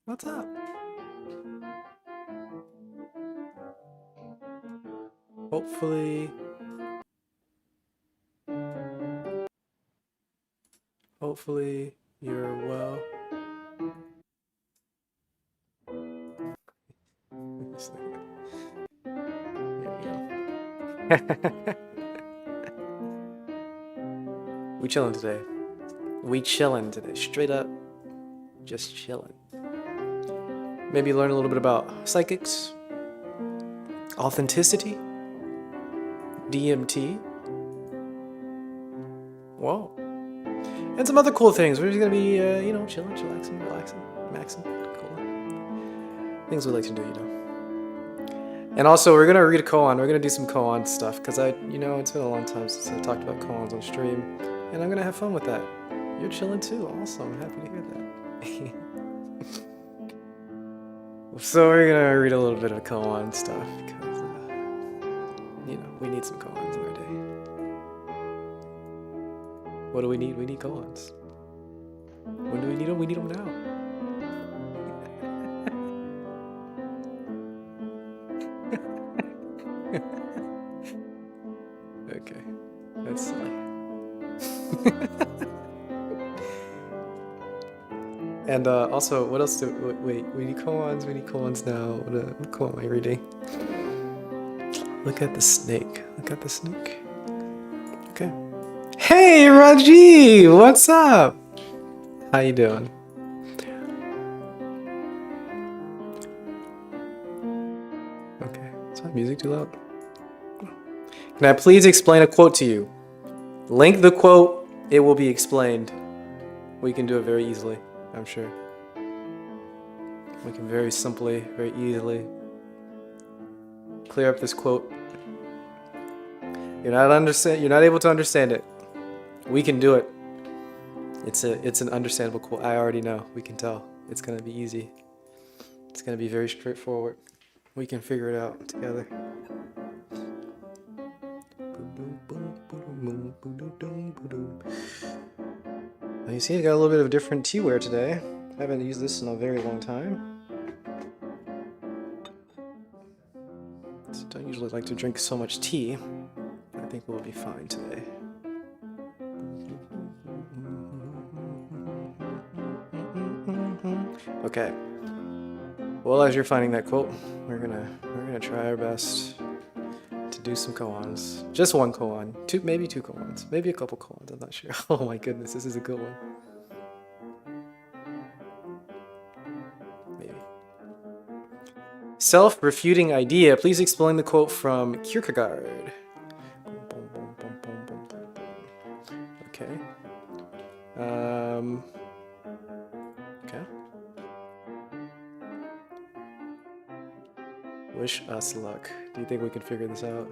What's up? Hopefully you're well. There we go. We chilling today. We chilling today. Straight up, just chilling. Maybe learn a little bit about psychics, authenticity, DMT. Whoa. And some other cool things. We're just gonna be, chilling, chillaxing, relaxing, maxing, cool. Things we like to do, And also, we're gonna read a koan. We're gonna do some koan stuff because it's been a long time since I talked about koans on stream, and I'm gonna have fun with that. You're chilling too. Awesome. Happy to hear that. So we're gonna read a little bit of koan stuff because we need some koans in our day. What do we need? We need koans. When do we need them? We need them now. Okay, that's silly. And also, what else wait, we need koans. We need koans now. What koan am I reading? Look at the snake. Look at the snake. Okay. Hey, Raji! What's up? How you doing? Okay. Is my music too loud? Can I please explain a quote to you? Link the quote. It will be explained. We can do it very easily, I'm sure. We can very simply, very easily clear up this quote. You're not able to understand it. We can do it. It's an understandable quote. I already know. We can tell. It's gonna be easy. It's gonna be very straightforward. We can figure it out together. Now you see, I got a little bit of different teaware today. I haven't used this in a very long time. I don't usually like to drink so much tea. I think we'll be fine today. Okay. Well, as you're finding that quote, we're gonna try our best to do some koans. Just one koan. Maybe two koans. Maybe a couple koans. I'm not sure. Oh my goodness, this is a good one. Maybe. Self-refuting idea. Please explain the quote from Kierkegaard. Okay. Okay. Wish us luck. Do you think we can figure this out?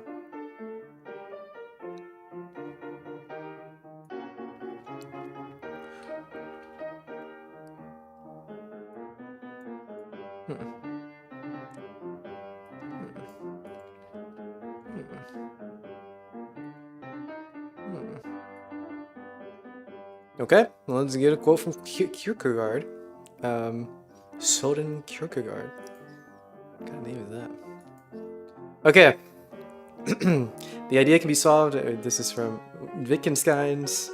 Okay, well, let's get a quote from Kierkegaard. Soden Kierkegaard. What kind of name is that? Okay. The idea can be solved. This is from Wittgenstein's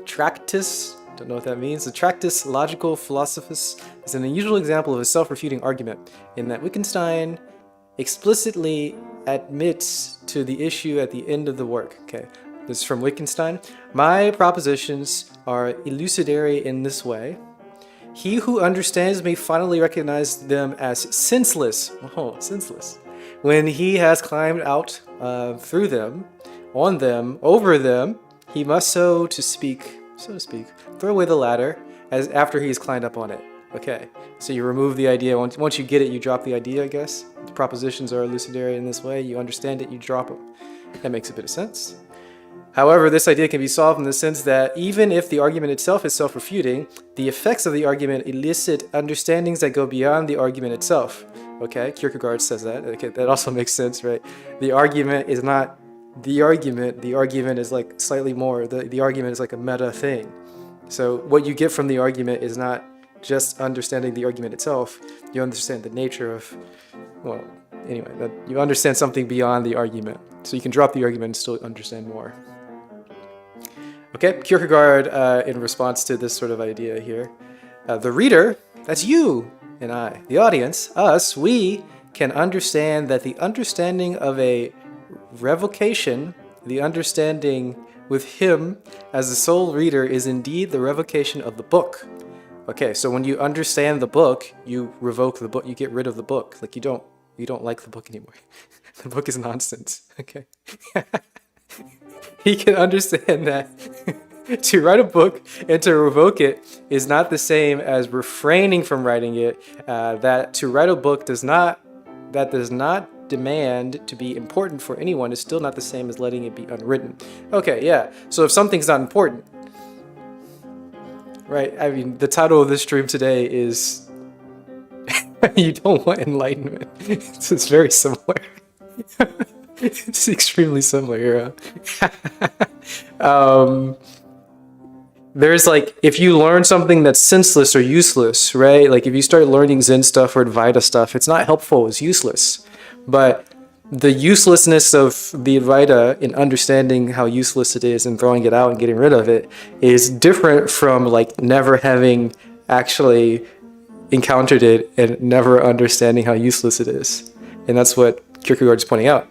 Tractus. Don't know what that means. The Tractus Logical Philosophus is an unusual example of a self-refuting argument in that Wittgenstein explicitly admits to the issue at the end of the work. Okay, this is from Wittgenstein. My propositions are elucidatory in this way. He who understands me finally recognizes them as senseless. Oh, senseless. When he has climbed out through them, on them, over them, he must, so to speak, throw away the ladder as after he has climbed up on it. Okay, so you remove the idea. Once you get it, you drop the idea, I guess. The propositions are elucidatory in this way. You understand it, you drop them. That makes a bit of sense. However, this idea can be solved in the sense that even if the argument itself is self-refuting, the effects of the argument elicit understandings that go beyond the argument itself. Okay, Kierkegaard says that. Okay, that also makes sense, right? The argument is not the argument. The argument is like slightly more. The argument is like a meta thing. So what you get from the argument is not just understanding the argument itself, you understand the nature of, well, anyway, that you understand something beyond the argument. So you can drop the argument and still understand more. Okay, Kierkegaard, in response to this sort of idea here, the reader, that's you and I, the audience, us, we can understand that the understanding of a revocation, the understanding with him as the sole reader, is indeed the revocation of the book. Okay, so when you understand the book, you revoke the book, you get rid of the book. Like you don't like the book anymore. The book is nonsense. Okay. He can understand that to write a book and to revoke it is not the same as refraining from writing it. That to write a book does not demand to be important for anyone is still not the same as letting it be unwritten. Okay, yeah. So if something's not important, right? I mean, the title of this stream today is You Don't Want Enlightenment. It's very similar. It's extremely similar. There's like, if you learn something that's senseless or useless, right? Like if you start learning Zen stuff or Advaita stuff, it's not helpful, it's useless. But the uselessness of the Advaita in understanding how useless it is and throwing it out and getting rid of it is different from like never having actually encountered it and never understanding how useless it is. And that's what Kierkegaard is pointing out.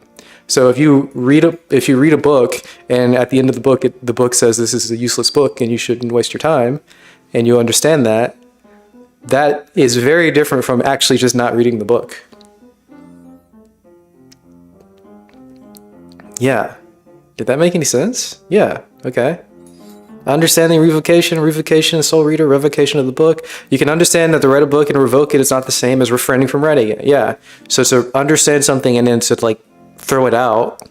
So if you read a book and at the end of the book says this is a useless book and you shouldn't waste your time, and you understand that, that is very different from actually just not reading the book. Yeah. Did that make any sense? Yeah. Okay. Understanding revocation, sole reader, revocation of the book. You can understand that to write a book and revoke it is not the same as refraining from writing it. Yeah. So to understand something and then to like throw it out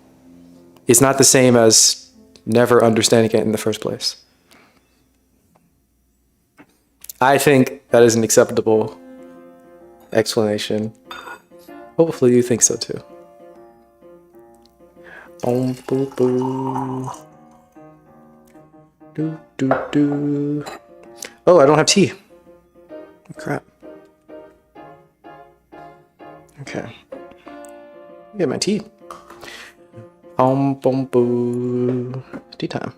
is not the same as never understanding it in the first place. I think that is an acceptable explanation. Hopefully you think so too. Boo boo. Do do do. Oh, I don't have tea. Oh, crap. Okay. Get my tea. Boom boo. Tea time.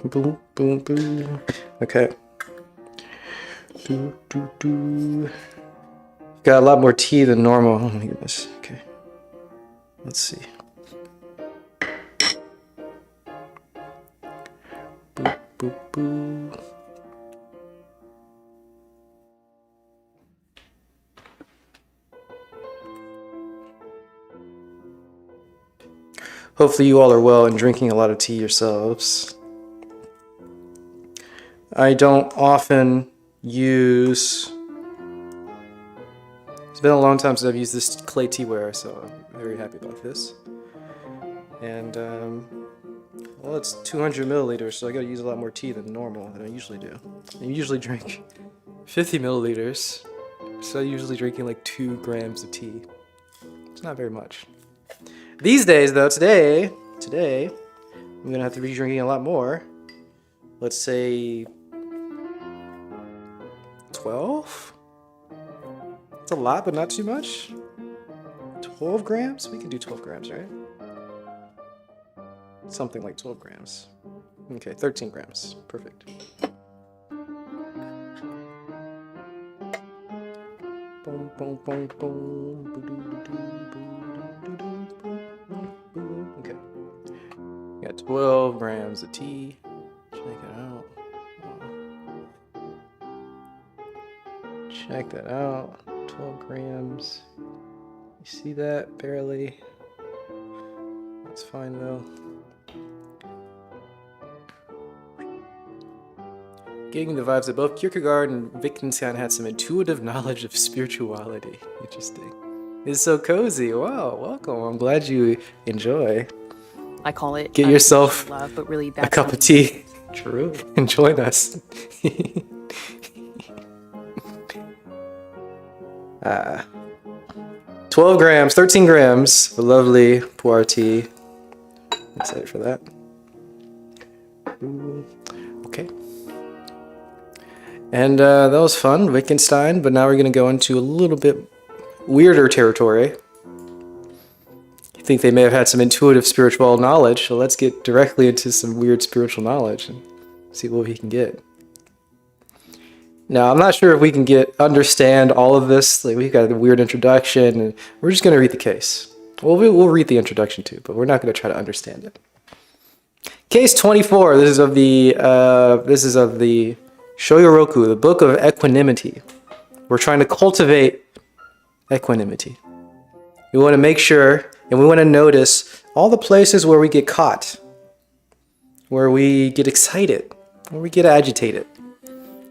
Boom boom boo. Okay. Do do do. Got a lot more tea than normal. Oh my goodness. Okay. Let's see. Boop boop boo. Hopefully you all are well and drinking a lot of tea yourselves. I don't often use... It's been a long time since I've used this clay teaware, so I'm very happy about this. And, well, it's 200 milliliters, so I gotta use a lot more tea than normal, than I usually do. I usually drink 50 milliliters, so I'm usually drinking like 2 grams of tea. It's not very much. These days, though, today, I'm gonna have to be drinking a lot more. Let's say 12? It's a lot, but not too much. 12 grams? We can do 12 grams, right? Something like 12 grams. Okay, 13 grams. Perfect. Boom, boom, boom, boom. Okay. Got 12 grams of tea. Check it out. Check that out. 12 grams. You see that? Barely. That's fine though. Getting the vibes that both Kierkegaard and Wittgenstein had some intuitive knowledge of spirituality. Interesting. It's so cozy. Wow, welcome. I'm glad you enjoy. I call it get yourself love, but really a cup of tea. True. And join us. 12 grams, 13 grams of lovely pu'er tea. Excited for that. Ooh. Okay. And that was fun, Wittgenstein, but now we're going to go into a little bit weirder territory. I think they may have had some intuitive spiritual knowledge, so let's get directly into some weird spiritual knowledge and see what we can get. Now, I'm not sure if we can understand all of this. Like, we've got a weird introduction, and we're just going to read the case. Well, we'll read the introduction too, but we're not going to try to understand it. Case 24. This is of the Shoyoroku, the Book of Equanimity. We're trying to cultivate equanimity. We want to make sure, and we want to notice all the places where we get caught, where we get excited, where we get agitated.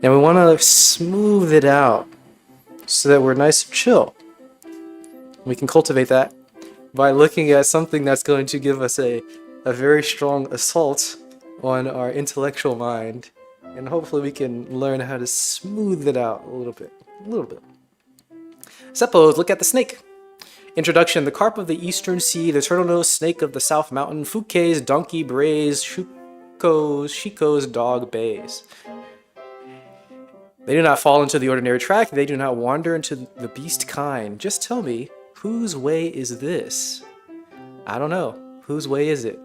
And we want to smooth it out so that we're nice and chill. We can cultivate that by looking at something that's going to give us a very strong assault on our intellectual mind. And hopefully we can learn how to smooth it out a little bit. Suppose, look at the snake. Introduction: the carp of the eastern sea, the turtle-nosed snake of the south mountain, Fuke's donkey brays, Shiko's dog bays. They do not fall into the ordinary track, they do not wander into the beast kind. Just tell me, whose way is this? I don't know. Whose way is it?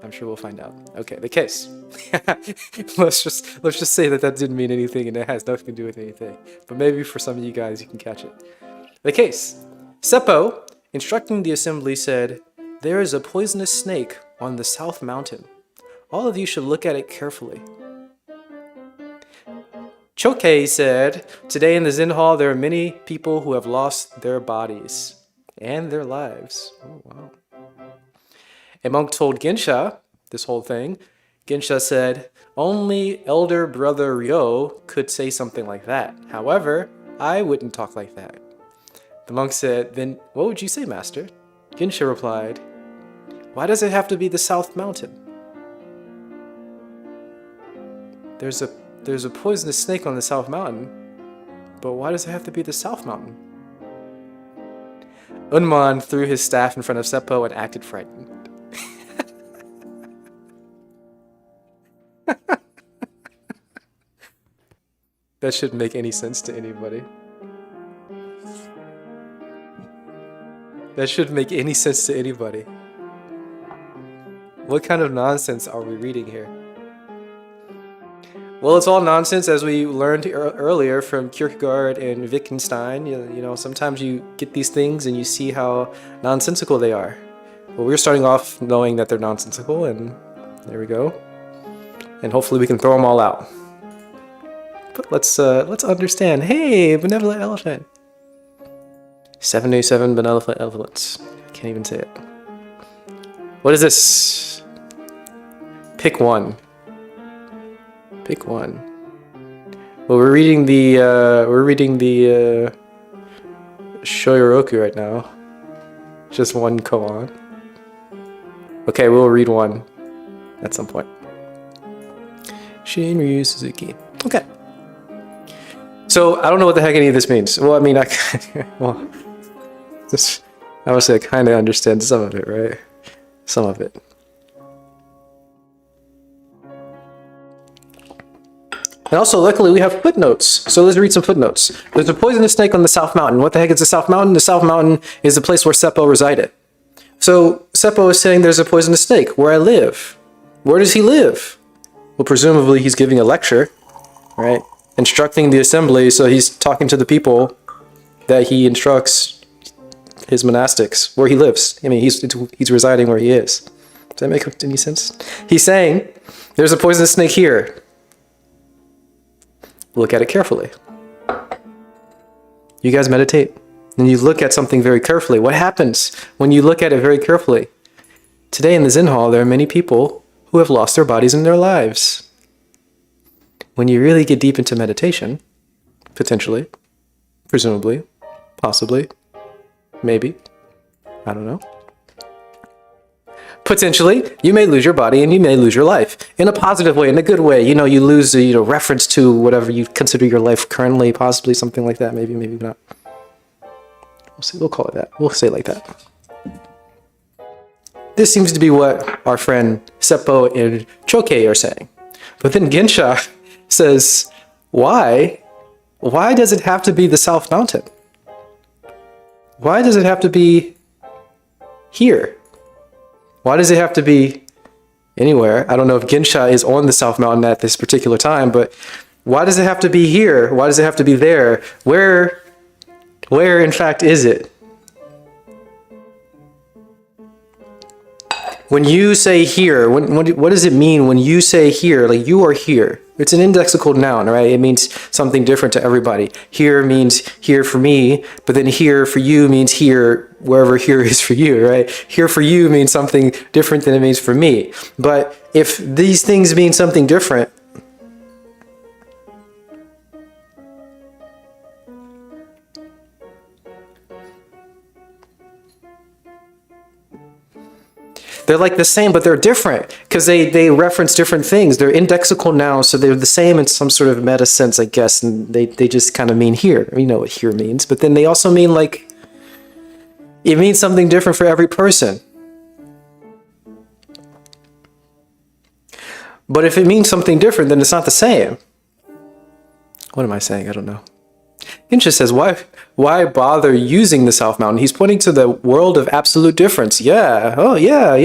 I'm sure we'll find out. Okay, the case. let's just say that didn't mean anything and it has nothing to do with anything. But maybe for some of you guys you can catch it. The case. Seppo, instructing the assembly, said, "There is a poisonous snake on the south mountain. All of you should look at it carefully." Chokei said, "Today in the Zen hall there are many people who have lost their bodies and their lives." Oh, wow. A monk told Gensha this whole thing. Gensha said, "Only elder brother Ryo could say something like that. However, I wouldn't talk like that." The monk said, "Then what would you say, master?" Gensha replied, "Why does it have to be the South Mountain? There's a poisonous snake on the South Mountain, but why does it have to be the South Mountain?" Unman threw his staff in front of Seppo and acted frightened. That shouldn't make any sense to anybody. That shouldn't make any sense to anybody. What kind of nonsense are we reading here? Well, it's all nonsense, as we learned earlier from Kierkegaard and Wittgenstein. You know, sometimes you get these things and you see how nonsensical they are. Well, we're starting off knowing that they're nonsensical, and there we go. And hopefully we can throw them all out. But let's understand. Hey, benevolent elephant. 77 benevolent elephants. I can't even say it. What is this? Pick one. Pick one. Well, we're reading the Shoyoroku right now. Just one koan. Okay, we'll read one at some point. Shinryu Suzuki. Okay. So I don't know what the heck any of this means. Well, I mean, obviously I kind of understand some of it, right? Some of it. And also, luckily, we have footnotes. So let's read some footnotes. There's a poisonous snake on the South Mountain. What the heck is the South Mountain? The South Mountain is the place where Seppo resided. So Seppo is saying there's a poisonous snake where I live. Where does he live? Well, presumably he's giving a lecture, right? Instructing the assembly, so he's talking to the people that he instructs, his monastics, where he lives. I mean, he's residing where he is. Does that make any sense? He's saying, there's a poisonous snake here. Look at it carefully. You guys meditate, and you look at something very carefully. What happens when you look at it very carefully? Today in the Zen hall, there are many people who have lost their bodies and their lives. When you really get deep into meditation, potentially, presumably, possibly, maybe, I don't know. Potentially, you may lose your body and you may lose your life in a positive way, in a good way. You know, you lose reference to whatever you consider your life currently, possibly something like that. Maybe, maybe not. We'll call it that. We'll say it like that. This seems to be what our friend Seppo and Chokei are saying. But then Gensha says, why why does it have to be the South Mountain? Why does it have to be here? Why does it have to be anywhere? I don't know if Gensha is on the South Mountain at this particular time, but why does it have to be here? Why does it have to be there? Where in fact is it? When you say here, what does it mean when you say here? Like, you are here. It's an indexical noun, right? It means something different to everybody. Here means here for me, but then here for you means here, wherever here is for you, right? Here for you means something different than it means for me. But if these things mean something different, they're like the same, but they're different because they reference different things. They're indexical nouns, so they're the same in some sort of meta sense, I guess, and they just kind of mean here. You know what here means, but then they also mean, like, it means something different for every person. But if it means something different, then it's not the same. What am I saying? I don't know. Gensha says, why bother using the South Mountain? He's pointing to the world of absolute difference. Yeah. Oh, yeah.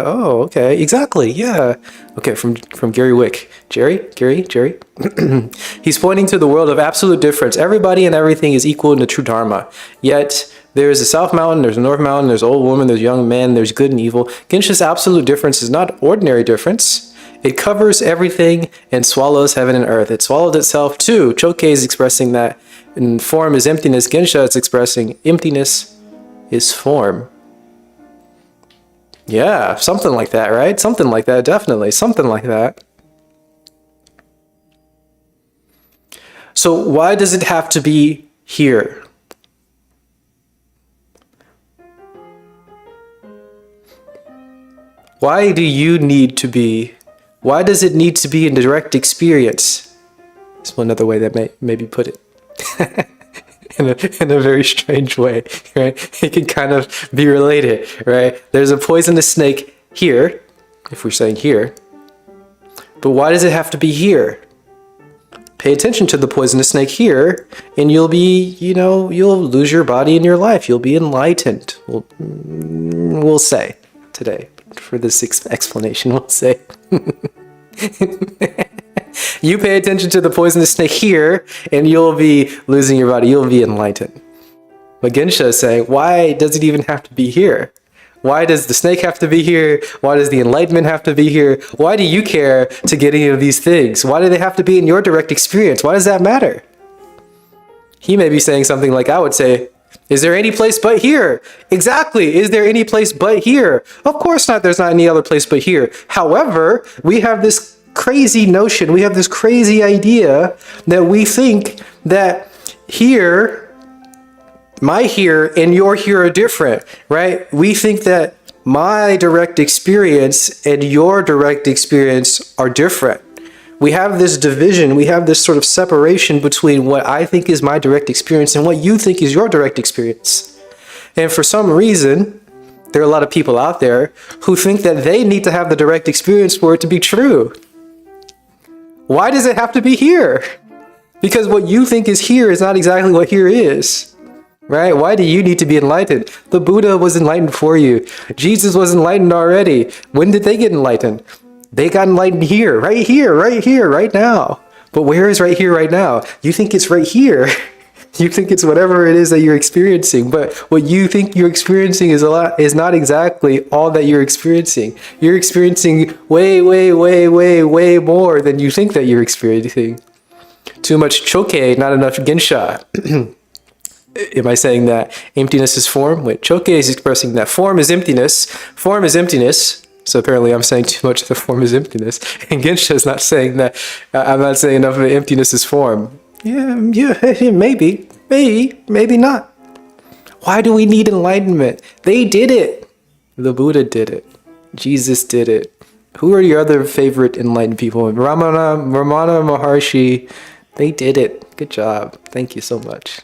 Oh, okay. Exactly. Yeah. Okay, from Gary Wick. Jerry? He's pointing to the world of absolute difference. Everybody and everything is equal in the true Dharma. Yet, there's a South Mountain, there's a North Mountain, there's old woman, there's young man, there's good and evil. Gensha's absolute difference is not ordinary difference. It covers everything and swallows heaven and earth. It swallowed itself too. Choke is expressing that. And form is emptiness. Gensha is expressing emptiness is form. Yeah, something like that, right? Something like that, definitely. Something like that. So why does it have to be here? Why do you need to be? Why does it need to be in direct experience? That's one other way that maybe put it. in a very strange way, right? It can kind of be related, right? There's a poisonous snake here, if we're saying here. But why does it have to be here? Pay attention to the poisonous snake here, and you'll be, you'll lose your body in your life. You'll be enlightened. We'll say today. For this explanation, we'll say. You pay attention to the poisonous snake here, and you'll be losing your body. You'll be enlightened. But Gensha is saying, why does it even have to be here? Why does the snake have to be here? Why does the enlightenment have to be here? Why do you care to get any of these things? Why do they have to be in your direct experience? Why does that matter? He may be saying something like I would say, is there any place but here? Exactly. Is there any place but here? Of course not. There's not any other place but here. However, we have this crazy notion. We have this crazy idea that we think that here, my here and your here are different, right? We think that my direct experience and your direct experience are different. We have this division, we have this sort of separation between what I think is my direct experience and what you think is your direct experience. And for some reason, there are a lot of people out there who think that they need to have the direct experience for it to be true. Why does it have to be here? Because what you think is here is not exactly what here is. Right? Why do you need to be enlightened? The Buddha was enlightened for you. Jesus was enlightened already. When did they get enlightened? They got enlightened here, right now. But where is right here, right now? You think it's right here. You think it's whatever it is that you're experiencing. But what you think you're experiencing is not exactly all that you're experiencing. You're experiencing way more than you think that you're experiencing. Too much choke, not enough gensha. Am I saying that emptiness is form? Wait, choke is expressing that form is emptiness. Form is emptiness. So apparently I'm saying too much of the form is emptiness. And Gensha is not saying that. I'm not saying enough of the emptiness is form. Yeah, maybe not. Why do we need enlightenment? They did it. The Buddha did it. Jesus did it. Who are your other favorite enlightened people? Ramana Maharshi. They did it. Good job. Thank you so much.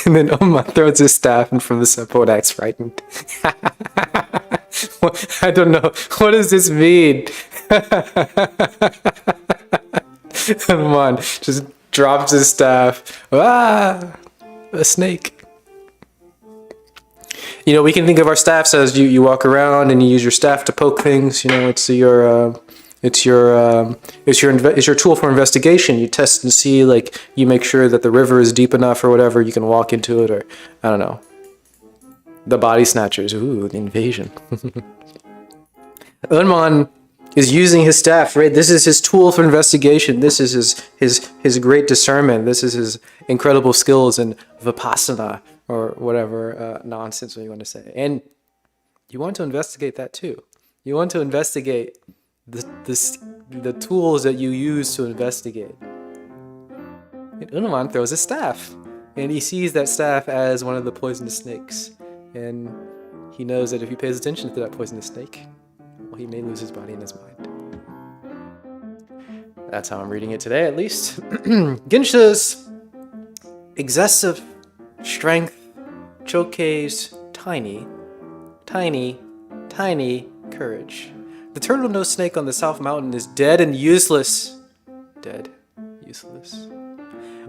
And then Oma throws his staff in front of the Seppo and acts frightened. I don't know. What does this mean? Hanuman just drops his staff. Ah, a snake. You know, we can think of our staffs as you walk around and you use your staff to poke things. You know, it's your tool for investigation. You test and see, like, you make sure that the river is deep enough or whatever. You can walk into it, or I don't know. The body snatchers. Ooh, the invasion. Unman is using his staff, right? This is his tool for investigation. This is his great discernment. This is his incredible skills in vipassana or whatever nonsense you want to say. And you want to investigate that too. You want to investigate the tools that you use to investigate. And Unuman throws his staff, and he sees that staff as one of the poisonous snakes, and he knows that if he pays attention to that poisonous snake, well, he may lose his body and his mind. That's how I'm reading it today, at least. Gensha's excessive strength showcased tiny courage. The turtle-nosed snake on the South Mountain is dead and useless. Dead, useless.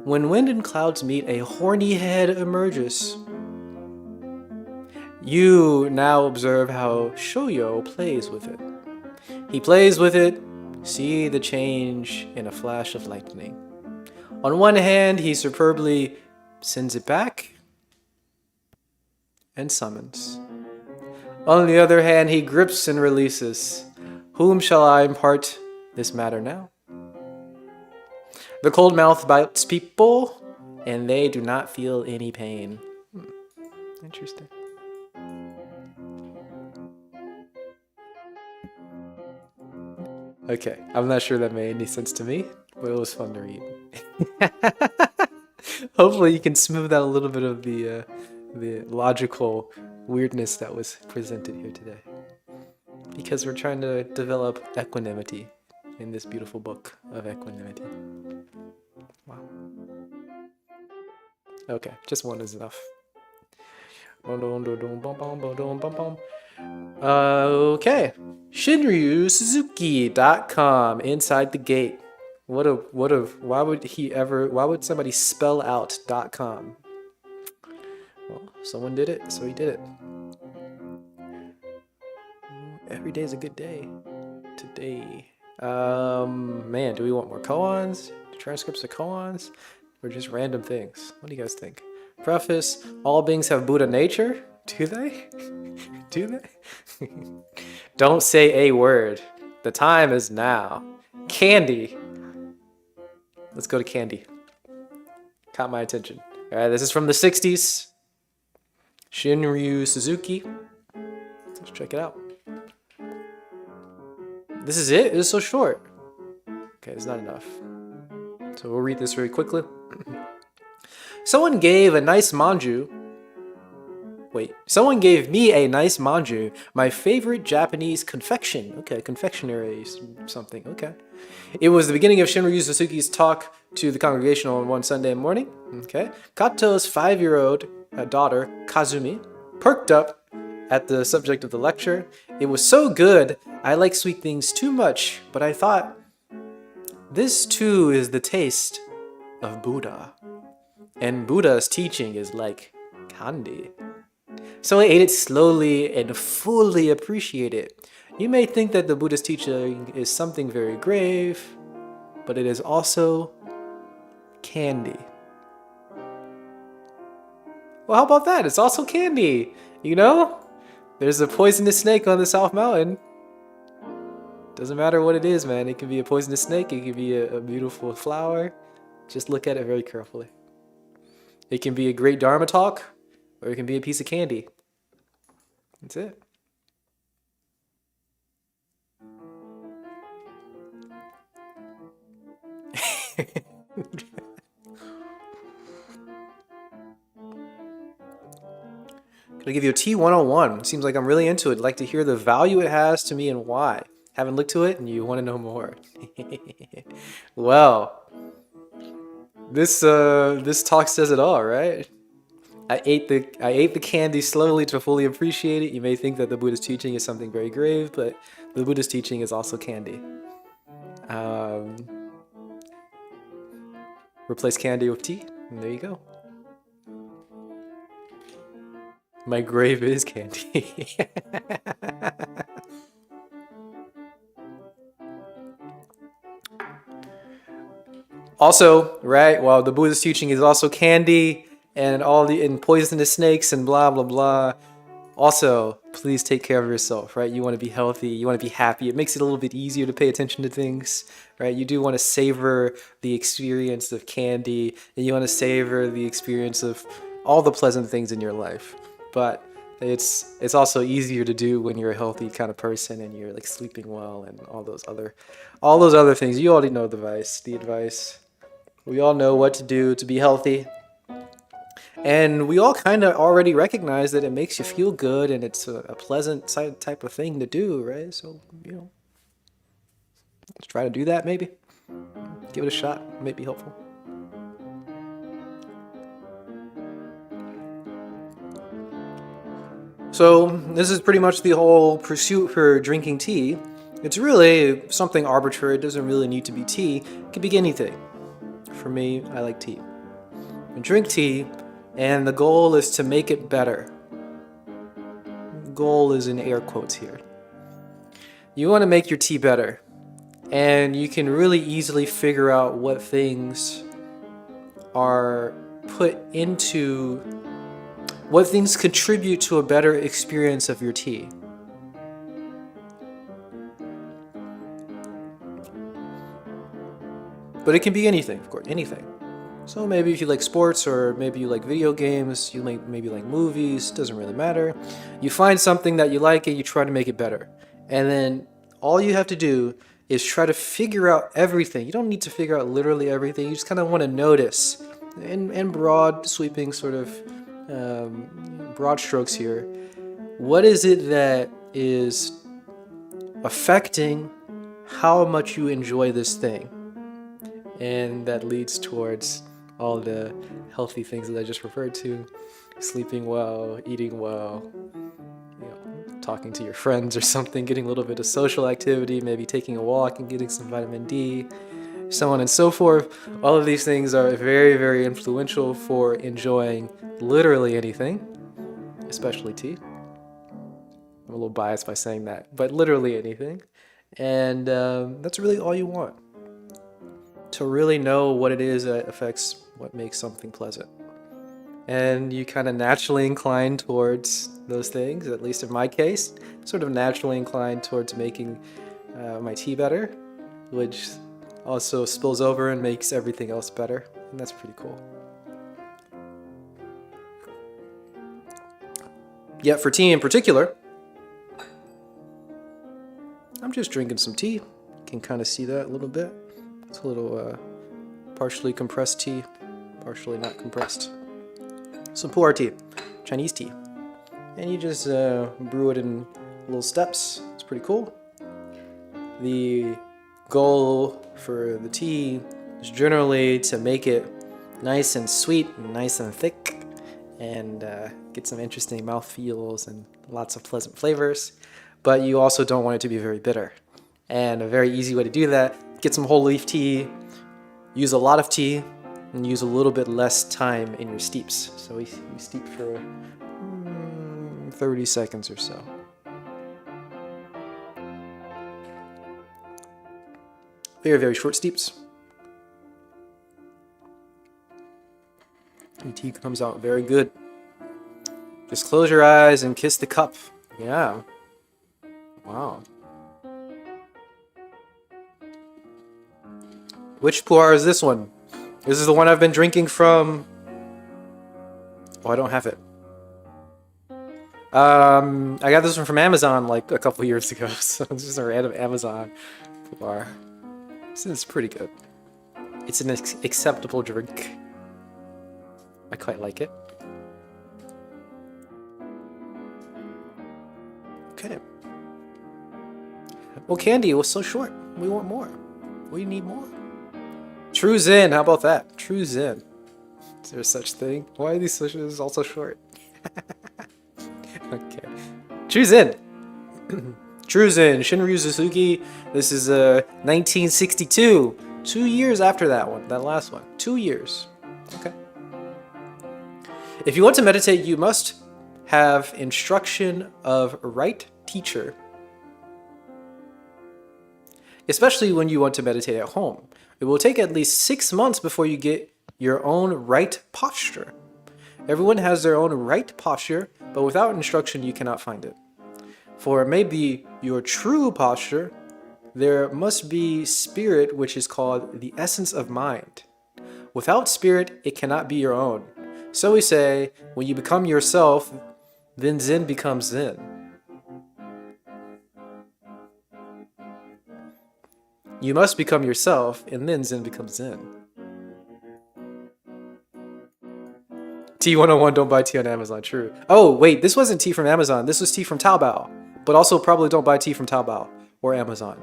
When wind and clouds meet, a horny head emerges. You now observe how Shoyo plays with it. He plays with it, see the change in a flash of lightning. On one hand, he superbly sends it back and summons. On the other hand, he grips and releases. Whom shall I impart this matter now? The cold mouth bites people, and they do not feel any pain. Interesting. Okay, I'm not sure that made any sense to me, but it was fun to read. Hopefully you can smooth out a little bit of the logical weirdness that was presented here today. Because we're trying to develop equanimity in this beautiful book of equanimity. Wow. Okay, just one is enough. Okay. ShinryuSuzuki.com, Inside the Gate. Why would somebody spell out .com? Well, someone did it, so he did it. Every day is a good day. Today. Man, do we want more koans? Transcripts of koans? Or just random things? What do you guys think? Preface, all beings have Buddha nature? Do they? Do they? Don't say a word. The time is now. Candy. Let's go to candy. Caught my attention. Alright, this is from the 60s. Shinryu Suzuki. Let's check it out. This is it? It is so short. Okay, it's not enough. So we'll read this very quickly. Someone gave me a nice manju, my favorite Japanese confection. Okay, confectionery something, okay. It was the beginning of Shinryu Suzuki's talk to the congregation on one Sunday morning. Okay. Kato's 5-year-old daughter, Kazumi, perked up at the subject of the lecture. It was so good, I like sweet things too much, but I thought, this too is the taste of Buddha. And Buddha's teaching is like candy. So I ate it slowly and fully appreciate it. You may think that the Buddha's teaching is something very grave, but it is also candy. Well, how about that? It's also candy, you know? There's a poisonous snake on the South Mountain. Doesn't matter what it is, man. It can be a poisonous snake. It can be a beautiful flower. Just look at it very carefully. It can be a great Dharma talk, or it can be a piece of candy. That's it. Gonna give you a T101. Seems like I'm really into it. I'd like to hear the value it has to me and why. Haven't looked to it and you want to know more. Well, this talk says it all, right? I ate the candy slowly to fully appreciate it. You may think that the Buddha's teaching is something very grave, but the Buddha's teaching is also candy. Um, replace candy with tea, and there you go. My grave is candy. Also, right, while the Buddha's teaching is also candy and all the and poisonous snakes and blah blah blah. Also, please take care of yourself, right? You want to be healthy, you want to be happy. It makes it a little bit easier to pay attention to things, right? You do want to savor the experience of candy, and you want to savor the experience of all the pleasant things in your life. But it's also easier to do when you're a healthy kind of person and you're like sleeping well and all those other things. You already know the advice. We all know what to do to be healthy. And we all kind of already recognize that it makes you feel good and it's a pleasant type of thing to do, right? So, let's try to do that maybe. Give it a shot. It may be helpful. So, this is pretty much the whole pursuit for drinking tea. It's really something arbitrary. It doesn't really need to be tea. It could be anything. For me, I like tea. And drink tea. And the goal is to make it better. Goal is in air quotes here. You want to make your tea better. And you can really easily figure out what things are what things contribute to a better experience of your tea. But it can be anything, of course, anything. So maybe if you like sports or maybe you like video games, you maybe like movies, doesn't really matter. You find something that you like and you try to make it better. And then all you have to do is try to figure out everything. You don't need to figure out literally everything. You just kind of want to notice in broad sweeping sort of broad strokes here. What is it that is affecting how much you enjoy this thing? And that leads towards all the healthy things that I just referred to. Sleeping well, eating well, talking to your friends or something, getting a little bit of social activity, maybe taking a walk and getting some vitamin D, so on and so forth. All of these things are very, very influential for enjoying literally anything, especially tea. I'm a little biased by saying that, but literally anything. And that's really all you want. To really know what it is that affects what makes something pleasant. And you kind of naturally incline towards those things, at least in my case, sort of naturally inclined towards making my tea better, which also spills over and makes everything else better. And that's pretty cool. Yet for tea in particular, I'm just drinking some tea. You can kind of see that a little bit. It's a little partially compressed tea, partially not compressed. Some pu'er tea, Chinese tea. And you just brew it in little steps. It's pretty cool. The goal for the tea is generally to make it nice and sweet and nice and thick and get some interesting mouthfeels and lots of pleasant flavors. But you also don't want it to be very bitter. And a very easy way to do that, get some whole leaf tea, use a lot of tea, and use a little bit less time in your steeps. So we steep for 30 seconds or so. Very, very short steeps. And tea comes out very good. Just close your eyes and kiss the cup. Yeah. Wow. Which pu'er is this one? This is the one I've been drinking from... Oh, I don't have it. I got this one from Amazon like a couple years ago, so it's just a random Amazon pu'er. This is pretty good. It's an acceptable drink. I quite like it. Okay. Well, candy was so short. We want more. We need more. True Zen, how about that? True Zen. Is there such thing? Why are these switches all so short? Okay. Choose in. Truzen, Shinryu Suzuki. This is 1962. 2 years after that one, that last one. 2 years. Okay. If you want to meditate, you must have instruction of right teacher. Especially when you want to meditate at home. It will take at least 6 months before you get your own right posture. Everyone has their own right posture, but without instruction, you cannot find it. For it may be your true posture, there must be spirit, which is called the essence of mind. Without spirit, it cannot be your own. So we say, when you become yourself, then Zen becomes Zen. You must become yourself, and then Zen becomes Zen. Tea 101, don't buy tea on Amazon, true. Oh, wait, this wasn't tea from Amazon. This was tea from Taobao. But also probably don't buy tea from Taobao or Amazon.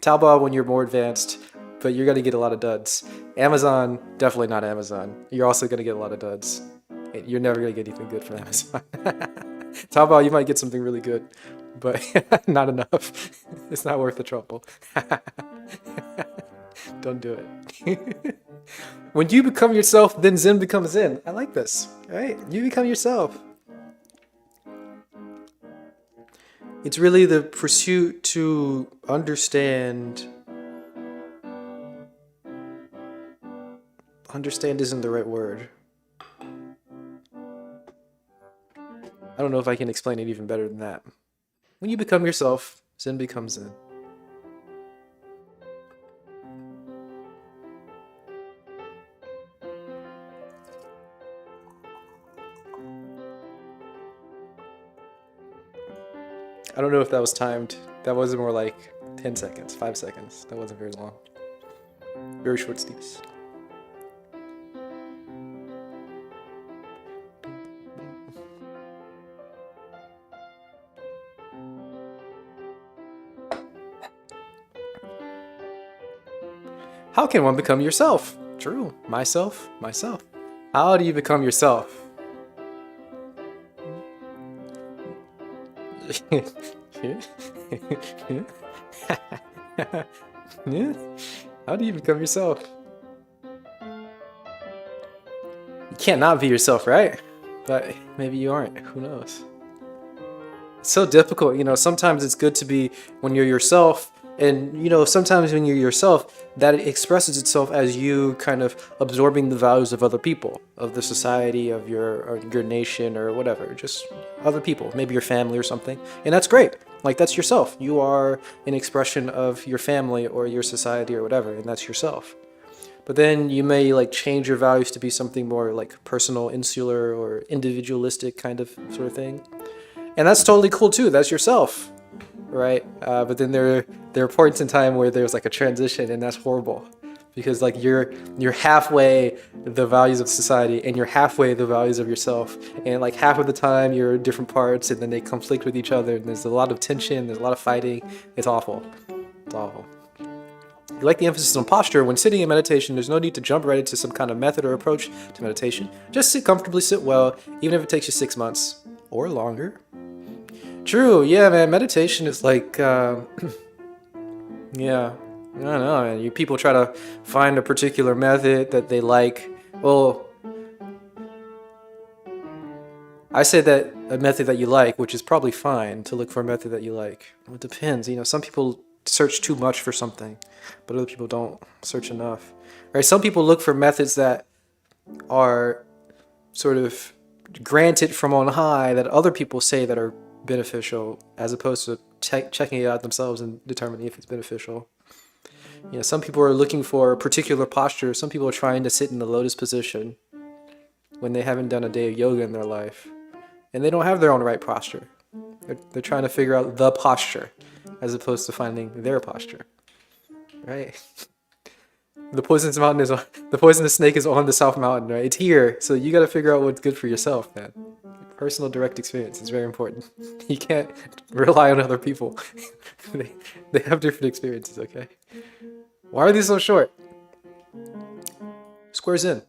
Taobao when you're more advanced, but you're going to get a lot of duds. Amazon, definitely not Amazon. You're also going to get a lot of duds. You're never going to get anything good from Amazon. Taobao, you might get something really good, but not enough. It's not worth the trouble. Don't do it. When you become yourself, then Zen becomes Zen. I like this, right? You become yourself. It's really the pursuit to understand. Understand isn't the right word. I don't know if I can explain it even better than that. When you become yourself, Zen becomes Zen. I don't know if that was timed. That was more like 10 seconds, 5 seconds. That wasn't very long. Very short steeps. How can one become yourself? True. Myself. How do you become yourself? How do you become yourself? You can't not be yourself, right? But maybe you aren't. Who knows? It's so difficult. Sometimes it's good to be when you're yourself. And, sometimes when you're yourself, that expresses itself as you kind of absorbing the values of other people, of the society, of your nation or whatever, just other people, maybe your family or something. And that's great. Like, that's yourself. You are an expression of your family or your society or whatever, and that's yourself. But then you may change your values to be something more personal, insular, or individualistic kind of sort of thing. And that's totally cool too. That's yourself. Right, but then there are points in time where there's a transition, and that's horrible, because you're halfway the values of society, and you're halfway the values of yourself, and half of the time you're different parts, and then they conflict with each other, and there's a lot of tension, there's a lot of fighting. It's awful. It's awful. You like the emphasis on posture. When sitting in meditation, there's no need to jump right into some kind of method or approach to meditation. Just sit comfortably, sit well, even if it takes you 6 months or longer. True, yeah, man. Meditation is yeah, I don't know, man. People try to find a particular method that they like. Well, I say that a method that you like, which is probably fine to look for a method that you like. It depends. Some people search too much for something, but other people don't search enough. Right? Some people look for methods that are sort of granted from on high that other people say that are beneficial, as opposed to checking it out themselves and determining if it's beneficial. Some people are looking for a particular posture. Some people are trying to sit in the lotus position when they haven't done a day of yoga in their life, and they don't have their own right posture. They're trying to figure out the posture as opposed to finding their posture. Right? The poisonous snake is on the South Mountain, right? It's here, so you got to figure out what's good for yourself, man. Personal direct experience is very important. You can't rely on other people. they have different experiences, okay? Why are these so short? Squares in.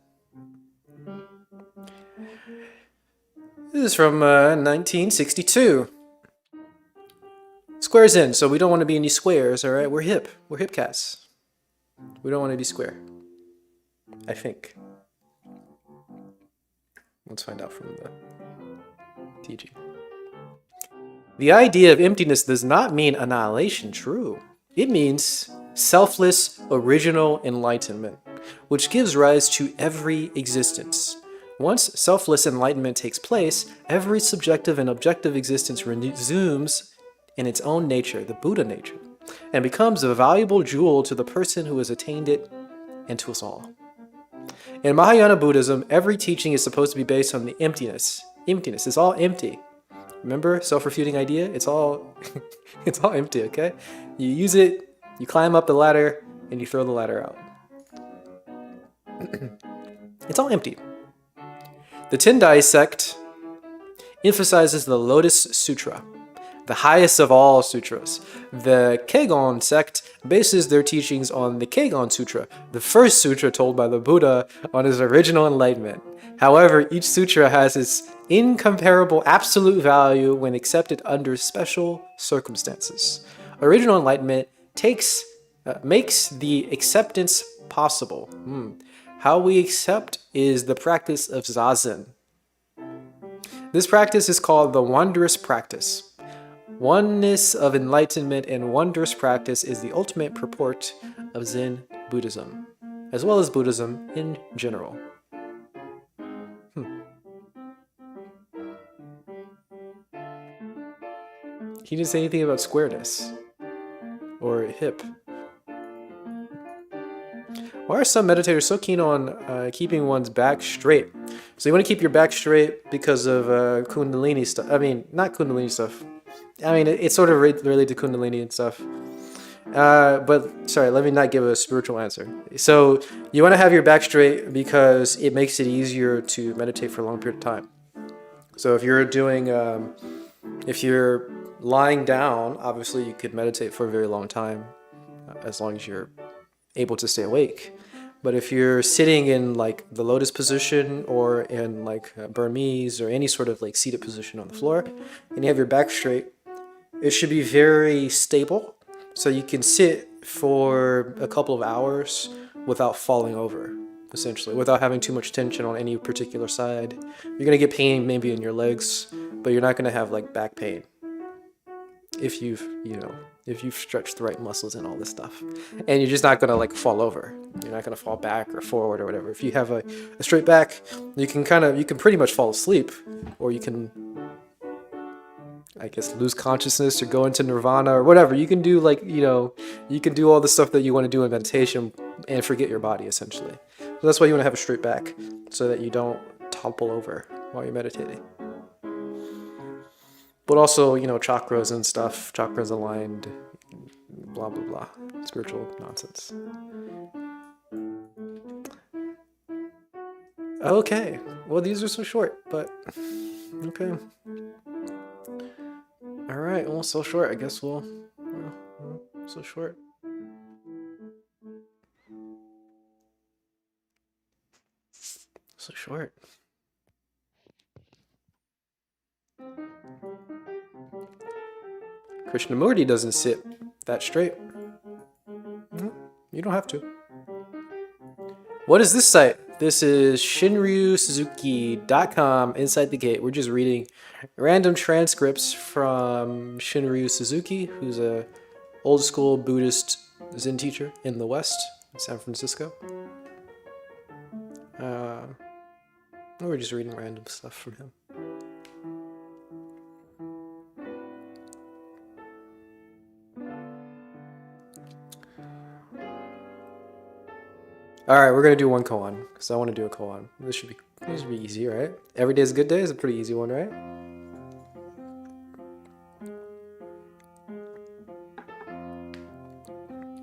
is from 1962. Squares in, so we don't want to be any squares, all right? We're hip. We're hip cats. We don't want to be square. I think. Let's find out from the teaching. The idea of emptiness does not mean annihilation, true. It means selfless, original enlightenment, which gives rise to every existence. Once selfless enlightenment takes place, every subjective and objective existence resumes in its own nature, the Buddha nature, and becomes a valuable jewel to the person who has attained it and to us all. In Mahayana Buddhism, every teaching is supposed to be based on the emptiness. Emptiness is all empty. Remember, self-refuting idea? It's all it's all empty, okay? You use it, you climb up the ladder, and you throw the ladder out. It's all empty. The Tendai sect emphasizes the Lotus Sutra, the highest of all sutras. The Kegon sect bases their teachings on the Kegon Sutra, the first sutra told by the Buddha on his original enlightenment. However, each sutra has its incomparable absolute value when accepted under special circumstances. Original enlightenment makes the acceptance possible. How we accept is the practice of Zazen. This practice is called the wondrous practice. Oneness of enlightenment and wondrous practice is the ultimate purport of Zen Buddhism, as well as Buddhism in general. He didn't say anything about squareness or hip. Why are some meditators so keen on keeping one's back straight? So you want to keep your back straight because of Kundalini stuff. I mean, not Kundalini stuff. I mean, it's sort of related to Kundalini and stuff. But sorry, let me not give a spiritual answer. So you want to have your back straight because it makes it easier to meditate for a long period of time. So if you're doing, if you're lying down, obviously you could meditate for a very long time, as long as you're able to stay awake. But if you're sitting in like the lotus position or in like Burmese or any sort of like seated position on the floor, and you have your back straight, it should be very stable so you can sit for a couple of hours without falling over, essentially, without having too much tension on any particular side. You're gonna get pain maybe in your legs, but you're not gonna have like back pain if you've stretched the right muscles and all this stuff. And you're just not gonna like fall over. You're not gonna fall back or forward or whatever. If you have a straight back, you can pretty much fall asleep, or you can, I guess, lose consciousness or go into nirvana or whatever. You can do like, you can do all the stuff that you want to do in meditation and forget your body, essentially. So that's why you want to have a straight back, so that you don't topple over while you're meditating. But also, chakras and stuff, chakras aligned, blah, blah, blah. Spiritual nonsense. Okay. Well, these are so short, but okay. All right. Well, so short. I guess so short. So short. Krishnamurti doesn't sit that straight. You don't have to. What is this site? This is shinryusuzuki.com. Inside the Gate. We're just reading random transcripts from Shinryu Suzuki, who's a old school Buddhist Zen teacher in the West, in San Francisco. We're just reading random stuff from him. All right, we're gonna do one koan because I want to do a koan. This should be easy, right? Every day is a good day is a pretty easy one, right?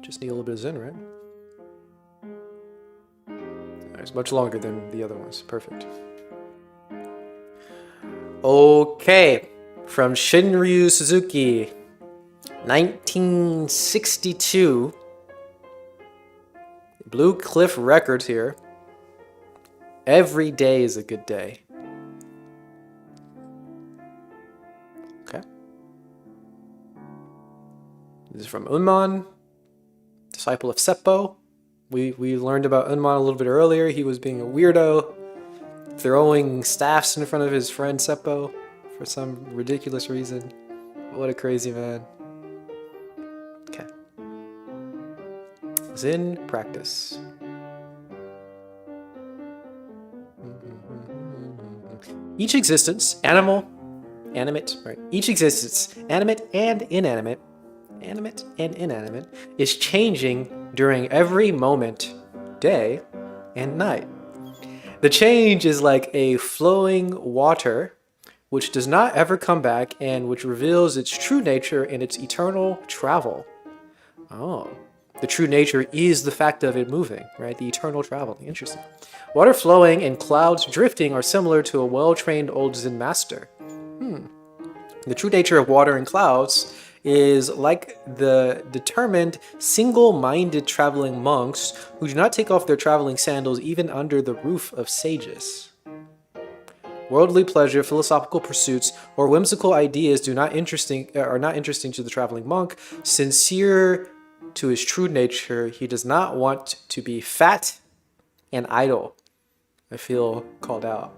Just need a little bit of Zen, right? It's much longer than the other ones. Perfect. Okay, from Shinryu Suzuki, 1962. Blue Cliff Records here. Every day is a good day. This is from Unman, disciple of Seppo. We learned about Unman a little bit earlier. He was being a weirdo, throwing staffs in front of his friend Seppo for some ridiculous reason. What a crazy man. Okay. Zen practice. Each existence, animate, right? Each existence, animate and inanimate, is changing during every moment, day and night. The change is like a flowing water which does not ever come back and which reveals its true nature in its eternal travel. Oh, the true nature is the fact of it moving, right? The eternal travel. Interesting. Water flowing and clouds drifting are similar to a well-trained old Zen master. The true nature of water and clouds is like the determined, single-minded traveling monks who do not take off their traveling sandals even under the roof of sages. Worldly pleasure, philosophical pursuits, or whimsical ideas are not interesting to the traveling monk. Sincere to his true nature, he does not want to be fat and idle. I feel called out.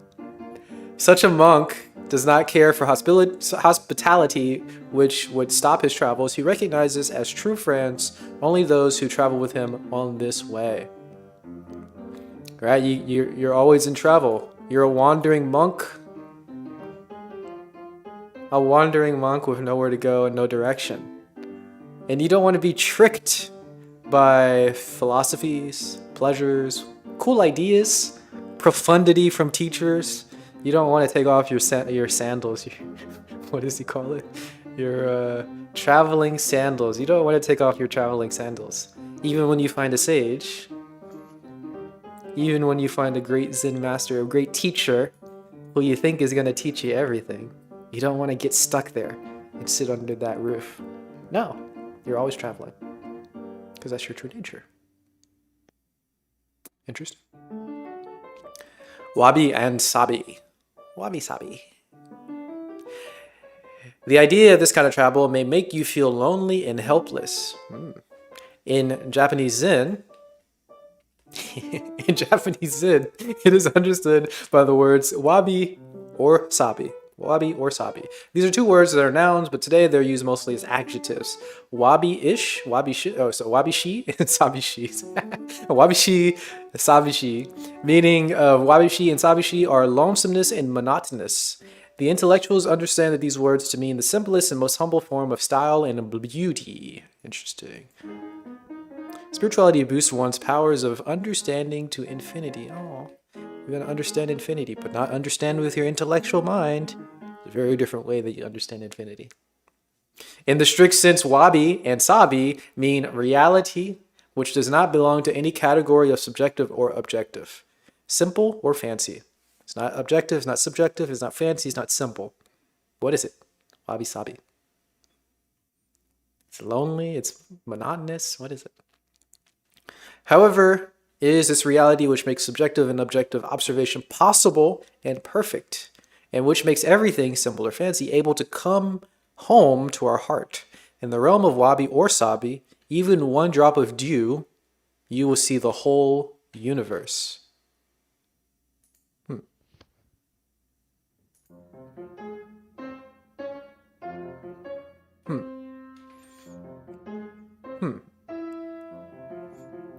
Such a monk does not care for hospitality, which would stop his travels. He recognizes as true friends only those who travel with him on this way. Right? You're always in travel. You're a wandering monk. A wandering monk with nowhere to go and no direction. And you don't want to be tricked by philosophies, pleasures, cool ideas, profundity from teachers. You don't want to take off your sandals. What does he call it? Your traveling sandals. You don't want to take off your traveling sandals. Even when you find a sage, even when you find a great Zen master, a great teacher, who you think is going to teach you everything, you don't want to get stuck there and sit under that roof. No, you're always traveling. Because that's your true nature. Interesting. Wabi and Sabi. Wabi-sabi. The idea of this kind of travel may make you feel lonely and helpless. In Japanese Zen, it is understood by the words wabi or sabi. Wabi or sabi. These are two words that are nouns, but today they're used mostly as adjectives. Wabi-ish, wabi-shi, wabi-shi, and sabi-shi. Wabi-shi, sabi-shi. Meaning of wabi-shi and sabi-shi are lonesomeness and monotonous. The intellectuals understand that these words to mean the simplest and most humble form of style and beauty. Interesting. Spirituality boosts one's powers of understanding to infinity. Oh. You're going to understand infinity, but not understand with your intellectual mind. It's a very different way that you understand infinity. In the strict sense, wabi and sabi mean reality, which does not belong to any category of subjective or objective. Simple or fancy. It's not objective, it's not subjective, it's not fancy, it's not simple. What is it? Wabi-sabi. It's lonely, it's monotonous. What is it? However, it is this reality which makes subjective and objective observation possible and perfect, and which makes everything, simple or fancy, able to come home to our heart. In the realm of wabi or sabi, even one drop of dew, you will see the whole universe.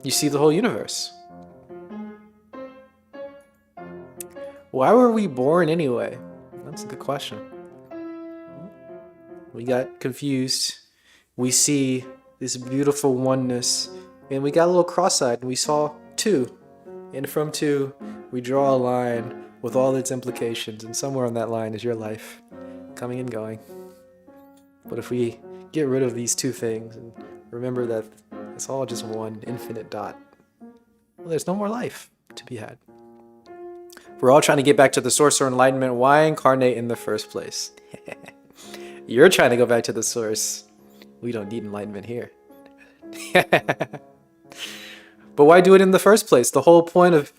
You see the whole universe. Why were we born anyway? That's a good question. We got confused. We see this beautiful oneness, and we got a little cross-eyed, and we saw two. And from two, we draw a line with all its implications, and somewhere on that line is your life, coming and going. But if we get rid of these two things and remember that it's all just one infinite dot, well, there's no more life to be had. We're all trying to get back to the source or enlightenment. Why incarnate in the first place? You're trying to go back to the source. We don't need enlightenment here. But why do it in the first place? The whole point of,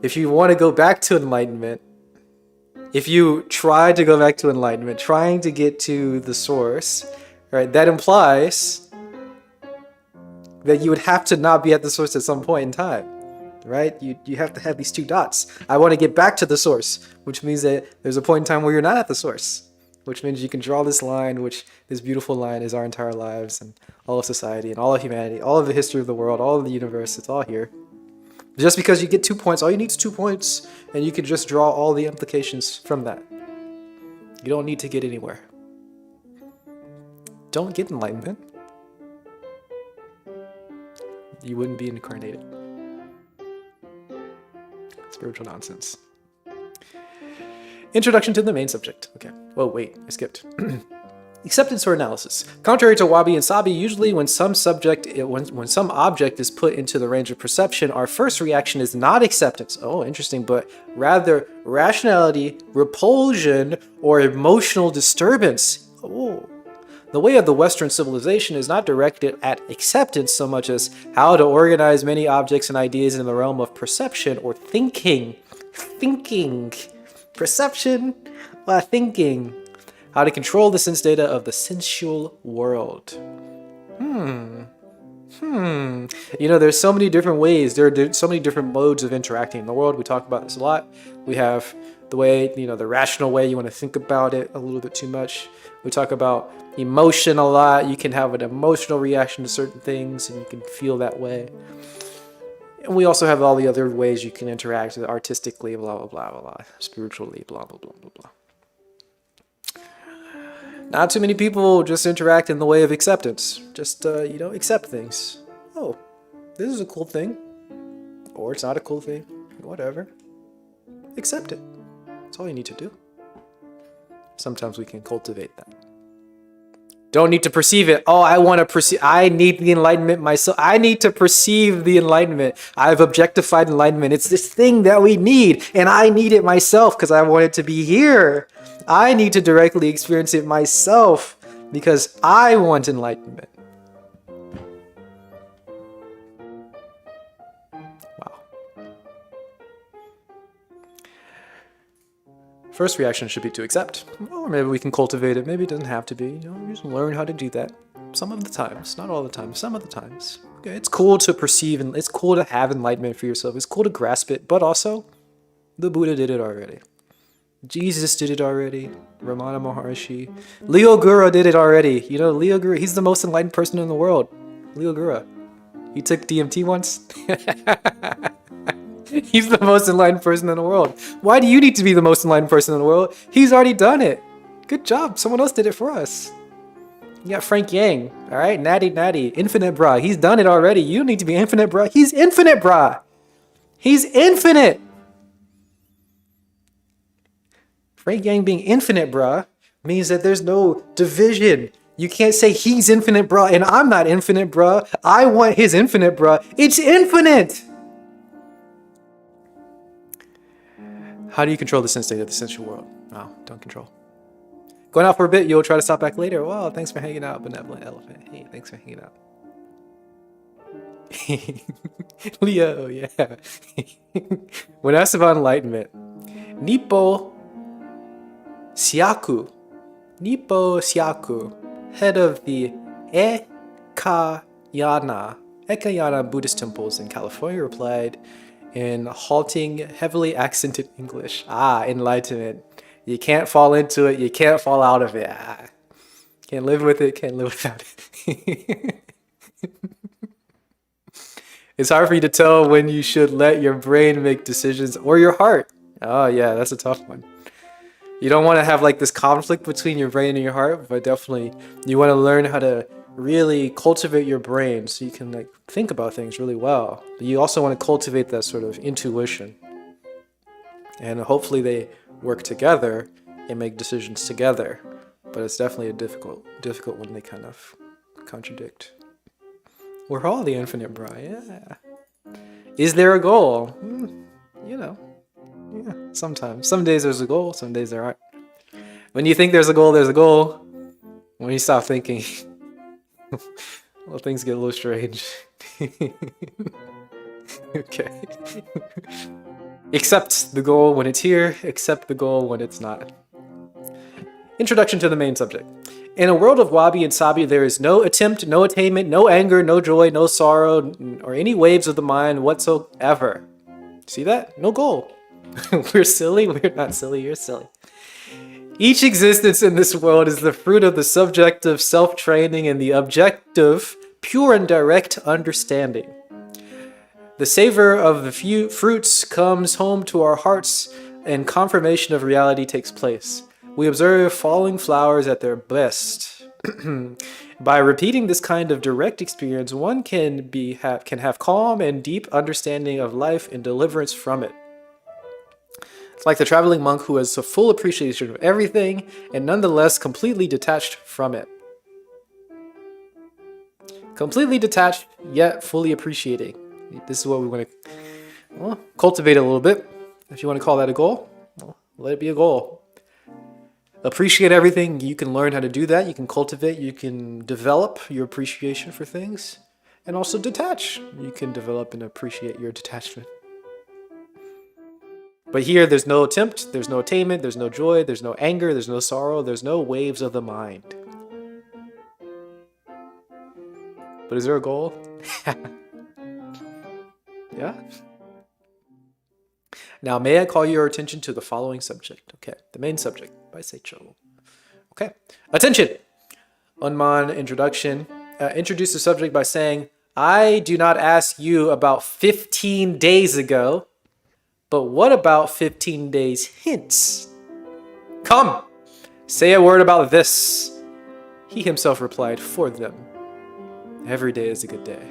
if you want to go back to enlightenment, if you trying to get to the source, right, that implies that you would have to not be at the source at some point in time, right? You have to have these two dots. I want to get back to the source, which means that there's a point in time where you're not at the source, which means you can draw this line, which this beautiful line is our entire lives and all of society and all of humanity, all of the history of the world, all of the universe. It's all here. Just because you get 2 points, all you need is 2 points, and you can just draw all the implications from that. You don't need to get anywhere. Don't get enlightenment. You wouldn't be incarnated. Spiritual nonsense. Introduction to the main subject. Okay. Oh, wait, I skipped. Acceptance or analysis. Contrary to Wabi and Sabi, usually when some object is put into the range of perception, our first reaction is not acceptance. Oh, interesting, but rather rationality, repulsion, or emotional disturbance. Oh. The way of the Western civilization is not directed at acceptance so much as how to organize many objects and ideas in the realm of perception or thinking. Thinking. Perception or thinking. How to control the sense data of the sensual world. You know, there's so many different ways. There are so many different modes of interacting in the world. We talk about this a lot. We have the way, you know, the rational way. You want to think about it a little bit too much. We talk about emotion a lot. You can have an emotional reaction to certain things and you can feel that way. And we also have all the other ways you can interact artistically, blah, blah, blah, blah, blah, spiritually, blah, blah, blah, blah, blah. Not too many people just interact in the way of acceptance. Just, you know, accept things. Oh, this is a cool thing. Or it's not a cool thing. Whatever. Accept it. That's all you need to do. Sometimes we can cultivate that. Don't need to perceive it. Oh, I want to perceive. I need the enlightenment myself. I need to perceive the enlightenment. I've objectified enlightenment. It's this thing that we need, and I need it myself because I want it to be here. I need to directly experience it myself because I want enlightenment. Wow. First reaction should be to accept. Or maybe we can cultivate it. Maybe it doesn't have to be. You know, you just learn how to do that. Some of the times. Not all the time. Some of the times. Okay, it's cool to perceive and it's cool to have enlightenment for yourself. It's cool to grasp it. But also, the Buddha did it already. Jesus did it already. Ramana Maharshi. Leo Gura did it already. You know, Leo Gura, he's the most enlightened person in the world. Leo Gura. He took DMT once. He's the most enlightened person in the world. Why do you need to be the most enlightened person in the world? He's already done it. Good job. Someone else did it for us. You got Frank Yang. All right. Natty. Infinite bra. He's done it already. You don't need to be infinite bra. He's infinite bra. He's infinite. Frank Yang being infinite, bruh, means that there's no division. You can't say he's infinite, bruh, and I'm not infinite, bruh. I want his infinite, bruh. It's infinite! How do you control the sense state of the sensual world? Wow, don't control. Going out for a bit, you'll try to stop back later. Wow, thanks for hanging out, benevolent elephant. Hey, thanks for hanging out. Leo, yeah. When asked about enlightenment, Nippo Syaku, head of the Ekayana Buddhist temples in California, replied in halting, heavily accented English. Enlightenment. You can't fall into it, you can't fall out of it. Can't live with it, can't live without it. It's hard for you to tell when you should let your brain make decisions or your heart. Oh yeah, that's a tough one. You don't want to have like this conflict between your brain and your heart, but definitely you want to learn how to really cultivate your brain so you can like think about things really well. But you also want to cultivate that sort of intuition. And hopefully they work together and make decisions together. But it's definitely a difficult when they kind of contradict. We're all the infinite, bro. Yeah. Is there a goal? You know. Yeah, sometimes. Some days there's a goal, some days there aren't. When you think there's a goal, there's a goal. When you stop thinking, well, things get a little strange. Okay. Accept the goal when it's here, accept the goal when it's not. Introduction to the main subject. In a world of wabi and sabi, there is no attempt, no attainment, no anger, no joy, no sorrow, or any waves of the mind whatsoever. See that? No goal. We're silly. We're not silly. You're silly. Each existence in this world is the fruit of the subjective self-training and the objective, pure and direct understanding. The savor of the few fruits comes home to our hearts and confirmation of reality takes place. We observe falling flowers at their best. By repeating this kind of direct experience, one can have calm and deep understanding of life and deliverance from it. It's like the traveling monk who has a full appreciation of everything and nonetheless completely detached from it. Completely detached, yet fully appreciating. This is what we want to cultivate a little bit. If you want to call that a goal, let it be a goal. Appreciate everything. You can learn how to do that. You can cultivate. You can develop your appreciation for things. And also detach. You can develop and appreciate your detachment. But here, there's no attempt, there's no attainment, there's no joy, there's no anger, there's no sorrow, there's no waves of the mind. But is there a goal? Yeah? Now, may I call your attention to the following subject? Okay, the main subject by Seicho. Okay, attention! Unman introduction. Introduce the subject by saying, I do not ask you about 15 days ago. But what about 15 days hence? Come, say a word about this. He himself replied for them. Every day is a good day.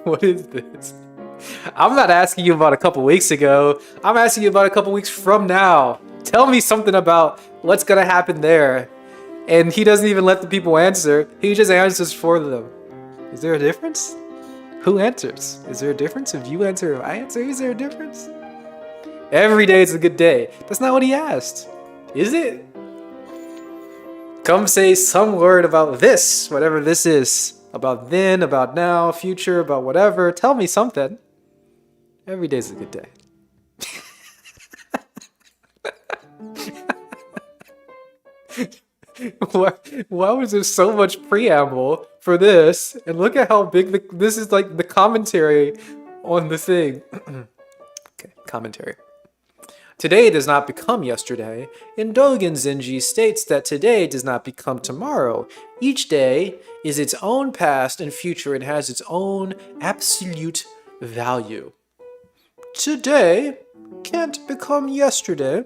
What is this? I'm not asking you about a couple weeks ago. I'm asking you about a couple weeks from now. Tell me something about what's gonna happen there. And he doesn't even let the people answer. He just answers for them. Is there a difference? Who answers? Is there a difference if you answer or I answer? Is there a difference? Every day is a good day. That's not what he asked. Is it? Come say some word about this, whatever this is. About then, about now, future, about whatever. Tell me something. Every day is a good day. Why was there so much preamble for this? And look at how big this is, like the commentary on the thing. Okay, commentary. Today does not become yesterday, and Dogen Zenji states that today does not become tomorrow. Each day is its own past and future and has its own absolute value. Today can't become yesterday.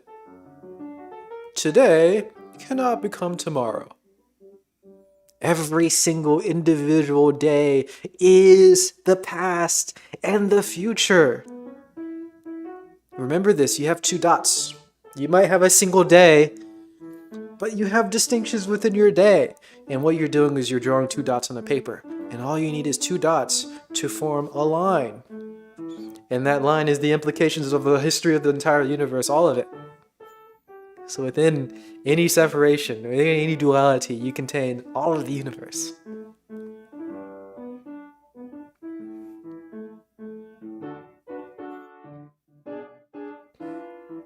Today cannot become tomorrow. Every single individual day is the past and the future. Remember this, you have two dots. You might have a single day, but you have distinctions within your day. And what you're doing is you're drawing two dots on a paper. And all you need is two dots to form a line. And that line is the implications of the history of the entire universe, all of it. So within any separation, within any duality, you contain all of the universe.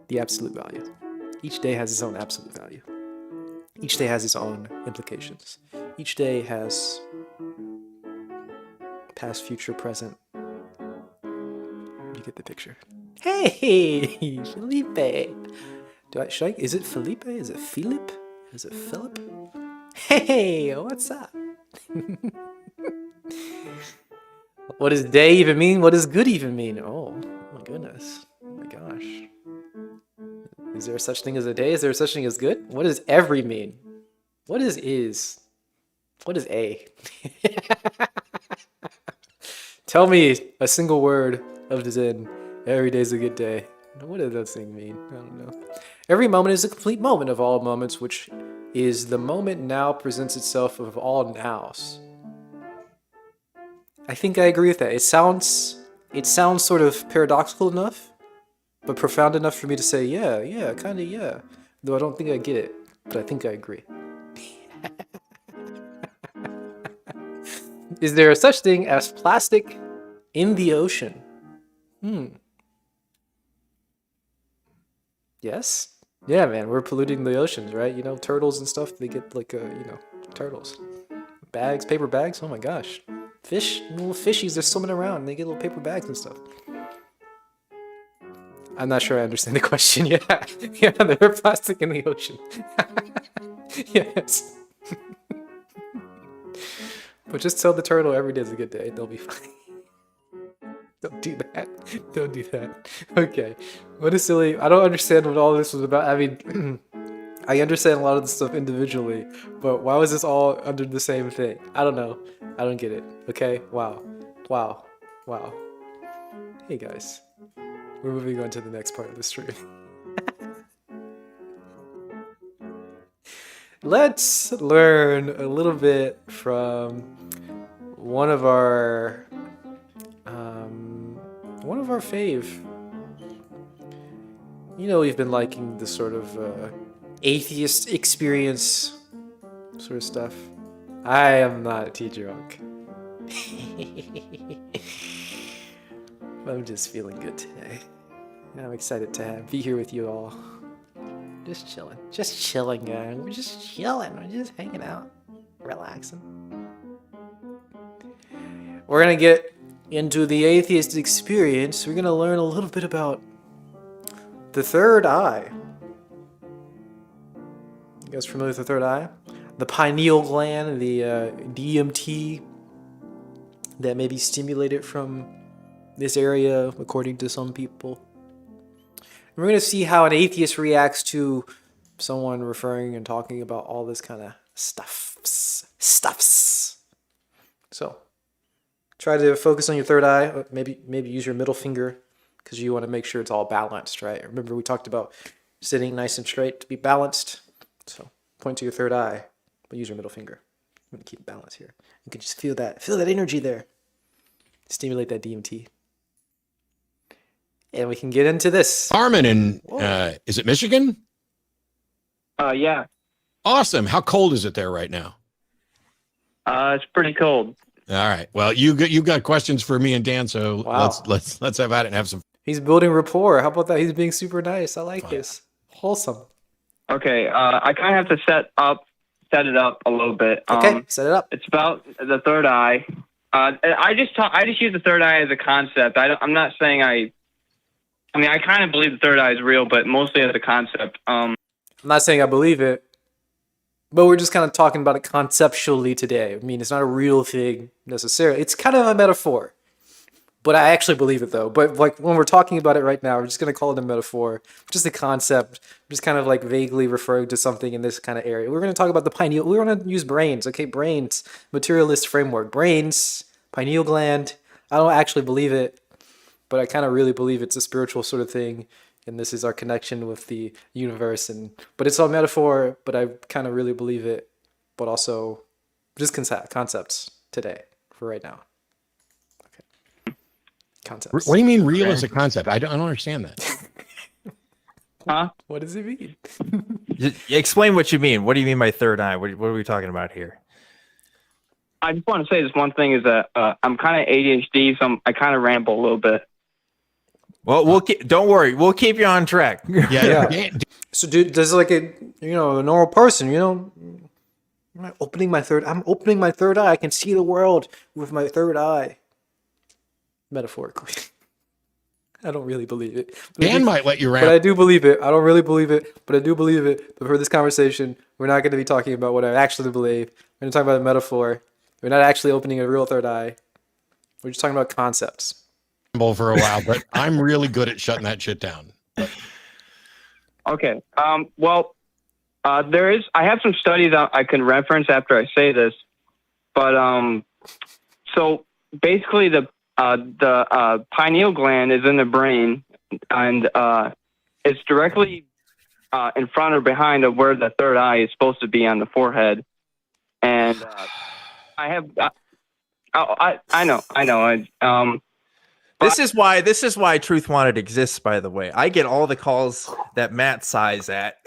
The absolute value. Each day has its own absolute value. Each day has its own implications. Each day has past, future, present. You get the picture. Hey, Felipe. Is it Felipe? Is it Philip? Is it Philip? Hey, what's up? What does day even mean? What does good even mean? Oh my goodness. Oh my gosh. Is there such thing as a day? Is there such thing as good? What does every mean? What is? What is a? Tell me a single word of the Zen. Every day is a good day. What does that thing mean? I don't know. Every moment is a complete moment of all moments, which is the moment now presents itself of all nows. I think I agree with that. It sounds sort of paradoxical enough, but profound enough for me to say, yeah, kind of, yeah. Though I don't think I get it, but I think I agree. Is there such thing as plastic in the ocean? Yes. Yeah, man, we're polluting the oceans, right? You know, turtles and stuff, they get like, turtles. Bags, paper bags, oh my gosh. Fish, little fishies, they're swimming around, they get little paper bags and stuff. I'm not sure I understand the question. Yeah, yeah, there's plastic in the ocean. Yes. But just tell the turtle every day is a good day, they'll be fine. Don't do that. Don't do that. Okay. What is silly? I don't understand what all this was about. I mean, I understand a lot of the stuff individually, but why was this all under the same thing? I don't know. I don't get it. Okay? Wow. Wow. Wow. Hey guys. We're moving on to the next part of the stream. Let's learn a little bit from one of our fave. You know, we've been liking this sort of atheist experience sort of stuff. I am not tea drunk. I'm just feeling good today. I'm excited to be here with you all. Just chilling, guys. We're just chilling. We're just hanging out, relaxing. We're gonna get into the atheist experience. We're gonna learn a little bit about the third eye. You guys familiar with the third eye? The pineal gland, the DMT that may be stimulated from this area, according to some people. And we're going to see how an atheist reacts to someone referring and talking about all this kind of stuffs. So, try to focus on your third eye. Maybe use your middle finger because you want to make sure it's all balanced, right? Remember we talked about sitting nice and straight to be balanced. So, point to your third eye, but use your middle finger. I'm going to keep balance here. You can just feel that energy there. Stimulate that DMT. And we can get into this. Armin in, is it Michigan? Yeah. Awesome. How cold is it there right now? It's pretty cold. All right. Well, you got questions for me and Dan, so Wow. let's have at it and have some. He's building rapport. How about that? He's being super nice. I like this. Wholesome. Okay. I kind of have to set it up a little bit. Okay, set it up. It's about the third eye. I just use the third eye as a concept. I'm not saying I kind of believe the third eye is real, but mostly as a concept. I'm not saying I believe it, but we're just kind of talking about it conceptually today. I mean, it's not a real thing necessarily. It's kind of a metaphor, but I actually believe it though. But like when we're talking about it right now, we're just going to call it a metaphor, just a concept, just kind of like vaguely referring to something in this kind of area. We're going to talk about the pineal. We're going to use brains. Okay, brains, materialist framework, brains, pineal gland. I don't actually believe it, but I kind of really believe it's a spiritual sort of thing. And this is our connection with the universe. But it's all metaphor, but I kind of really believe it, but also just concepts today for right now. Okay. Concepts. What do you mean real as a concept? I don't understand that. Huh? What does it mean? Explain what you mean. What do you mean by third eye? What are we talking about here? I just want to say this one thing is that I'm kind of ADHD, so I kind of ramble a little bit. Well, don't worry. We'll keep you on track. Yeah. So, dude, there's like a normal person, I'm opening my third eye. I can see the world with my third eye. Metaphorically. I don't really believe it. Dan might let you ramble. But I do believe it. I don't really believe it, but I do believe it. But for this conversation, we're not going to be talking about what I actually believe. We're going to talk about a metaphor. We're not actually opening a real third eye. We're just talking about concepts. For a while, but I'm really good at shutting that shit down. Okay. Well, I have some studies I can reference after I say this, but so basically the pineal gland is in the brain, and it's directly in front or behind of where the third eye is supposed to be on the forehead, and I know. This is why Truth Wanted exists, by the way. I get all the calls that Matt sighs at.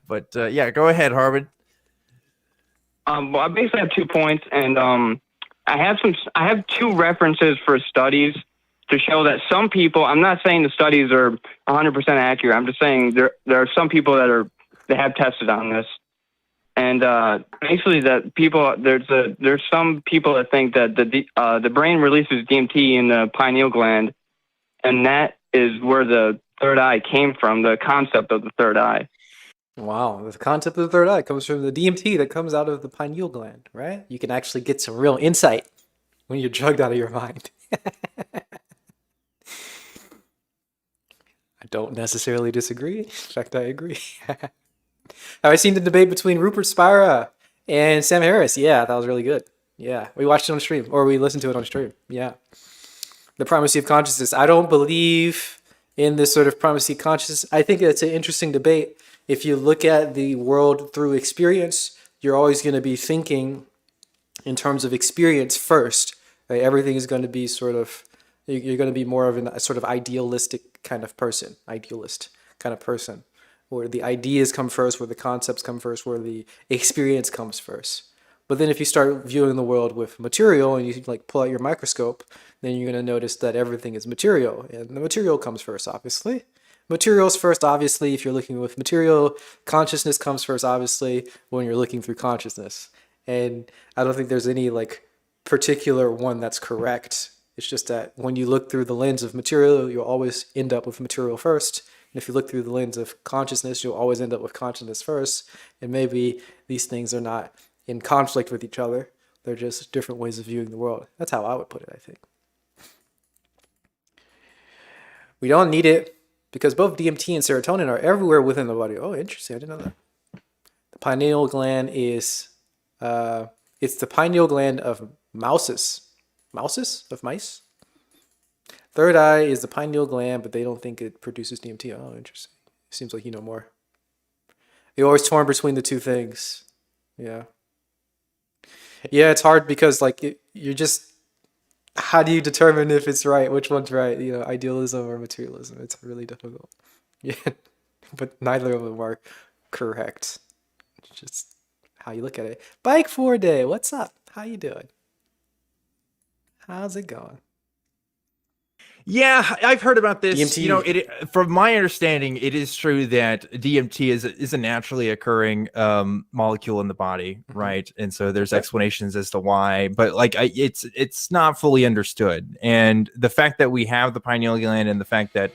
But yeah, go ahead, Harbin. Well, I basically have 2 points, and I have two references for studies to show that some people, I'm not saying the studies are 100% accurate. I'm just saying there are some people that have tested on this. And basically, that people there's some people that think that the brain releases DMT in the pineal gland, and that is where the third eye came from. The concept of the third eye. Wow, the concept of the third eye comes from the DMT that comes out of the pineal gland, right? You can actually get some real insight when you're drugged out of your mind. I don't necessarily disagree. In fact, I agree. Have I seen the debate between Rupert Spira and Sam Harris? Yeah, that was really good. Yeah, we watched it on stream, or we listened to it on stream. Yeah. The primacy of consciousness. I don't believe in this sort of primacy of consciousness. I think it's an interesting debate. If you look at the world through experience, you're always going to be thinking in terms of experience first. Right? Everything is going to be sort of, you're going to be more of a sort of idealistic kind of person, idealist kind of person, where the ideas come first, where the concepts come first, where the experience comes first. But then if you start viewing the world with material and you like pull out your microscope, then you're going to notice that everything is material. And the material comes first, obviously. Materials first, obviously, if you're looking with material. Consciousness comes first, obviously, when you're looking through consciousness. And I don't think there's any like particular one that's correct. It's just that when you look through the lens of material, you'll always end up with material first. And if you look through the lens of consciousness, you'll always end up with consciousness first. And maybe these things are not in conflict with each other. They're just different ways of viewing the world. That's how I would put it, I think. We don't need it because both DMT and serotonin are everywhere within the body. Oh, interesting. I didn't know that. The pineal gland is, it's the pineal gland of mouses. Mouses? Of mice? Third eye is the pineal gland, but they don't think it produces DMT. Oh, interesting. Seems like you know more. You're always torn between the two things. Yeah. Yeah, it's hard because like you're just, how do you determine if it's right? Which one's right? You know, idealism or materialism? It's really difficult. Yeah, but neither of them are correct. It's just how you look at it. Bike 4-Day, what's up? How you doing? How's it going? Yeah, I've heard about this. DMT. You know, from my understanding, it is true that DMT is a naturally occurring molecule in the body, right? And so there's explanations as to why, but like it's not fully understood. And the fact that we have the pineal gland and the fact that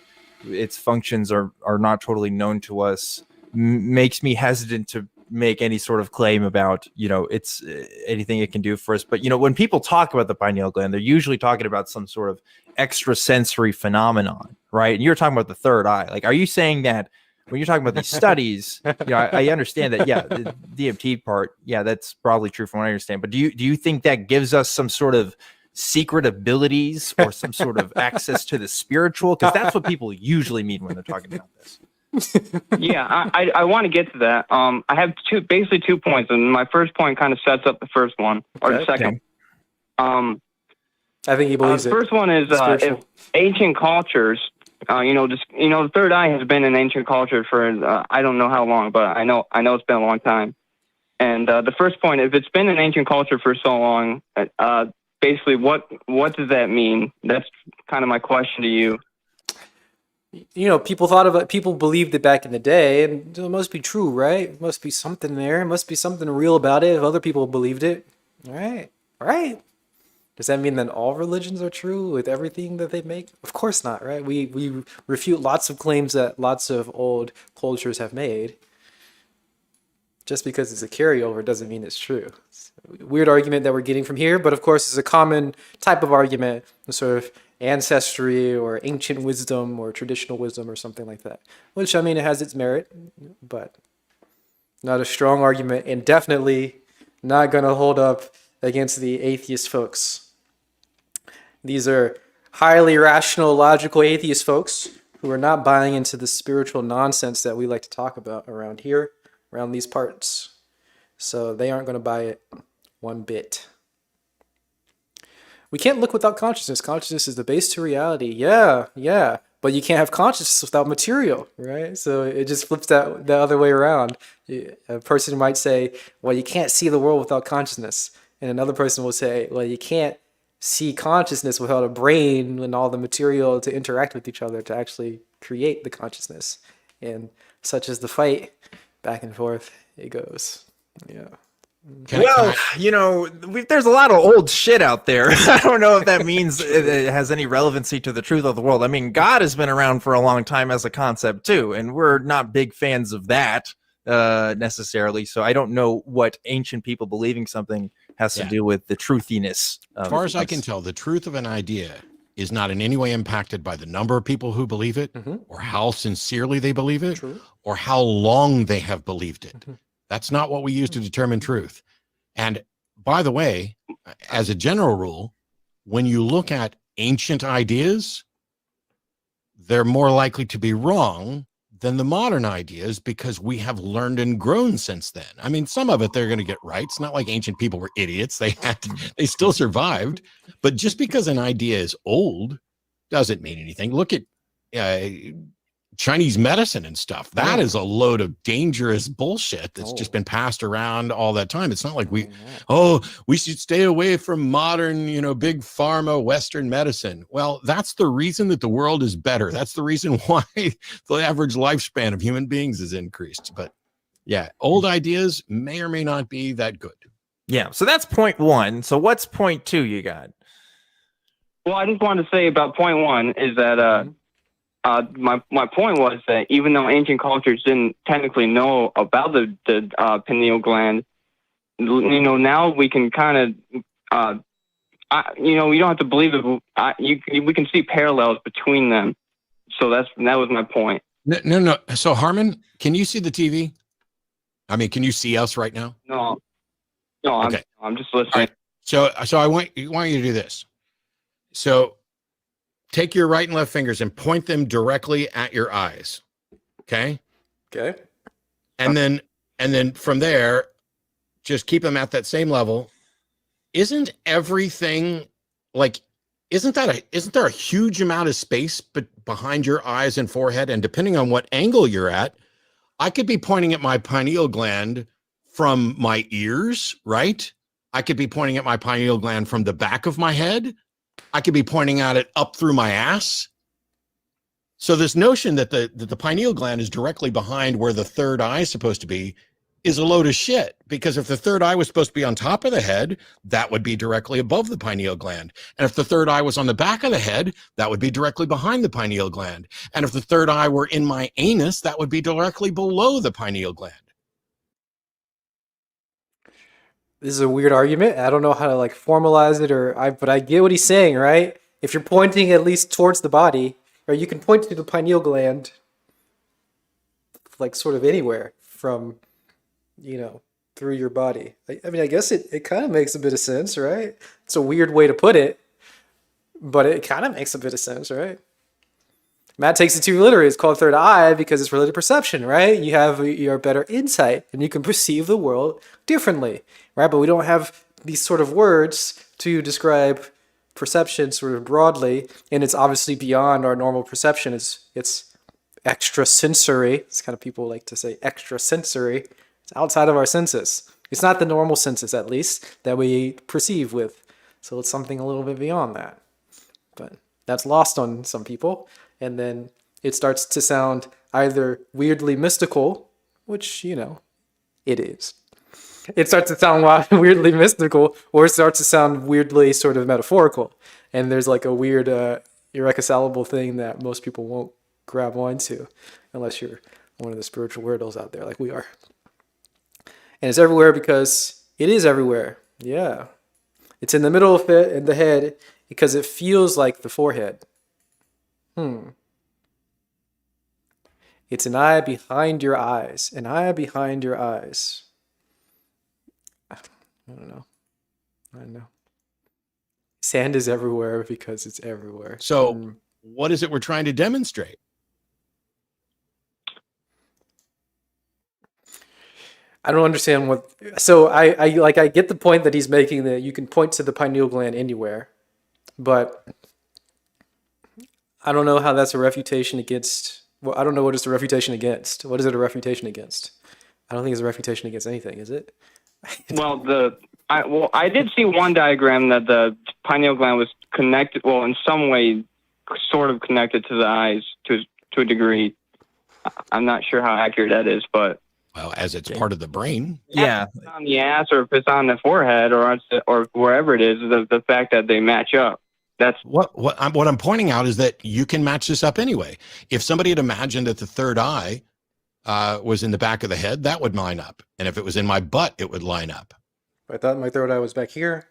its functions are not totally known to us makes me hesitant to make any sort of claim about, you know, it's anything it can do for us. But, you know, when people talk about the pineal gland, they're usually talking about some sort of extrasensory phenomenon, right? And you're talking about the third eye. Like, are you saying that when you're talking about these studies, you know, I understand that, yeah, the DMT part, yeah, that's probably true from what I understand. But do you think that gives us some sort of secret abilities or some sort of access to the spiritual? Because that's what people usually mean when they're talking about this. Yeah, I want to get to that. I have basically 2 points, and my first point kind of sets up the first one or the second. I think he believes the it. first one is if ancient cultures, the third eye has been in ancient culture for I don't know how long, but I know it's been a long time. And the first point, if it's been in ancient culture for so long, basically, what does that mean? That's kind of my question to you. You know, people believed it back in the day, and it must be true, right? It must be something there. It must be something real about it if other people believed it. Right. Does that mean that all religions are true with everything that they make? Of course not, right? We refute lots of claims that lots of old cultures have made. Just because it's a carryover doesn't mean it's true. It's a weird argument that we're getting from here, but of course it's a common type of argument, the sort of ancestry or ancient wisdom or traditional wisdom or something like that. Which, I mean, it has its merit, but not a strong argument and definitely not going to hold up against the atheist folks. These are highly rational, logical atheist folks who are not buying into the spiritual nonsense that we like to talk about around here, around these parts. So they aren't going to buy it one bit. We can't look without consciousness. Consciousness is the base to reality. Yeah. But you can't have consciousness without material, right? So it just flips that the other way around. A person might say, well, you can't see the world without consciousness. And another person will say, well, you can't see consciousness without a brain and all the material to interact with each other to actually create the consciousness. And such as the fight back and forth, it goes. Yeah. Well, you know, there's a lot of old shit out there. I don't know if that means it has any relevancy to the truth of the world. I mean, God has been around for a long time as a concept too, and we're not big fans of that necessarily. So I don't know what ancient people believing something has to do with the truthiness. As far as I can tell, the truth of an idea is not in any way impacted by the number of people who believe it, or how sincerely they believe it, or how long they have believed it. That's not what we use to determine truth. And by the way, as a general rule, when you look at ancient ideas, they're more likely to be wrong than the modern ideas because we have learned and grown since then. I mean, some of it they're going to get right. It's not like ancient people were idiots. They still survived. But just because an idea is old doesn't mean anything. Look at Chinese medicine and stuff. That is a load of dangerous bullshit that's just been passed around all that time. It's not like we should stay away from modern, big pharma Western medicine. Well, that's the reason that the world is better. That's the reason why the average lifespan of human beings is increased. But yeah, old ideas may or may not be that good. Yeah. So that's point one. So what's point two you got? Well, I just wanted to say about point one is that my point was that even though ancient cultures didn't technically know about the pineal gland, now we can kind of, you don't have to believe it. We can see parallels between them. So that was my point. No. So Harmon, can you see the TV? I mean, can you see us right now? No. Okay. I'm just listening. All right. So I want you to do this. So take your right and left fingers and point them directly at your eyes. Okay. Okay. And then from there, just keep them at that same level. Isn't everything isn't there a huge amount of space behind your eyes and forehead? And depending on what angle you're at, I could be pointing at my pineal gland from my ears, right? I could be pointing at my pineal gland from the back of my head. I could be pointing at it up through my ass. So this notion that the pineal gland is directly behind where the third eye is supposed to be is a load of shit, because if the third eye was supposed to be on top of the head, that would be directly above the pineal gland. And if the third eye was on the back of the head, that would be directly behind the pineal gland. And if the third eye were in my anus, that would be directly below the pineal gland. This is a weird argument. I don't know how to formalize it but I get what he's saying, right? If you're pointing at least towards the body, or you can point to the pineal gland sort of anywhere from, through your body. I mean, I guess it kind of makes a bit of sense, right? It's a weird way to put it, but it kind of makes a bit of sense, right? Matt takes it too literally. It's called third eye because it's related to perception, right? You have your better insight and you can perceive the world differently, right? But we don't have these sort of words to describe perception sort of broadly, and it's obviously beyond our normal perception. It's extrasensory. It's kind of people like to say extrasensory. It's outside of our senses. It's not the normal senses, at least, that we perceive with. So it's something a little bit beyond that. But that's lost on some people. And then it starts to sound either weirdly mystical, which, it is. It starts to sound weirdly mystical, or it starts to sound weirdly sort of metaphorical. And there's a weird irreconcilable thing that most people won't grab onto unless you're one of the spiritual weirdos out there like we are. And it's everywhere because it is everywhere. Yeah. It's in the middle of it, in the head, because it feels like the forehead. It's an eye behind your eyes. An eye behind your eyes. I don't know. Sand is everywhere because it's everywhere. So what is it we're trying to demonstrate? I don't understand what. So I get the point that he's making, that you can point to the pineal gland anywhere, but I don't know how that's a refutation against. Well, I don't know what it's a refutation against. What is it a refutation against? I don't think it's a refutation against anything, is it? Well, I did see one diagram that the pineal gland was connected, well, in some way, sort of connected to the eyes to a degree. I'm not sure how accurate that is, but Well, as it's part of the brain. Yeah. if it's on the ass or if it's on the forehead or wherever it is, the fact that they match up. That's What I'm pointing out is that you can match this up anyway. If somebody had imagined that the third eye was in the back of the head, that would line up. And if it was in my butt, it would line up. I thought my third eye was back here.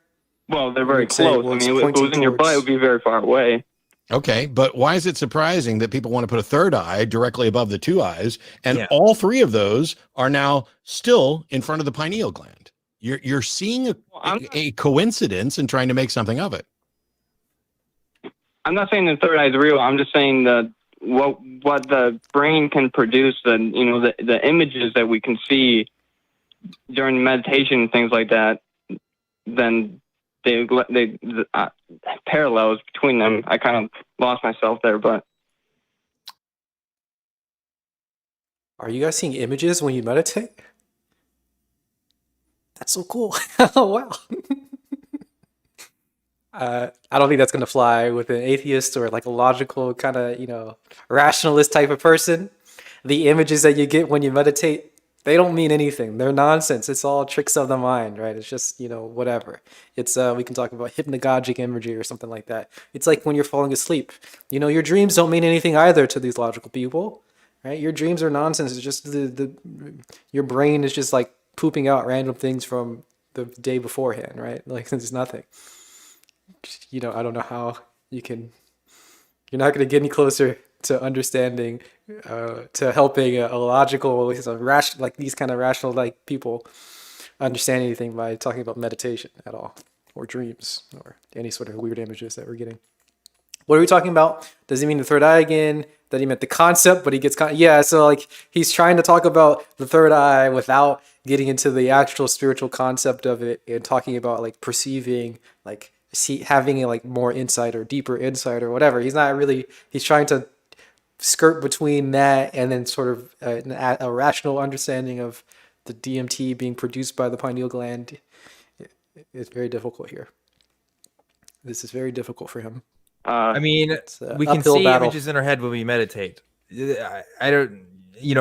well, they're very You'd say, close. well, I it's mean, if it was pointing in your butt, it would towards- be very far away. Okay, but why is it surprising that people want to put a third eye directly above the two eyes, and Yeah. all three of those are now still in front of the pineal gland? You're seeing a coincidence and trying to make something of it. I'm not saying the third eye is real. I'm just saying what the brain can produce, the images that we can see during meditation and things like that. Then the parallels between them. I kind of lost myself there, but Are you guys seeing images when you meditate? That's so cool. Oh, wow. I don't think that's going to fly with an atheist or like a logical kind of, rationalist type of person. The images that you get when you meditate, they don't mean anything. They're nonsense. It's all tricks of the mind, right? It's just, whatever. It's we can talk about hypnagogic imagery or something like that. It's like when you're falling asleep. Your dreams don't mean anything either to these logical people, right? Your dreams are nonsense. It's just your brain is just like pooping out random things from the day beforehand, right? Like there's nothing. I don't know how you're not going to get any closer to understanding, to helping a logical, like these kind of rational like people understand anything by talking about meditation at all, or dreams, or any sort of weird images that we're getting. What are we talking about? Does he mean the third eye again? That he meant the concept, but he gets so like he's trying to talk about the third eye without getting into the actual spiritual concept of it and talking about like perceiving, like having like more insight or deeper insight or whatever. He's trying to skirt between that and then sort of a rational understanding of the DMT being produced by the pineal gland. It's very difficult here. This is very difficult for him. I mean, we can uphill see battle. images in our head when we meditate. I don't,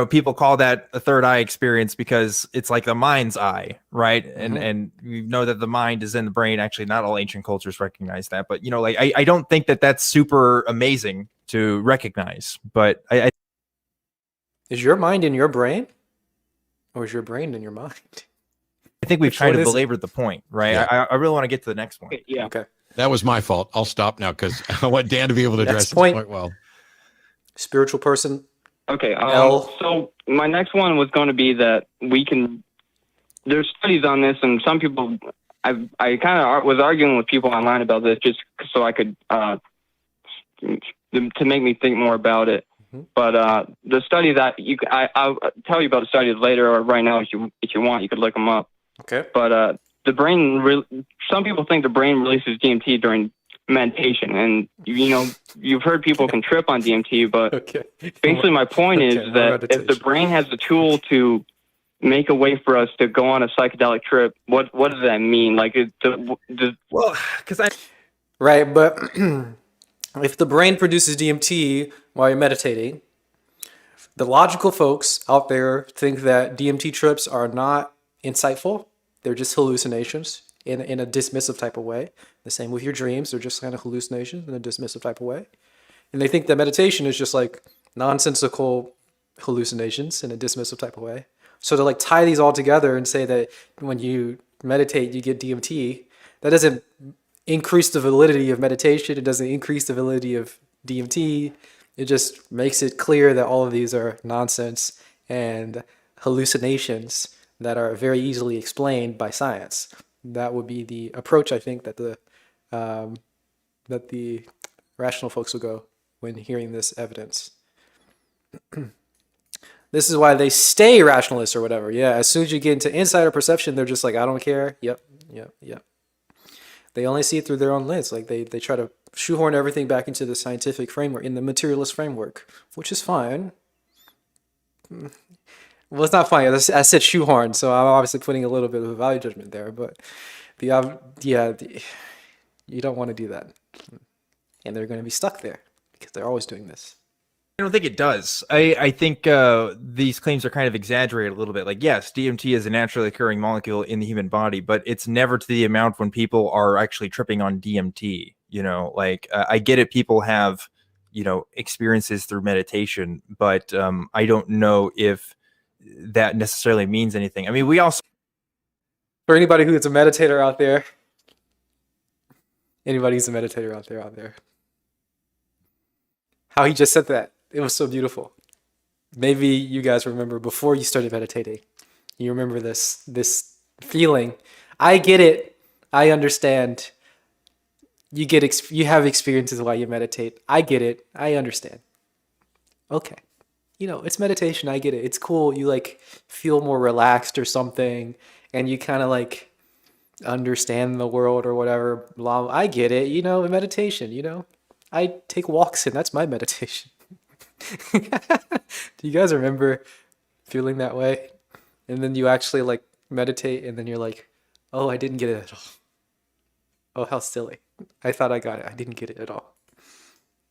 people call that a third eye experience because it's like the mind's eye, right? And we know that the mind is in the brain. Actually, not all ancient cultures recognize that, but I don't think that that's super amazing to recognize. But Is your mind in your brain, or is your brain in your mind? I think we've Which tried one to is it? belabor the point, right? Yeah. I really want to get to the next one. yeah. Okay. That was my fault. I'll stop now because I want Dan to be able to address Next this point. point well. Spiritual person. Okay. L. So my next one was going to be that there's studies on this, and some people, I kind of was arguing with people online about this just so I could, to make me think more about it. Mhm. But the study that I'll tell you about the studies later or right now if you want, you could look them up. Okay. But the brain, some people think the brain releases DMT during meditation, and you've heard people can trip on DMT, but Okay. basically my point is Okay, that if the meditation. brain has the tool to make a way for us to go on a psychedelic trip, what does that mean? Like, Well, because Right, but if the brain produces DMT while you're meditating, the logical folks out there think that DMT trips are not insightful. They're just hallucinations in a dismissive type of way. The same with your dreams. They're just kind of hallucinations in a dismissive type of way. And they think that meditation is just like nonsensical hallucinations in a dismissive type of way. So to like tie these all together and say that when you meditate, you get DMT, that doesn't increase the validity of meditation. It doesn't increase the validity of DMT. It just makes it clear that all of these are nonsense and hallucinations that are very easily explained by science. That would be the approach I think that the rational folks will go when hearing this evidence. This is why they stay rationalists or whatever. Yeah, as soon as you get into insider perception, they're just like, I don't care. Yep. They only see it through their own lens. Like they try to shoehorn everything back into the scientific framework, in the materialist framework, which is fine. Well, it's not fine. I said shoehorn, so I'm obviously putting a little bit of a value judgment there. But You don't want to do that, and they're going to be stuck there because they're always doing this. I don't think it does. I think these claims are kind of exaggerated a little bit. Like, yes, DMT is a naturally occurring molecule in the human body, but it's never to the amount when people are actually tripping on DMT. Like I get it. People have, experiences through meditation, but I don't know if that necessarily means anything. I mean, we also. For anybody who's a meditator out there, how he just said that, it was so beautiful. Maybe you guys remember before you started meditating, you remember this feeling. I get it. I understand. You have experiences while you meditate. I get it. I understand. Okay. It's meditation. I get it. It's cool. You like feel more relaxed or something, and you kind of like understand the world or whatever. I get it. In meditation, I take walks and that's my meditation. Do you guys remember feeling that way? And then you actually like meditate and then you're like, oh, I didn't get it at all. Oh, how silly. I thought I got it. I didn't get it at all.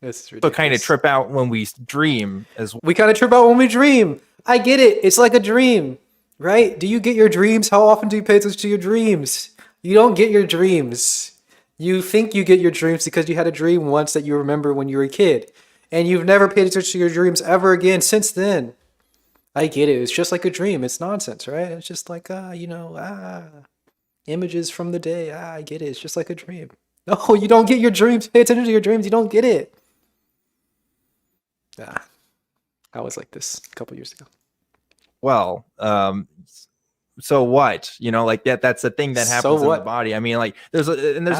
This is ridiculous. So kind of trip out when we dream as well. We kind of trip out when we dream. I get it. It's like a dream, right? Do you get your dreams? How often do you pay attention to your dreams? You don't get your dreams. You think you get your dreams because you had a dream once that you remember when you were a kid. And you've never paid attention to your dreams ever again since then. I get it. It's just like a dream. It's nonsense, right? It's just like, images from the day. I get it. It's just like a dream. No, you don't get your dreams. Pay attention to your dreams. You don't get it. I was like this a couple years ago. Well, so what? Like that's the thing that happens in the body. I mean, like there's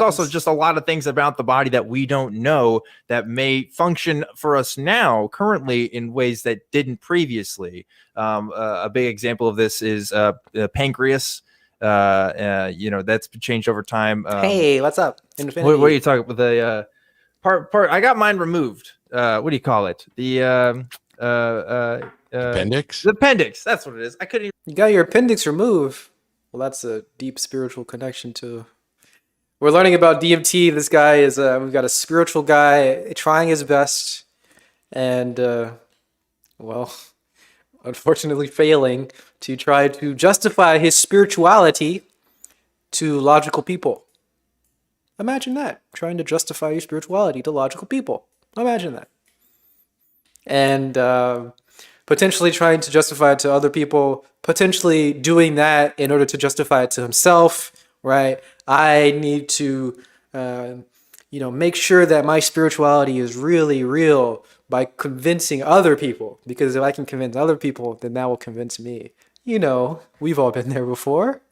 also just a lot of things about the body that we don't know that may function for us now currently in ways that didn't previously. A big example of this is the pancreas. That's changed over time. Hey, what's up? What are you talking about? The part I got mine removed. What do you call it? The appendix? The appendix. That's what it is. I couldn't even. You got your appendix removed. Well, that's a deep spiritual connection to. We're learning about DMT. This guy is. We've got a spiritual guy trying his best, and unfortunately failing to try to justify his spirituality to logical people. Imagine that, trying to justify your spirituality to logical people. Imagine that. And potentially trying to justify it to other people, potentially doing that in order to justify it to himself, right? I need to, make sure that my spirituality is really real by convincing other people. Because if I can convince other people, then that will convince me. We've all been there before.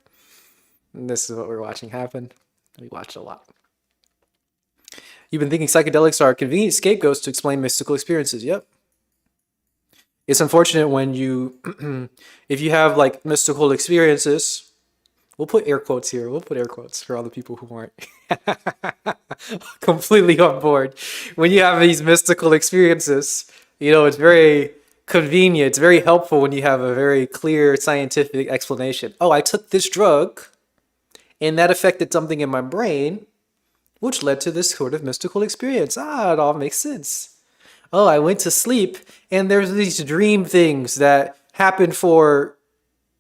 And this is what we're watching happen. We watched a lot. You've been thinking psychedelics are convenient scapegoats to explain mystical experiences. Yep. It's unfortunate when if you have like mystical experiences, we'll put air quotes here. We'll put air quotes for all the people who aren't completely on board. When you have these mystical experiences, it's very convenient. It's very helpful when you have a very clear scientific explanation. Oh, I took this drug and that affected something in my brain, which led to this sort of mystical experience. It all makes sense. Oh, I went to sleep and there's these dream things that happen for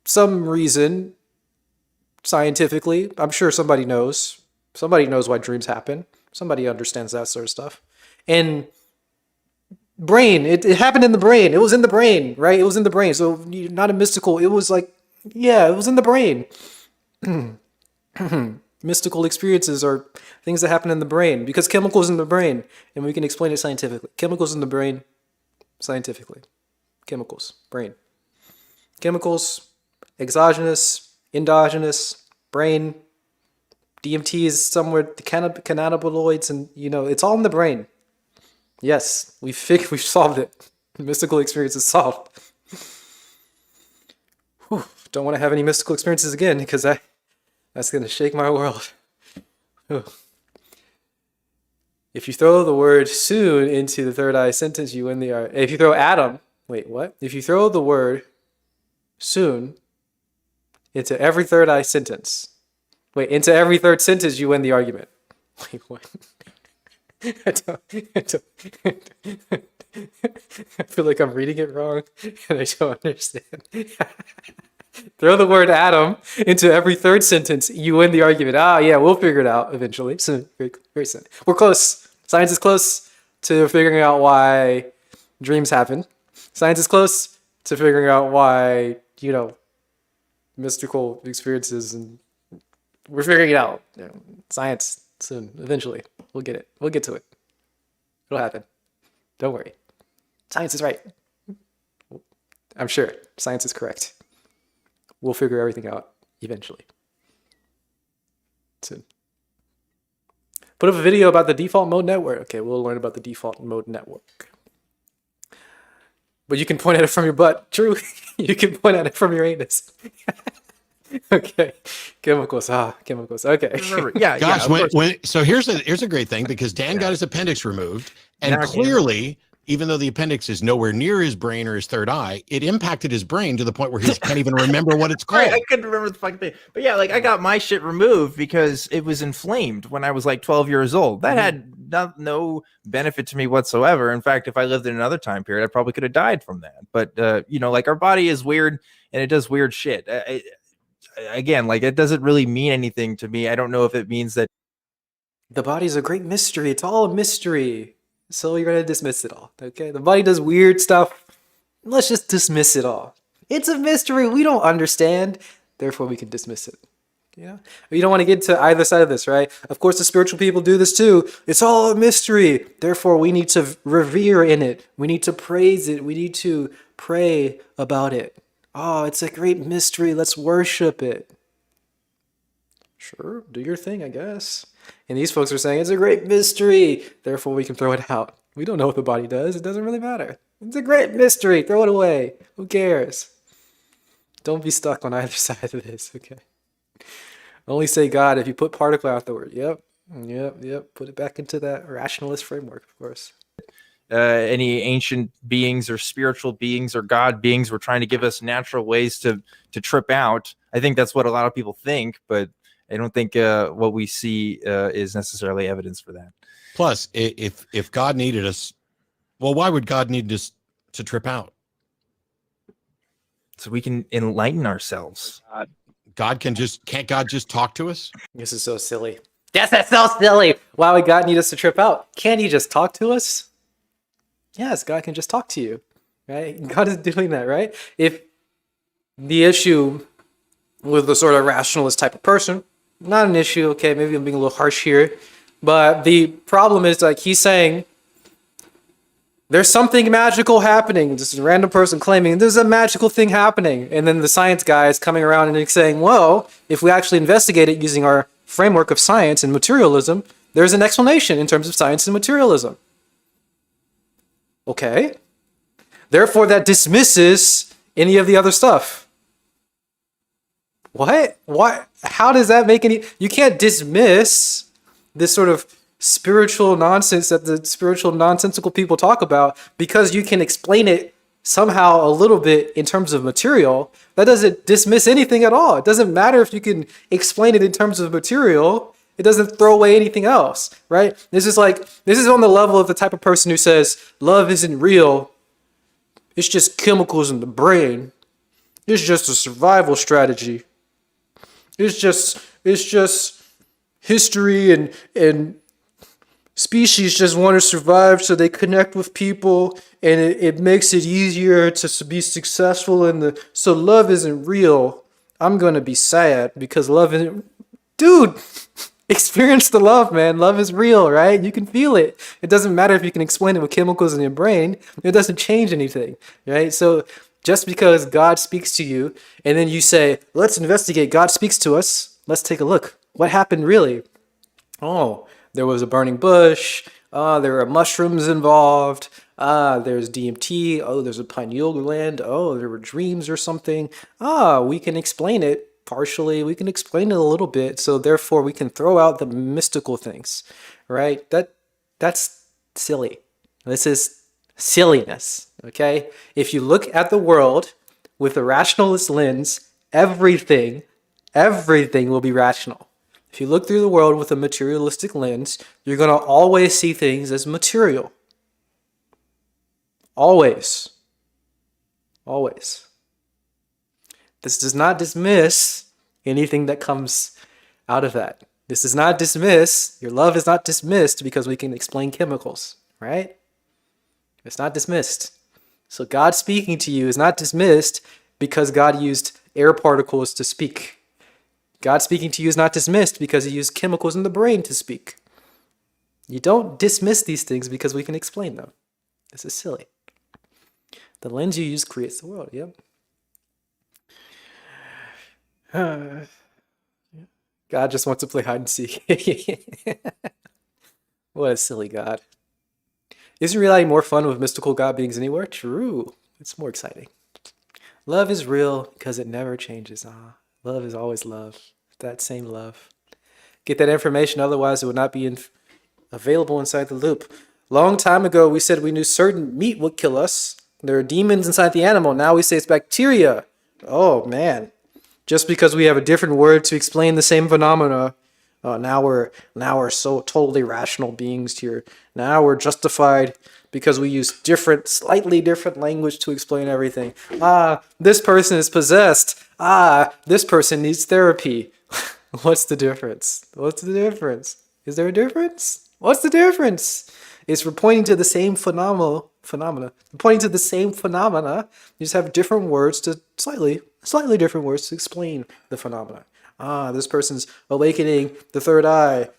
some reason scientifically. I'm sure somebody knows. Somebody knows why dreams happen. Somebody understands that sort of stuff. And brain, it happened in the brain. It was in the brain, right? It was in the brain. So not a mystical. It was like, it was in the brain. Mystical experiences are things that happen in the brain because chemicals in the brain, and we can explain it scientifically. Chemicals in the brain, scientifically. Chemicals, brain. Chemicals, exogenous, endogenous, brain. DMT is somewhere, the cannabinoids, and it's all in the brain. Yes, we've solved it. Mystical experience is solved. Whew, don't want to have any mystical experiences again because that's going to shake my world. If you throw the word soon into the third eye sentence, you win the art. If you throw Adam, wait, what? If you throw the word soon into every third eye sentence, Wait, into every third sentence, you win the argument. Wait, what? I feel like I'm reading it wrong, and I don't understand. Throw the word Adam into every third sentence, you win the argument. Ah, yeah, we'll figure it out eventually. So very, very soon. We're close. Science is close to figuring out why dreams happen. Science is close to figuring out why, mystical experiences, and we're figuring it out. Science soon, eventually. We'll get it. We'll get to it. It'll happen. Don't worry. Science is right. I'm sure. Science is correct. We'll figure everything out eventually. Soon. Put up a video about the default mode network. Okay, we'll learn about the default mode network. But you can point at it from your butt. True. You can point at it from your anus. Okay. Chemicals. Chemicals. Okay. Remember, Gosh, yeah, so here's a great thing, because Dan got his appendix removed, and Now I can- clearly, even though the appendix is nowhere near his brain or his third eye, it impacted his brain to the point where he can't even remember what it's called. Right, I couldn't remember the fucking thing. But yeah, like I got my shit removed because it was inflamed when I was like 12 years old. That had no benefit to me whatsoever. In fact, if I lived in another time period, I probably could have died from that. But like our body is weird and it does weird shit. Again, like it doesn't really mean anything to me. I don't know if it means that The body's a great mystery. It's all a mystery. So you're going to dismiss it all. Okay? The body does weird stuff. Let's just dismiss it all. It's a mystery we don't understand. Therefore, we can dismiss it. You don't want to get to either side of this, right? Of course, the spiritual people do this too. It's all a mystery. Therefore, we need to revere in it. We need to praise it. We need to pray about it. Oh, it's a great mystery. Let's worship it. Sure, do your thing, I guess. And these folks are saying it's a great mystery. Therefore, we can throw it out. We don't know what the body does. It doesn't really matter. It's a great mystery. Throw it away. Who cares? Don't be stuck on either side of this, okay? Only say God if you put particle afterward. Yep. Put it back into that rationalist framework, of course. any ancient beings or spiritual beings or God beings were trying to give us natural ways to trip out. I think that's what a lot of people think, but I don't think what we see is necessarily evidence for that. Plus, if God needed us, well, why would God need us to trip out? So we can enlighten ourselves. Can't God just talk to us? This is so silly. Yes, that's so silly. Why would God need us to trip out? Can't he just talk to us? Yes, God can just talk to you, right? God is doing that, right? If the issue with the sort of rationalist type of person, not an issue, okay, maybe I'm being a little harsh here, but the problem is like he's saying there's something magical happening. Just a random person claiming there's a magical thing happening. And then the science guy is coming around and saying, well, if we actually investigate it using our framework of science and materialism, there's an explanation in terms of science and materialism. Okay. Therefore, that dismisses any of the other stuff. What? How does that make any... You can't dismiss this sort of spiritual nonsense that the spiritual nonsensical people talk about because you can explain it somehow a little bit in terms of material. That doesn't dismiss anything at all. It doesn't matter if you can explain it in terms of material. It doesn't throw away anything else, right? This is on the level of the type of person who says love isn't real. It's just chemicals in the brain. It's just a survival strategy. It's just history and species just want to survive so they connect with people and it makes it easier to be successful so love isn't real. I'm going to be sad because love isn't... Dude, experience the love, man. Love is real, right? You can feel it. It doesn't matter if you can explain it with chemicals in your brain. It doesn't change anything, right? So just because God speaks to you and then you say, let's investigate, God speaks to us. Let's take a look. What happened really? Oh, there was a burning bush. There are mushrooms involved. There's DMT. Oh, there's a pineal gland. Oh, there were dreams or something. We can explain it partially. We can explain it a little bit. So therefore, we can throw out the mystical things, right? That's silly. This is silliness, okay? If you look at the world with a rationalist lens, everything will be rational. If you look through the world with a materialistic lens, you're going to always see things as material. Always. Always. This does not dismiss anything that comes out of that. This does not dismiss, your love is not dismissed because we can explain chemicals, right? It's not dismissed. So God speaking to you is not dismissed because God used air particles to speak. God speaking to you is not dismissed because he used chemicals in the brain to speak. You don't dismiss these things because we can explain them. This is silly. The lens you use creates the world, yep. God just wants to play hide and seek. What a silly God. Isn't reality more fun with mystical God beings anywhere? True. It's more exciting. Love is real because it never changes. Love is always love. That same love. Get that information, otherwise it would not be available inside the loop. Long time ago, we said we knew certain meat would kill us. There are demons inside the animal. Now we say it's bacteria. Oh, man. Just because we have a different word to explain the same phenomena, now we're so totally rational beings here. Now we're justified because we use slightly different language to explain everything. This person is possessed. This person needs therapy. What's the difference? What's the difference? Is there a difference? What's the difference? It's we're pointing to the same phenomena. Pointing to the same phenomena. You just have different words to slightly different words to explain the phenomena. This person's awakening the third eye.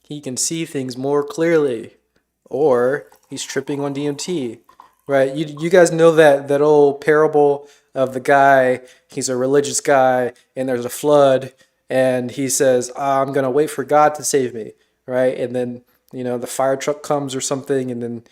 He can see things more clearly. Or he's tripping on DMT. Right? You guys know that old parable of the guy, he's a religious guy, and there's a flood, and he says, I'm going to wait for God to save me. Right? And then, the fire truck comes or something, and then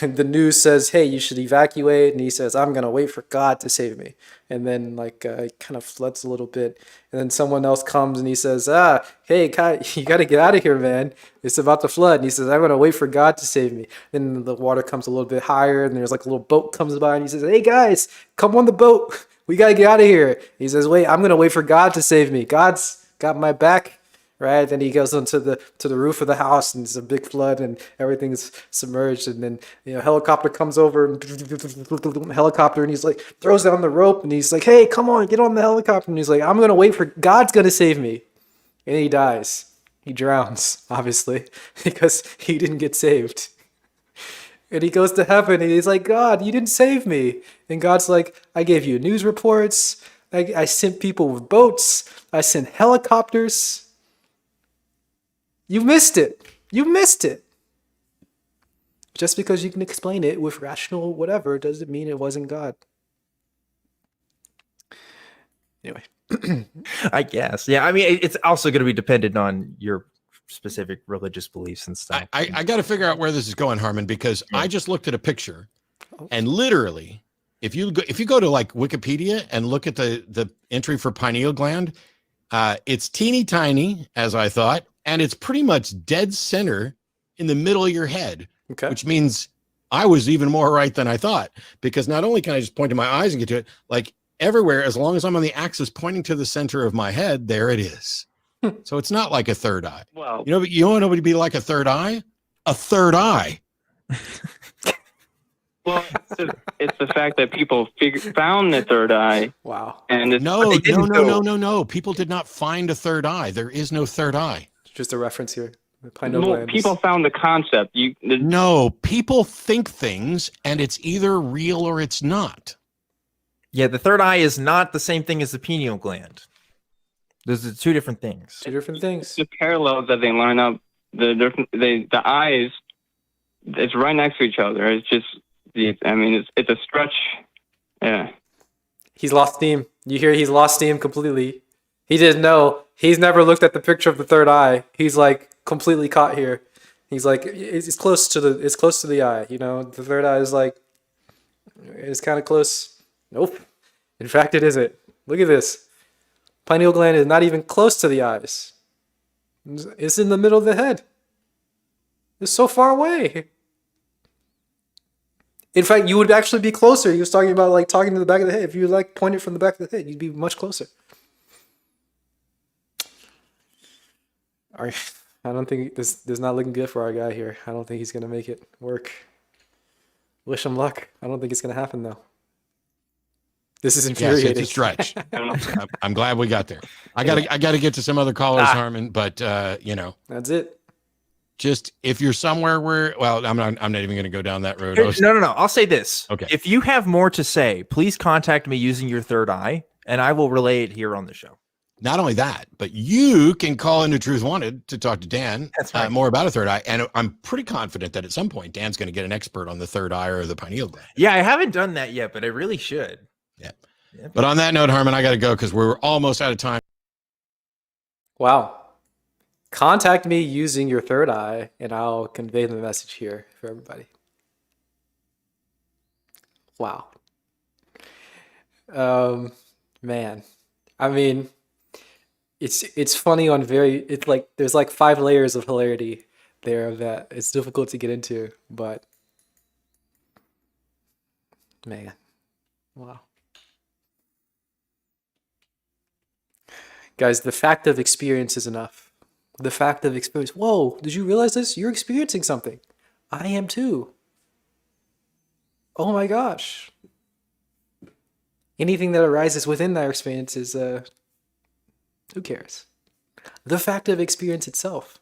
the news says, hey, you should evacuate. And he says, I'm going to wait for God to save me. And then he kind of floods a little bit. And then someone else comes and he says, hey, you got to get out of here, man. It's about to flood. And he says, I'm going to wait for God to save me. Then the water comes a little bit higher and there's a little boat comes by and he says, hey, guys, come on the boat. We got to get out of here. He says, wait, I'm going to wait for God to save me. God's got my back. Right, then he goes onto the roof of the house, and it's a big flood, and everything's submerged. And then helicopter comes over, and helicopter, and he's like throws down the rope, and he's like, "Hey, come on, get on the helicopter!" And he's like, "I'm gonna wait for God's gonna save me," and he dies. He drowns, obviously, because he didn't get saved. And he goes to heaven, and he's like, "God, you didn't save me." And God's like, "I gave you news reports. I sent people with boats. I sent helicopters." You missed it. You missed it. Just because you can explain it with rational whatever doesn't mean it wasn't God. Anyway. I guess. Yeah. I mean, it's also going to be dependent on your specific religious beliefs and stuff. I got to figure out where this is going, Harmon, because I just looked at a picture and literally, if you go to like Wikipedia and look at the entry for pineal gland, it's teeny tiny, as I thought. And it's pretty much dead center in the middle of your head, which means I was even more right than I thought, because not only can I just point to my eyes and get to it, like everywhere, as long as I'm on the axis pointing to the center of my head, there it is. So it's not like a third eye. Well, you want nobody to be like a third eye? A third eye. Well, it's the fact that people found the third eye. Wow. And No. People did not find a third eye. There is no third eye. Just a reference here. The pineal glands. People found the concept. No, people think things, and it's either real or it's not. Yeah, the third eye is not the same thing as the pineal gland. Those are two different things. Two different things. The parallels that they line up, the eyes, it's right next to each other. It's just, it's a stretch. Yeah. He's lost steam. You hear he's lost steam completely. He didn't know. He's never looked at the picture of the third eye. He's like completely caught here. He's like, it's close to the eye. The third eye is like, it's kind of close. Nope. In fact, it isn't. Look at this. Pineal gland is not even close to the eyes. It's in the middle of the head. It's so far away. In fact, you would actually be closer. He was talking about talking to the back of the head. If you point it from the back of the head, you'd be much closer. Our, I don't think this is not looking good for our guy here. I don't think he's gonna make it work. Wish him luck. I don't think it's gonna happen though. This is Yes, infuriating. it's a stretch. I don't know. I'm glad we got there. I gotta get to some other callers, Ah. Harmon, but That's it. just if you're somewhere where, well, I'm not even going to go down that road. No. I'll say this. Okay. If you have more to say, please contact me using your third eye, and I will relay it here on the show. Not only that, but you can call into Truth Wanted to talk to Dan That's right. more about a third eye. And I'm pretty confident that at some point, Dan's going to get an expert on the third eye or the pineal gland. Yeah, I haven't done that yet, but I really should. Yeah. Yeah. But on that note, Harmon, I got to go because we're almost out of time. Wow. Contact me using your third eye, and I'll convey the message here for everybody. Wow. Man. I mean, it's funny on it's like there's like 5 layers of hilarity there that it's difficult to get into, but man. Wow. Guys, the fact of experience is enough. The fact of experience. Whoa, did you realize this? You're experiencing something. I am too. Oh my gosh. Anything that arises within that experience is, who cares? The fact of experience itself.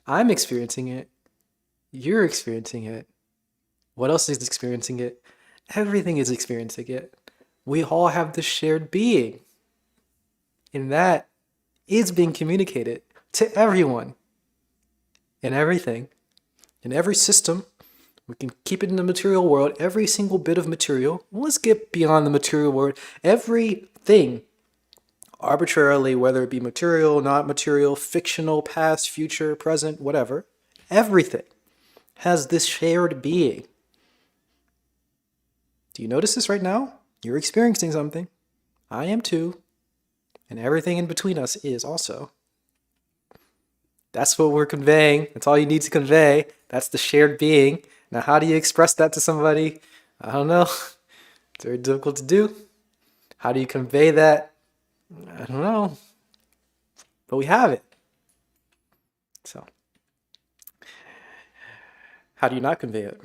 I'm experiencing it. You're experiencing it. What else is experiencing it? Everything is experiencing it. We all have this shared being. And that is being communicated to everyone and everything in every system. We can keep it in the material world, every single bit of material. Let's get beyond the material world. Everything, arbitrarily, whether it be material, not material, fictional, past, future, present, whatever, everything has this shared being. Do you notice this right now? You're experiencing something. I am too. And everything in between us is also. That's what we're conveying. That's all you need to convey. That's the shared being. Now, how do you express that to somebody? I don't know. It's very difficult to do. How do you convey that? I don't know. But we have it. So, how do you not convey it?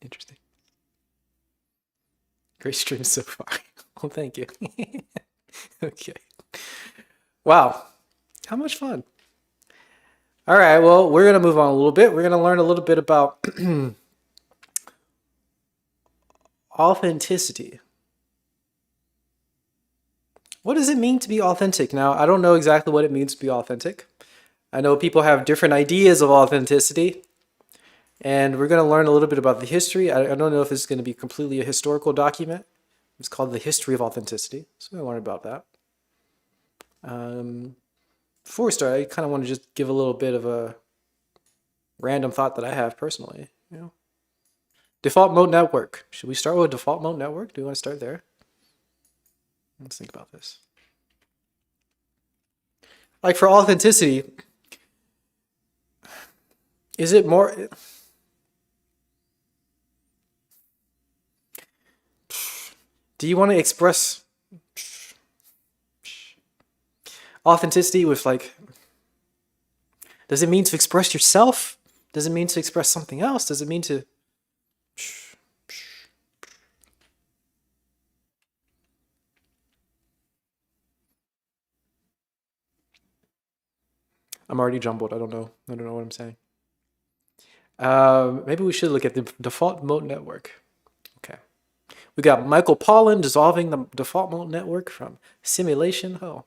Interesting. Great stream so far. Well, thank you. Okay. Wow. How much fun. All right. Well, we're going to move on a little bit. We're going to learn a little bit about authenticity. What does it mean to be authentic? Now, I don't know exactly what it means to be authentic. I know people have different ideas of authenticity. And we're going to learn a little bit about the history. I don't know if it's going to be completely a historical document. It's called The History of Authenticity. So we're going to learn about that. Before we start, I kind of want to just give a little bit of a random thought that I have personally. Default mode network. Should we start with default mode network? Do you want to start there? Let's think about this. Like for authenticity, is it more... Do you want to express authenticity with like, does it mean to express yourself? Does it mean to express something else? Does it mean to... I'm already jumbled. I don't know what I'm saying. Maybe we should look at the default mode network. Okay. We got Michael Pollan dissolving the default mode network from simulation. Oh,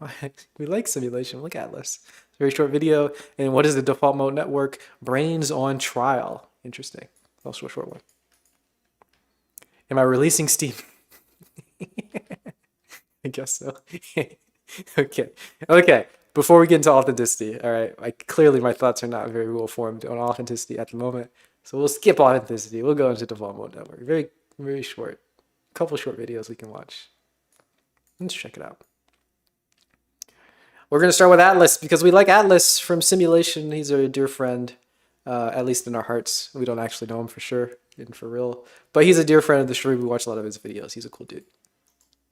we like simulation. Look at Atlas. Very short video. And what is the default mode network? Brains on trial. Interesting. Also a short one. Am I releasing Steam? I guess so. Okay. Before we get into authenticity, all right. Clearly my thoughts are not very well formed on authenticity at the moment. So we'll skip authenticity. We'll go into default mode network. Very, very short. Couple short videos we can watch. Let's check it out. We're going to start with Atlas because we like Atlas from simulation. He's a dear friend, at least in our hearts. We don't actually know him for sure and for real, but he's a dear friend of the stream. We watch a lot of his videos. He's a cool dude.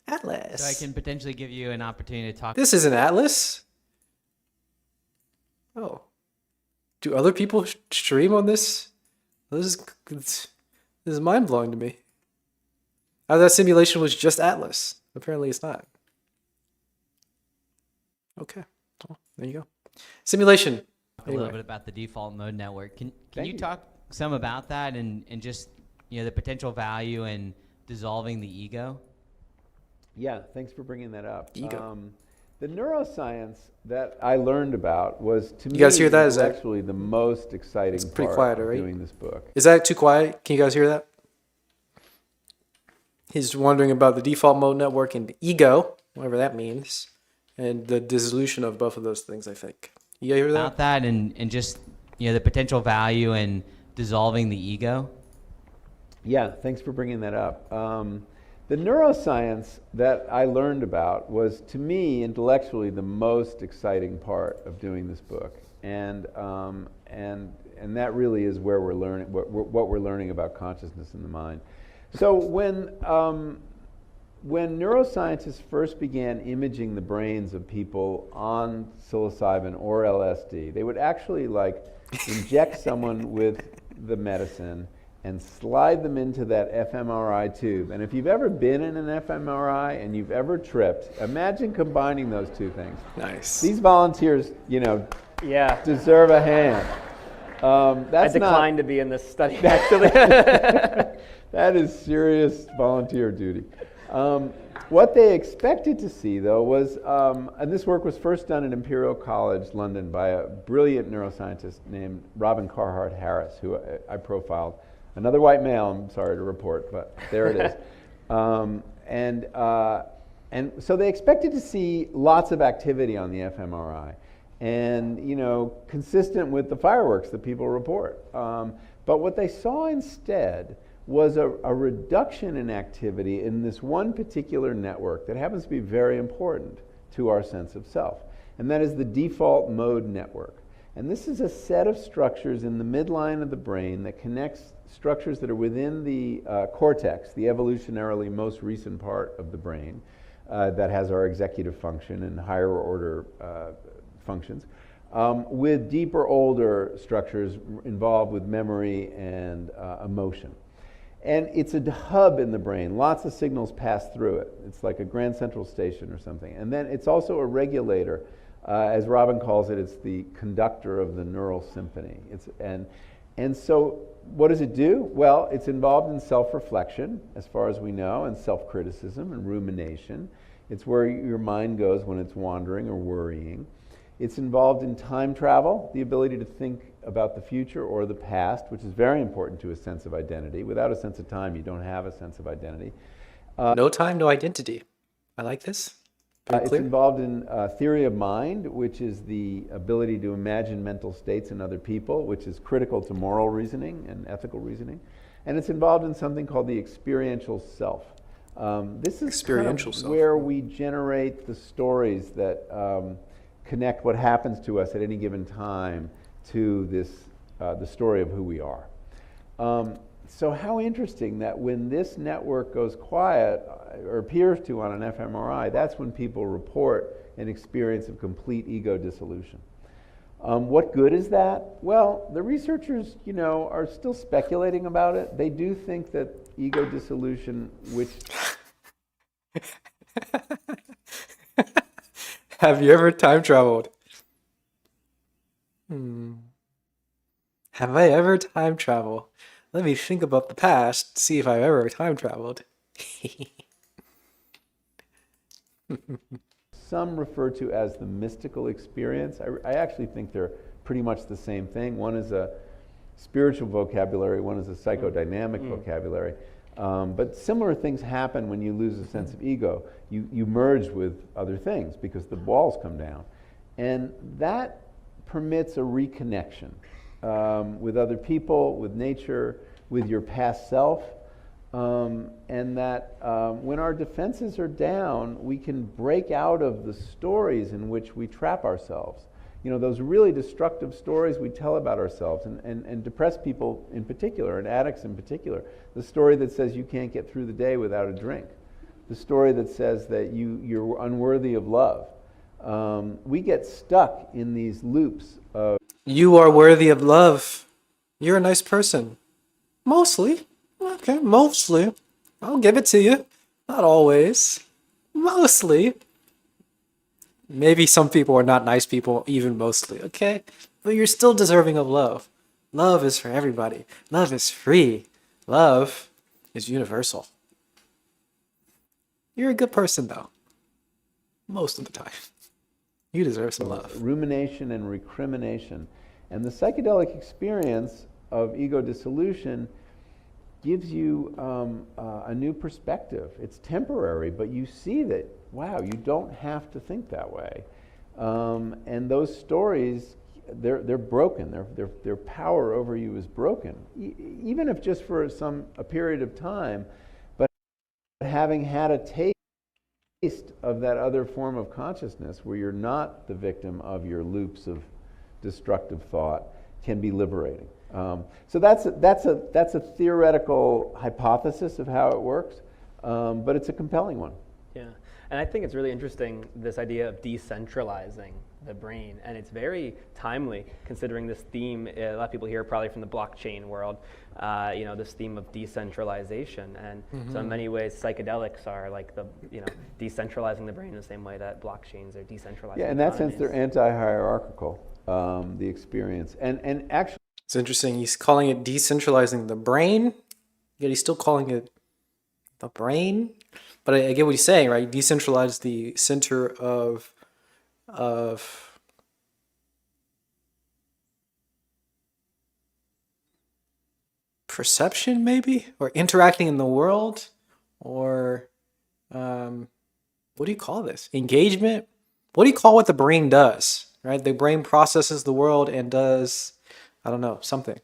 Atlas. So I can potentially give you an opportunity to talk. This is an atlas? Oh. Do other people stream on this? This is mind-blowing to me. I thought that simulation was just Atlas. Apparently it's not. Okay. Well, there you go. Simulation. A little bit about the default mode network. Can you talk some about that and just the potential value in dissolving the ego? Yeah, thanks for bringing that up. Ego. The neuroscience that I learned about was, to me, You guys hear that? Is that- actually the most exciting pretty part quiet, of right? doing this book. Is that too quiet? Can you guys hear that? He's wondering about the default mode network and ego, whatever that means, and the dissolution of both of those things, I think. You guys hear that? About that and just the potential value in dissolving the ego? Yeah, thanks for bringing that up. The neuroscience that I learned about was, to me, intellectually, the most exciting part of doing this book, and that really is where we're learning what we're learning about consciousness in the mind. So when neuroscientists first began imaging the brains of people on psilocybin or LSD, they would actually inject someone with the medicine and slide them into that fMRI tube. And if you've ever been in an fMRI and you've ever tripped, imagine combining those two things. Nice. These volunteers, Yeah. deserve a hand. I That's declined to be in this study, actually. That is serious volunteer duty. What they expected to see, though, was, and this work was first done at Imperial College London by a brilliant neuroscientist named Robin Carhart Harris, who I profiled. Another white male, I'm sorry to report, but there it is. And so they expected to see lots of activity on the fMRI, and consistent with the fireworks that people report. But what they saw instead was a reduction in activity in this one particular network that happens to be very important to our sense of self, and that is the default mode network. And this is a set of structures in the midline of the brain that connects structures that are within the cortex, the evolutionarily most recent part of the brain that has our executive function and higher order functions, with deeper, older structures involved with memory and emotion. And it's a hub in the brain. Lots of signals pass through it. It's like a Grand Central Station or something. And then it's also a regulator. As Robin calls it, it's the conductor of the neural symphony. And so what does it do? Well, it's involved in self-reflection, as far as we know, and self-criticism and rumination. It's where your mind goes when it's wandering or worrying. It's involved in time travel, the ability to think about the future or the past, which is very important to a sense of identity. Without a sense of time, you don't have a sense of identity. No time, no identity. I like this. Very It's clear. involved in theory of mind, which is the ability to imagine mental states in other people, which is critical to moral reasoning and ethical reasoning. And it's involved in something called the experiential self. This is Experiential kind of self. where we generate the stories that connect what happens to us at any given time to this, the story of who we are. So how interesting that when this network goes quiet, or appears to on an fMRI, that's when people report an experience of complete ego dissolution. What good is that? Well, the researchers, are still speculating about it. They do think that ego dissolution, which... Have you ever time traveled? Have I ever time traveled? Let me think about the past, see if I've ever time traveled. Some refer to as the mystical experience. I actually think they're pretty much the same thing. One is a spiritual vocabulary, one is a psychodynamic vocabulary. But similar things happen when you lose a sense of ego. You merge with other things because the walls come down. And that permits a reconnection with other people, with nature, with your past self. And that when our defenses are down, we can break out of the stories in which we trap ourselves. Those really destructive stories we tell about ourselves, and depressed people in particular, and addicts in particular. The story that says you can't get through the day without a drink. the story that says that you're unworthy of love. We get stuck in these loops of You are worthy of love. You're a nice person. Mostly. Okay, mostly. I'll give it to you. Not always. Mostly. Maybe some people are not nice people, even mostly, okay? But you're still deserving of love. Love is for everybody. Love is free. Love is universal. You're a good person, though. Most of the time. You deserve some love. rumination and recrimination. And the psychedelic experience of ego dissolution gives you a new perspective. It's temporary, but you see that, wow, you don't have to think that way. And those stories, they're broken. Their power over you is broken, even if just for a period of time. But having had a taste of that other form of consciousness, where you're not the victim of your loops of destructive thought, can be liberating. So that's a theoretical hypothesis of how it works, but it's a compelling one. Yeah, and I think it's really interesting, this idea of decentralizing the brain, and it's very timely considering this theme. A lot of people hear probably from the blockchain world, this theme of decentralization, and so in many ways psychedelics are like the decentralizing the brain in the same way that blockchains are decentralizing. Yeah, in that sense, they're anti-hierarchical, the experience, and actually. It's interesting. He's calling it decentralizing the brain, yet he's still calling it the brain. But I get what he's saying, right? Decentralize the center of perception, maybe, or interacting in the world, or what do you call this? Engagement? What do you call what the brain does, right? The brain processes the world and does, I don't know, something.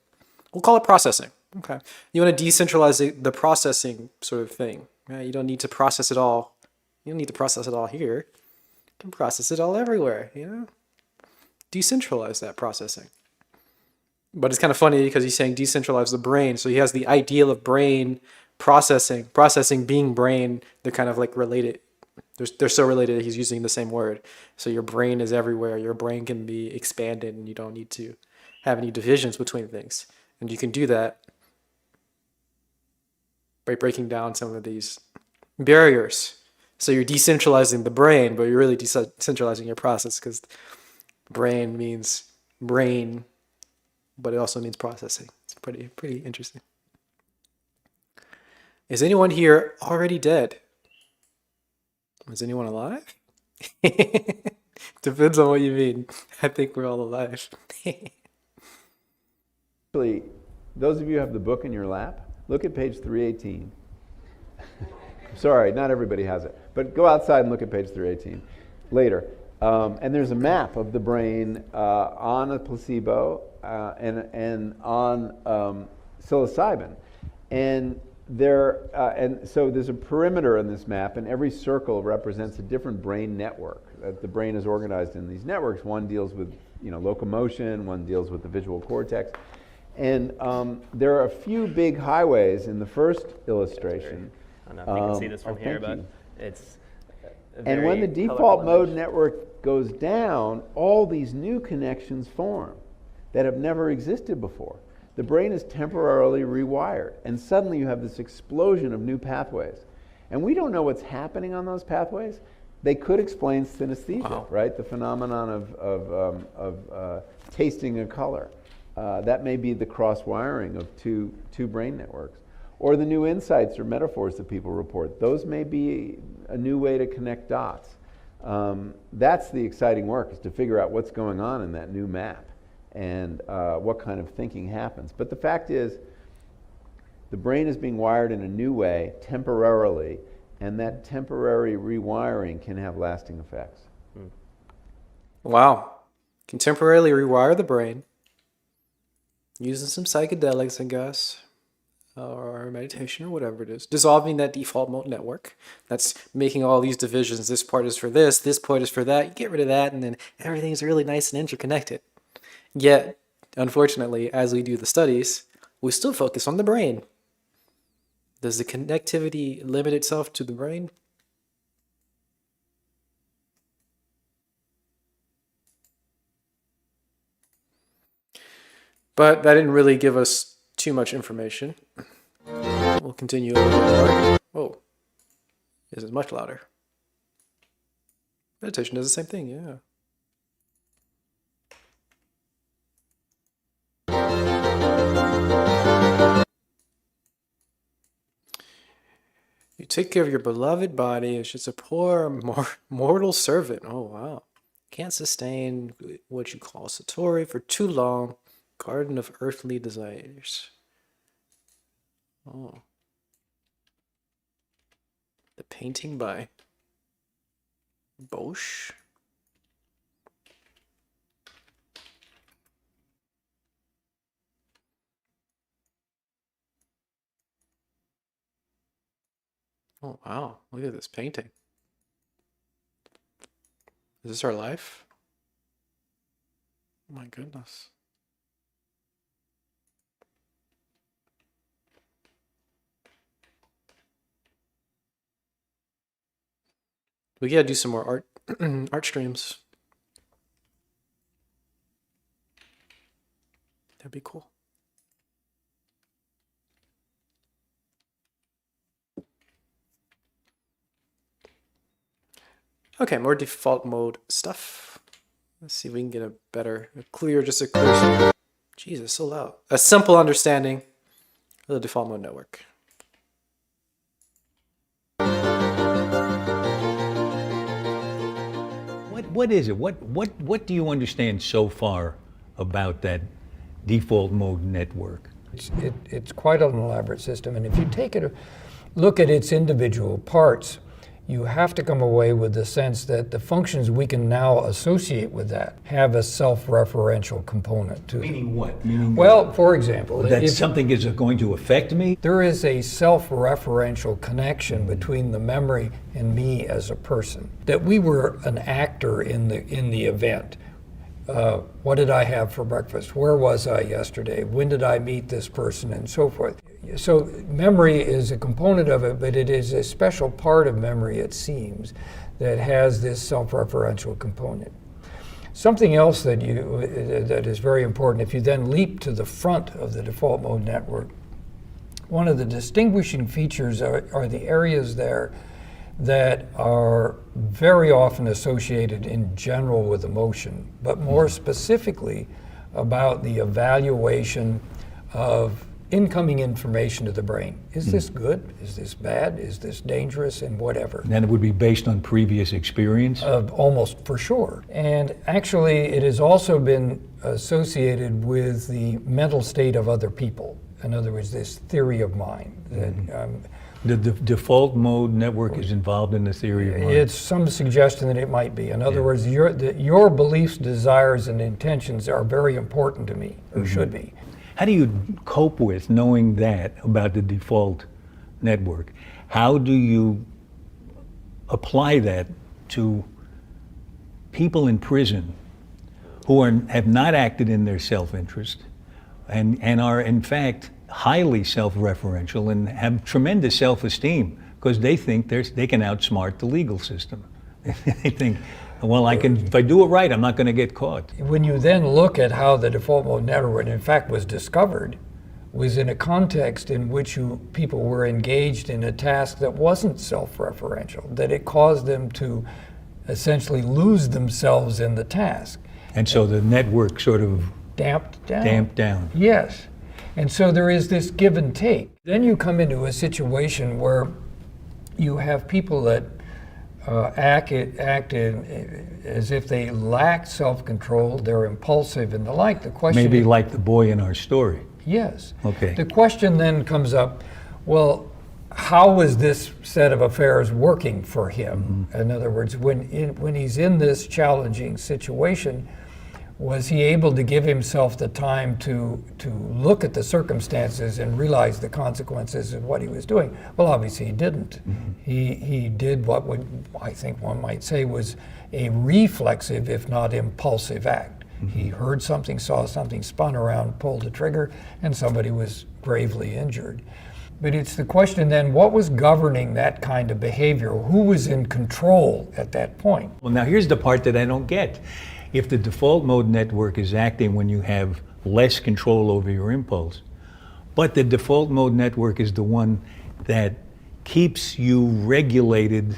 We'll call it processing. Okay. You want to decentralize the processing sort of thing. Right? You don't need to process it all. You don't need to process it all here. You can process it all everywhere, Decentralize that processing. But it's kind of funny because he's saying decentralize the brain. So he has the ideal of brain processing being brain. They're kind of like related. They're so related that he's using the same word. So your brain is everywhere. Your brain can be expanded and you don't need to have any divisions between things. And you can do that by breaking down some of these barriers. So you're decentralizing the brain, but you're really decentralizing your process, because brain means brain, but it also means processing. It's pretty interesting. Is anyone here already dead? Is anyone alive? Depends on what you mean. I think we're all alive. Actually, those of you who have the book in your lap, look at page 318. Sorry, not everybody has it, but go outside and look at page 318 later. And there's a map of the brain on a placebo and on psilocybin. And so there's a perimeter in this map, and every circle represents a different brain network. The brain is organized in these networks. One deals with locomotion, one deals with the visual cortex. And there are a few big highways in the first illustration. I don't know if you can see this from here, but it's and when the default mode network goes down, all these new connections form that have never existed before. The brain is temporarily rewired, and suddenly you have this explosion of new pathways. And we don't know what's happening on those pathways. They could explain synesthesia, right? The phenomenon of tasting a color. That may be the cross-wiring of two brain networks. Or the new insights or metaphors that people report. Those may be a new way to connect dots. That's the exciting work, is to figure out what's going on in that new map and what kind of thinking happens. But the fact is, the brain is being wired in a new way, temporarily, and that temporary rewiring can have lasting effects. Wow. Can temporarily rewire the brain using some psychedelics, I guess, or meditation or whatever it is, dissolving that default mode network that's making all these divisions. This part is for this part is for that. You get rid of that, and then everything's really nice and interconnected. Yet, unfortunately, as we do the studies, we still focus on the brain. Does the connectivity limit itself to the brain? But that didn't really give us too much information. We'll continue a little bit more. Whoa. This is much louder. Meditation does the same thing, yeah. You take care of your beloved body as just a poor mortal servant. Oh, wow. Can't sustain what you call Satori for too long. Garden of earthly desires. Oh. The painting by Bosch. Oh, wow. Look at this painting. Is this our life? Oh my goodness. We gotta do some more art art streams. That'd be cool. Okay, more default mode stuff. Let's see if we can get a clear. Jesus, so loud. A simple understanding of the default mode network. What is it? What do you understand so far about that default mode network? It's quite an elaborate system, and if you take a look at its individual parts, you have to come away with the sense that the functions we can now associate with that have a self-referential component to them. Meaning what? Meaning well, for example, that something is going to affect me? There is a self-referential connection between the memory and me as a person. That we were an actor in the event. What did I have for breakfast? Where was I yesterday? When did I meet this person? And so forth. So memory is a component of it, but it is a special part of memory, it seems, that has this self-referential component. Something else that is very important, if you then leap to the front of the default mode network, one of the distinguishing features are the areas there that are very often associated in general with emotion, but more specifically about the evaluation of incoming information to the brain. Is this good? Is this bad? Is this dangerous? And whatever. And then it would be based on previous experience? Almost for sure. And actually, it has also been associated with the mental state of other people. In other words, this theory of mind. The default mode network is involved in the theory of mind? It's some suggestion that it might be. In other words, your beliefs, desires, and intentions are very important to me, or should be. How do you cope with knowing that about the default network? How do you apply that to people in prison who have not acted in their self-interest and are in fact highly self-referential and have tremendous self-esteem because they think they can outsmart the legal system? They think, well, if I do it right, I'm not going to get caught. When you then look at how the default mode network, in fact, was discovered, was in a context in which people were engaged in a task that wasn't self-referential, that it caused them to essentially lose themselves in the task. And so the network sort of damped down. Damped down. Yes. And so there is this give and take. Then you come into a situation where you have people that act as if they lack self-control, they're impulsive and the like. The question maybe like the boy in our story. Yes. Okay. The question then comes up, well, how is this set of affairs working for him? In other words, when he's in this challenging situation, was he able to give himself the time to look at the circumstances and realize the consequences of what he was doing? Well, obviously he didn't. He did what I think one might say was a reflexive, if not impulsive act. He heard something, saw something, spun around, pulled the trigger, and somebody was gravely injured. But it's the question then, what was governing that kind of behavior? Who was in control at that point? Well, now here's the part that I don't get. If the default mode network is acting when you have less control over your impulse. But the default mode network is the one that keeps you regulated,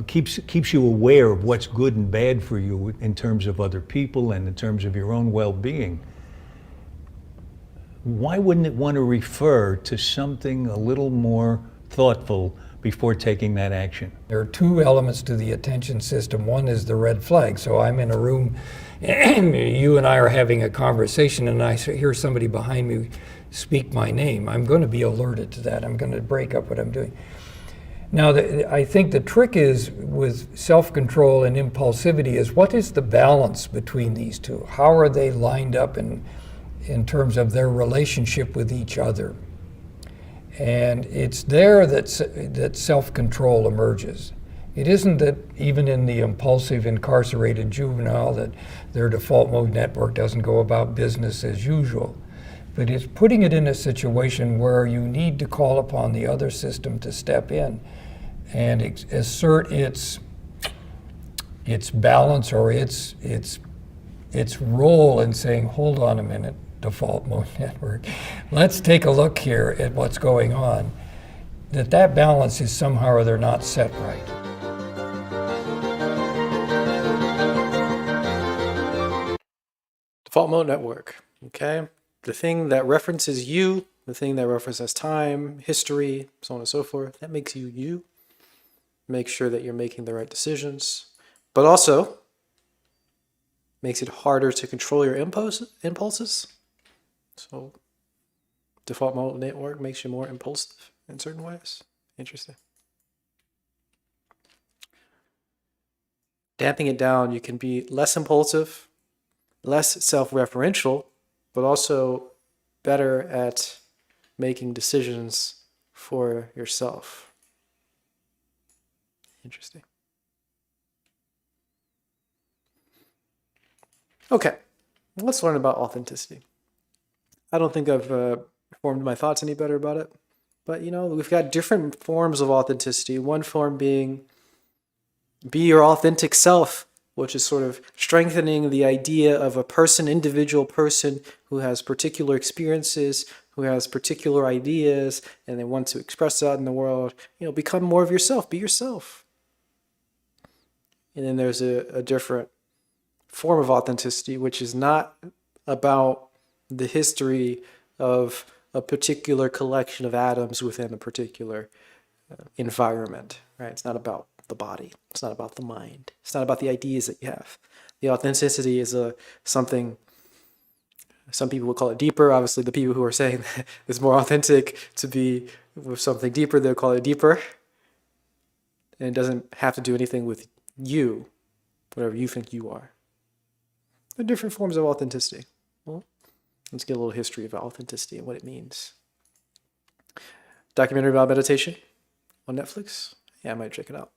keeps you aware of what's good and bad for you in terms of other people and in terms of your own well-being. Why wouldn't it want to refer to something a little more thoughtful before taking that action? There are two elements to the attention system. One is the red flag. So I'm in a room, and you and I are having a conversation, and I hear somebody behind me speak my name. I'm going to be alerted to that. I'm going to break up what I'm doing. Now, I think the trick is with self-control and impulsivity is what is the balance between these two? How are they lined up in terms of their relationship with each other? And it's there that self-control emerges. It isn't that even in the impulsive incarcerated juvenile that their default mode network doesn't go about business as usual. But it's putting it in a situation where you need to call upon the other system to step in and assert its balance or its role in saying, hold on a minute, default mode network, let's take a look here at what's going on. That balance is somehow or other not set right. Default mode network, okay? The thing that references you, the thing that references time, history, so on and so forth, that makes you you. Make sure that you're making the right decisions, but also makes it harder to control your impulses. So default mode network makes you more impulsive in certain ways. Interesting. Damping it down, you can be less impulsive, less self-referential, but also better at making decisions for yourself. Interesting. Okay, let's learn about authenticity. I don't think I've formed my thoughts any better about it, but you know, we've got different forms of authenticity. One form being be your authentic self, which is sort of strengthening the idea of a person, individual person who has particular experiences, who has particular ideas, and they want to express that in the world. You know, become more of yourself, be yourself. And then there's a different form of authenticity, which is not about the history of a particular collection of atoms within a particular environment, right? It's not about the body. It's not about the mind. It's not about the ideas that you have. The authenticity is something, some people would call it deeper. Obviously, the people who are saying that it's more authentic to be with something deeper, they'll call it deeper. And it doesn't have to do anything with you, whatever you think you are. There are different forms of authenticity. Well, let's get a little history about authenticity and what it means. Documentary about meditation on Netflix. Yeah, I might check it out.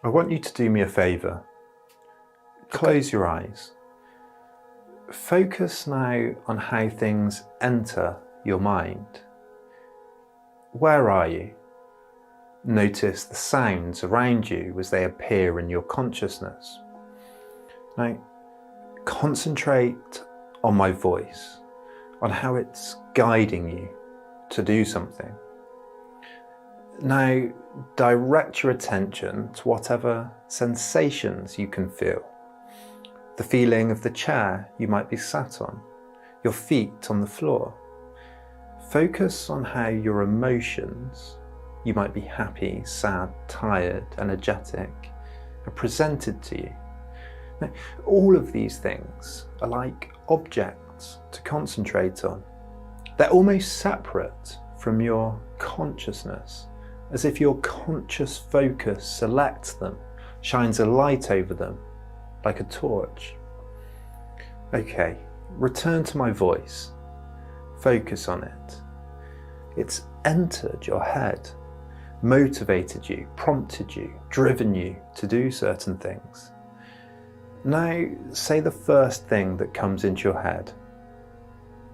I want you to do me a favor. Close your eyes. Focus now on how things enter your mind. Where are you? Notice the sounds around you as they appear in your consciousness. Now, concentrate on my voice, on how it's guiding you to do something. Now, direct your attention to whatever sensations you can feel. The feeling of the chair you might be sat on, your feet on the floor. Focus on how your emotions, you might be happy, sad, tired, energetic, are presented to you. Now, all of these things are like objects to concentrate on. They're almost separate from your consciousness, as if your conscious focus selects them, shines a light over them, like a torch. Okay, return to my voice. Focus on it. It's entered your head, motivated you, prompted you, driven you to do certain things. Now, say the first thing that comes into your head.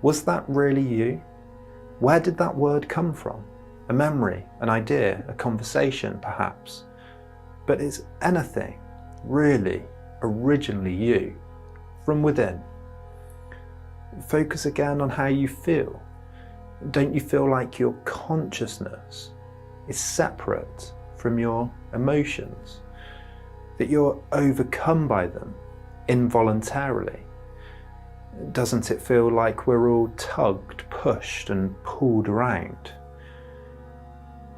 Was that really you? Where did that word come from? A memory, an idea, a conversation, perhaps. But it's anything. really originally you, from within? Focus again on how you feel. Don't you feel like your consciousness is separate from your emotions? That you're overcome by them involuntarily? Doesn't it feel like we're all tugged, pushed and pulled around?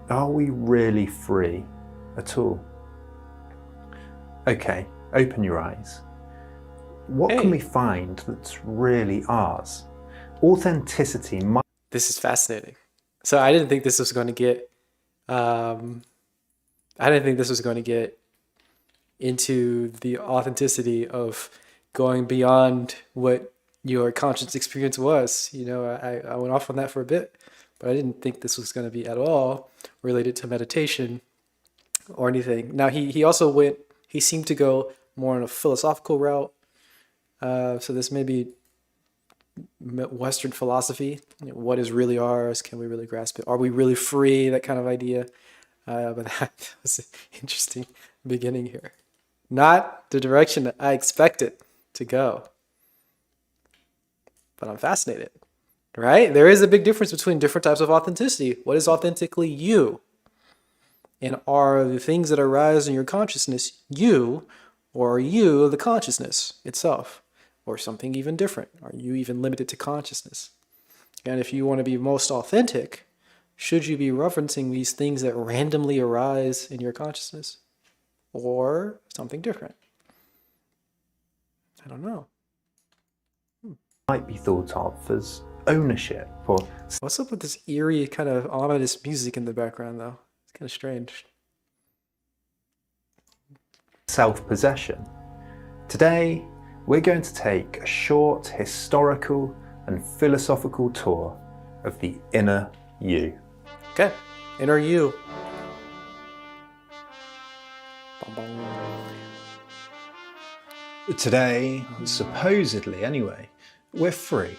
Are we really free at all? Okay, open your eyes. What can we find that's really ours? Authenticity might... This is fascinating. So I didn't think this was going to get, into the authenticity of going beyond what your conscious experience was. You know, I went off on that for a bit, but I didn't think this was going to be at all related to meditation or anything. Now he seemed to go more on a philosophical route. So this may be Western philosophy. You know, what is really ours? Can we really grasp it? Are we really free? That kind of idea. But that was an interesting beginning here. Not the direction that I expected to go. But I'm fascinated, right? There is a big difference between different types of authenticity. What is authentically you? And are the things that arise in your consciousness you, or are you the consciousness itself? Or something even different? Are you even limited to consciousness? And if you want to be most authentic, should you be referencing these things that randomly arise in your consciousness? Or something different? I don't know. might be thought of as ownership or... What's up with this eerie kind of ominous music in the background though? It's kind of strange. self-possession. Today, we're going to take a short historical and philosophical tour of the inner you. Okay, inner you. Today, supposedly anyway, we're free.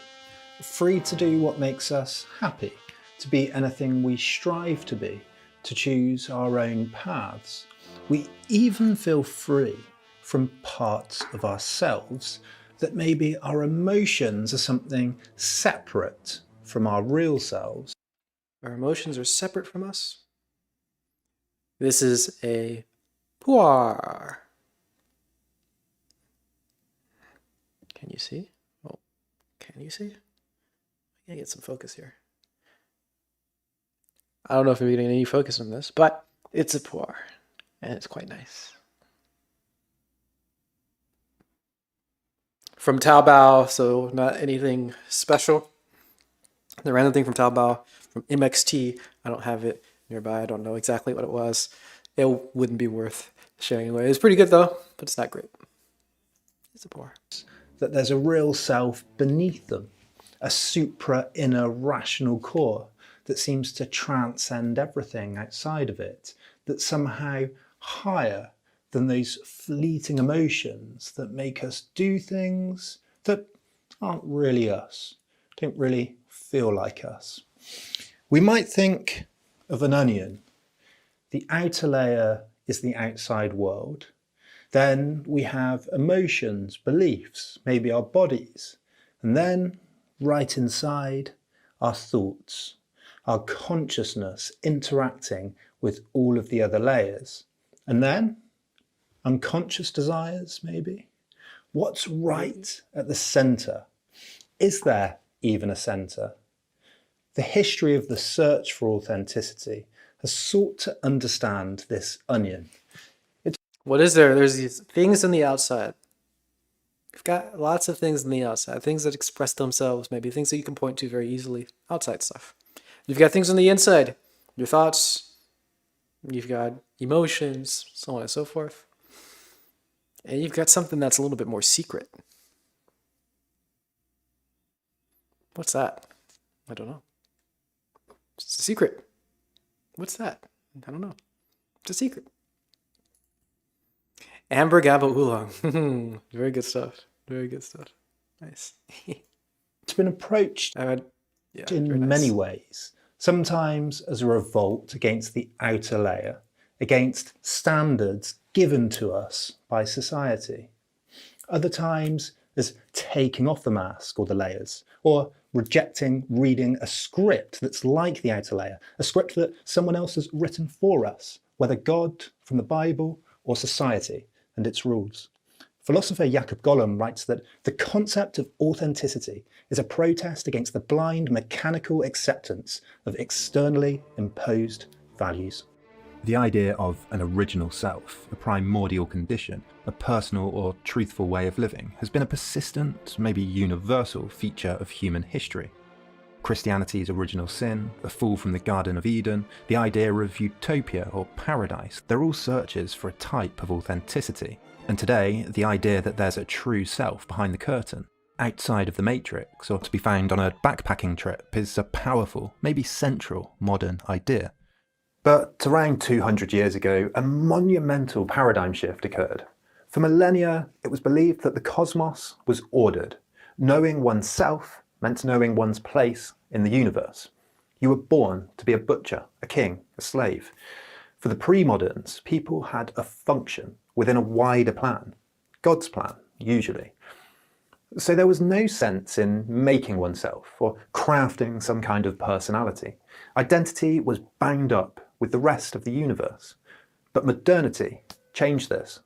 Free to do what makes us happy, to be anything we strive to be, to choose our own paths. We even feel free from parts of ourselves that maybe our emotions are something separate from our real selves. Our emotions are separate from us. This is a puar. Can you see? Oh, can you see? I gotta get some focus here. I don't know if we're getting any focus on this, but it's a puar, and it's quite nice. From Taobao, so not anything special. The random thing from Taobao, from MXT, I don't have it nearby. I don't know exactly what it was. It wouldn't be worth sharing away. It's pretty good though, but it's not great. It's a puar. That there's a real self beneath them, a supra inner rational core that seems to transcend everything outside of it, that's somehow higher than those fleeting emotions that make us do things that aren't really us, don't really feel like us. We might think of an onion. The outer layer is the outside world. Then we have emotions, beliefs, maybe our bodies. And then right inside, our thoughts, our consciousness interacting with all of the other layers. And then unconscious desires, maybe. What's right at the center? Is there even a center? The history of the search for authenticity has sought to understand this onion. What is there? There's these things on the outside. You've got lots of things on the outside, things that express themselves, maybe things that you can point to very easily, outside stuff. You've got things on the inside, your thoughts, you've got emotions, so on and so forth. And you've got something that's a little bit more secret. What's that? I don't know. It's a secret. What's that? I don't know. It's a secret. Amber Gaba Oolong. Very good stuff. Very good stuff. Nice. It's been approached in many ways. Sometimes as a revolt against the outer layer, against standards given to us by society. Other times as taking off the mask or the layers, or rejecting reading a script that's like the outer layer, a script that someone else has written for us, whether God from the Bible or society and its rules. Philosopher Jacob Golem writes that the concept of authenticity is a protest against the blind mechanical acceptance of externally imposed values. The idea of an original self, a primordial condition, a personal or truthful way of living, has been a persistent, maybe universal feature of human history. Christianity's original sin, the fall from the Garden of Eden, the idea of utopia or paradise, they're all searches for a type of authenticity. And today, the idea that there's a true self behind the curtain, outside of the matrix, or to be found on a backpacking trip, is a powerful, maybe central, modern idea. But around 200 years ago, a monumental paradigm shift occurred. For millennia, it was believed that the cosmos was ordered. Knowing oneself meant knowing one's place in the universe. You were born to be a butcher, a king, a slave. For the pre-moderns, people had a function within a wider plan, God's plan, usually. So there was no sense in making oneself or crafting some kind of personality. Identity was bound up with the rest of the universe. But modernity changed this.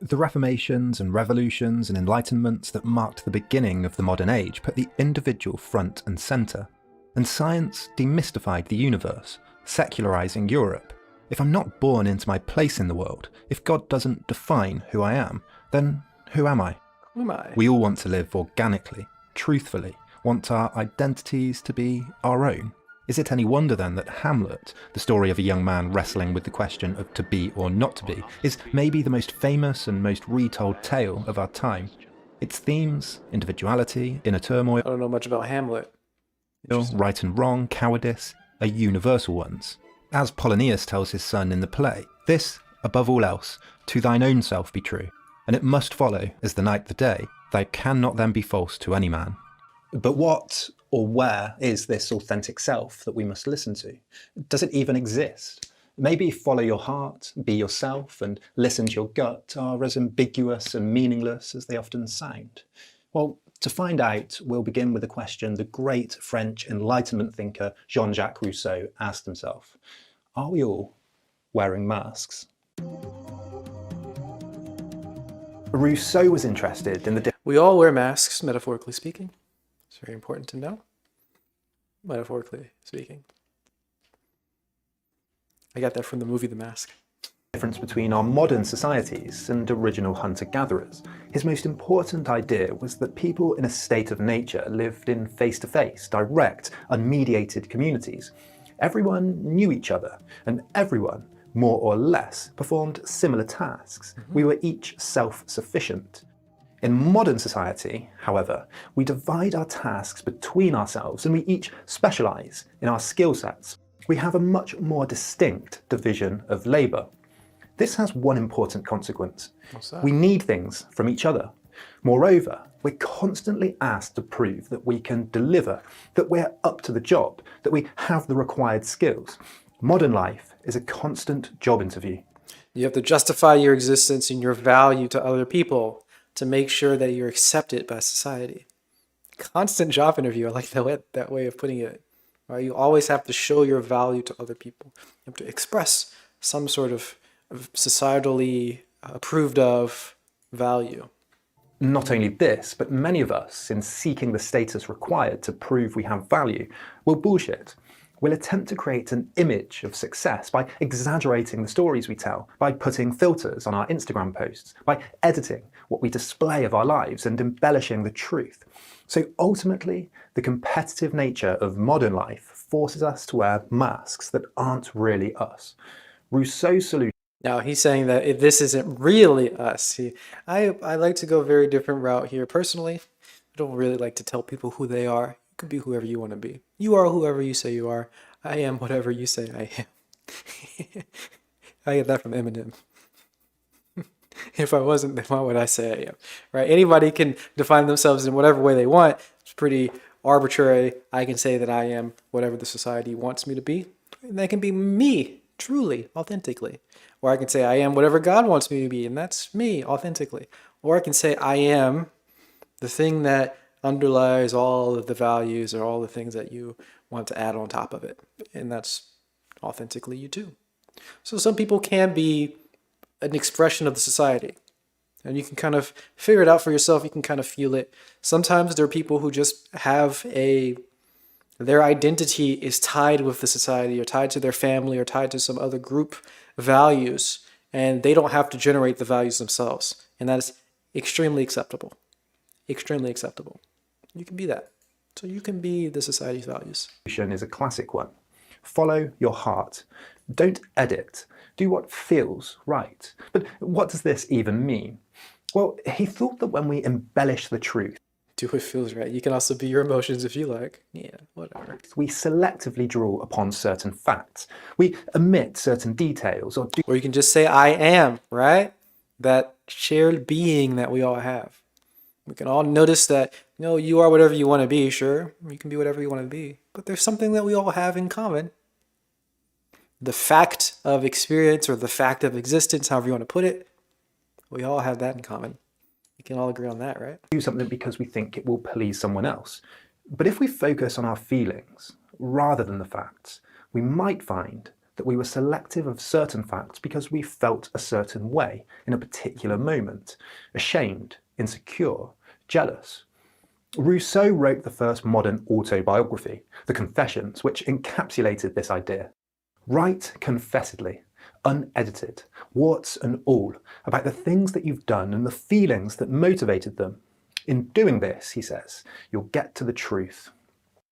The reformations and revolutions and enlightenments that marked the beginning of the modern age put the individual front and centre. And science demystified the universe, secularising Europe. If I'm not born into my place in the world, if God doesn't define who I am, then who am I? Who am I? We all want to live organically, truthfully, want our identities to be our own. Is it any wonder then that Hamlet, the story of a young man wrestling with the question of to be or not to be, is maybe the most famous and most retold tale of our time? Its themes, individuality, inner turmoil, I don't know much about Hamlet. right and wrong, cowardice, are universal ones. As Polonius tells his son in the play, this, above all else, to thine own self be true, and it must follow, as the night the day, thou cannot then be false to any man. But what or where is this authentic self that we must listen to? Does it even exist? Maybe follow your heart, be yourself, and listen to your gut are as ambiguous and meaningless as they often sound. Well, to find out, we'll begin with a question the great French Enlightenment thinker Jean-Jacques Rousseau asked himself. Are we all wearing masks? Rousseau was interested in the... We all wear masks, metaphorically speaking. It's very important to know. Metaphorically speaking. I got that from the movie The Mask. Difference between our modern societies and original hunter-gatherers. His most important idea was that people in a state of nature lived in face-to-face, direct, unmediated communities. Everyone knew each other, and everyone, more or less, performed similar tasks. We were each self-sufficient. In modern society, however, we divide our tasks between ourselves and we each specialise in our skill sets. We have a much more distinct division of labour. This has one important consequence. What's that? We need things from each other. Moreover, we're constantly asked to prove that we can deliver, that we're up to the job, that we have the required skills. Modern life is a constant job interview. You have to justify your existence and your value to other people to make sure that you're accepted by society. Constant job interview, I like that way of putting it. Right? You always have to show your value to other people. You have to express some sort of societally approved of value. Not only this, but many of us, in seeking the status required to prove we have value, will bullshit. We'll attempt to create an image of success by exaggerating the stories we tell, by putting filters on our Instagram posts, by editing what we display of our lives and embellishing the truth. So ultimately, the competitive nature of modern life forces us to wear masks that aren't really us. Rousseau's solution... Now, he's saying that this isn't really us. I like to go a very different route here. Personally, I don't really like to tell people who they are. You can be whoever you want to be. You are whoever you say you are. I am whatever you say I am. I get that from Eminem. If I wasn't, then why would I say I am? Right? Anybody can define themselves in whatever way they want. It's pretty arbitrary. I can say that I am whatever the society wants me to be. And that can be me truly, authentically. Or I can say I am whatever God wants me to be, and that's me, authentically. Or I can say I am the thing that underlies all of the values or all the things that you want to add on top of it. And that's authentically you too. So some people can be an expression of the society. And you can kind of figure it out for yourself. You can kind of feel it. Sometimes there are people who just have their identity is tied with the society or tied to their family or tied to some other group values, and they don't have to generate the values themselves. And that is extremely acceptable. Extremely acceptable. You can be that. So you can be the society's values. Is a classic one. Follow your heart. Don't edit. Do what feels right. But what does this even mean? Well, he thought that when we embellish the truth, do what feels right. You can also be your emotions if you like. Yeah, whatever. We selectively draw upon certain facts. We omit certain details or you can just say I am, right? That shared being that we all have. We can all notice that, you are whatever you want to be, sure. You can be whatever you want to be. But there's something that we all have in common. The fact of experience or the fact of existence, however you want to put it, we all have that in common. We can all agree on that, right? Do something because we think it will please someone else. But if we focus on our feelings rather than the facts, we might find that we were selective of certain facts because we felt a certain way in a particular moment, ashamed, insecure, jealous. Rousseau wrote the first modern autobiography, The Confessions, which encapsulated this idea. Write confessedly, unedited, warts and all, about the things that you've done and the feelings that motivated them. In doing this, he says, you'll get to the truth.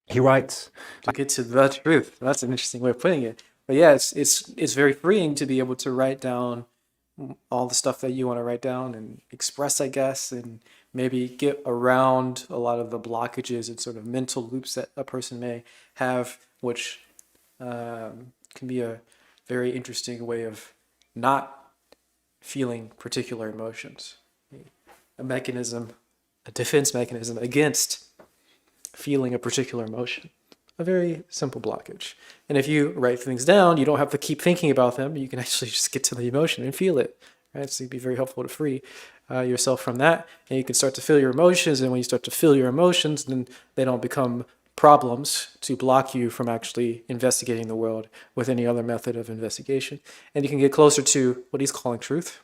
He writes, to get to the truth. That's an interesting way of putting it. But yeah, it's very freeing to be able to write down all the stuff that you want to write down and express, I guess, and maybe get around a lot of the blockages and sort of mental loops that a person may have, which can be a very interesting way of not feeling particular emotions. A defense mechanism against feeling a particular emotion. A very simple blockage. And if you write things down, you don't have to keep thinking about them. You can actually just get to the emotion and feel it. Right? So it'd be very helpful to free yourself from that. And you can start to feel your emotions. And when you start to feel your emotions, then they don't become problems to block you from actually investigating the world with any other method of investigation. And you can get closer to what he's calling truth.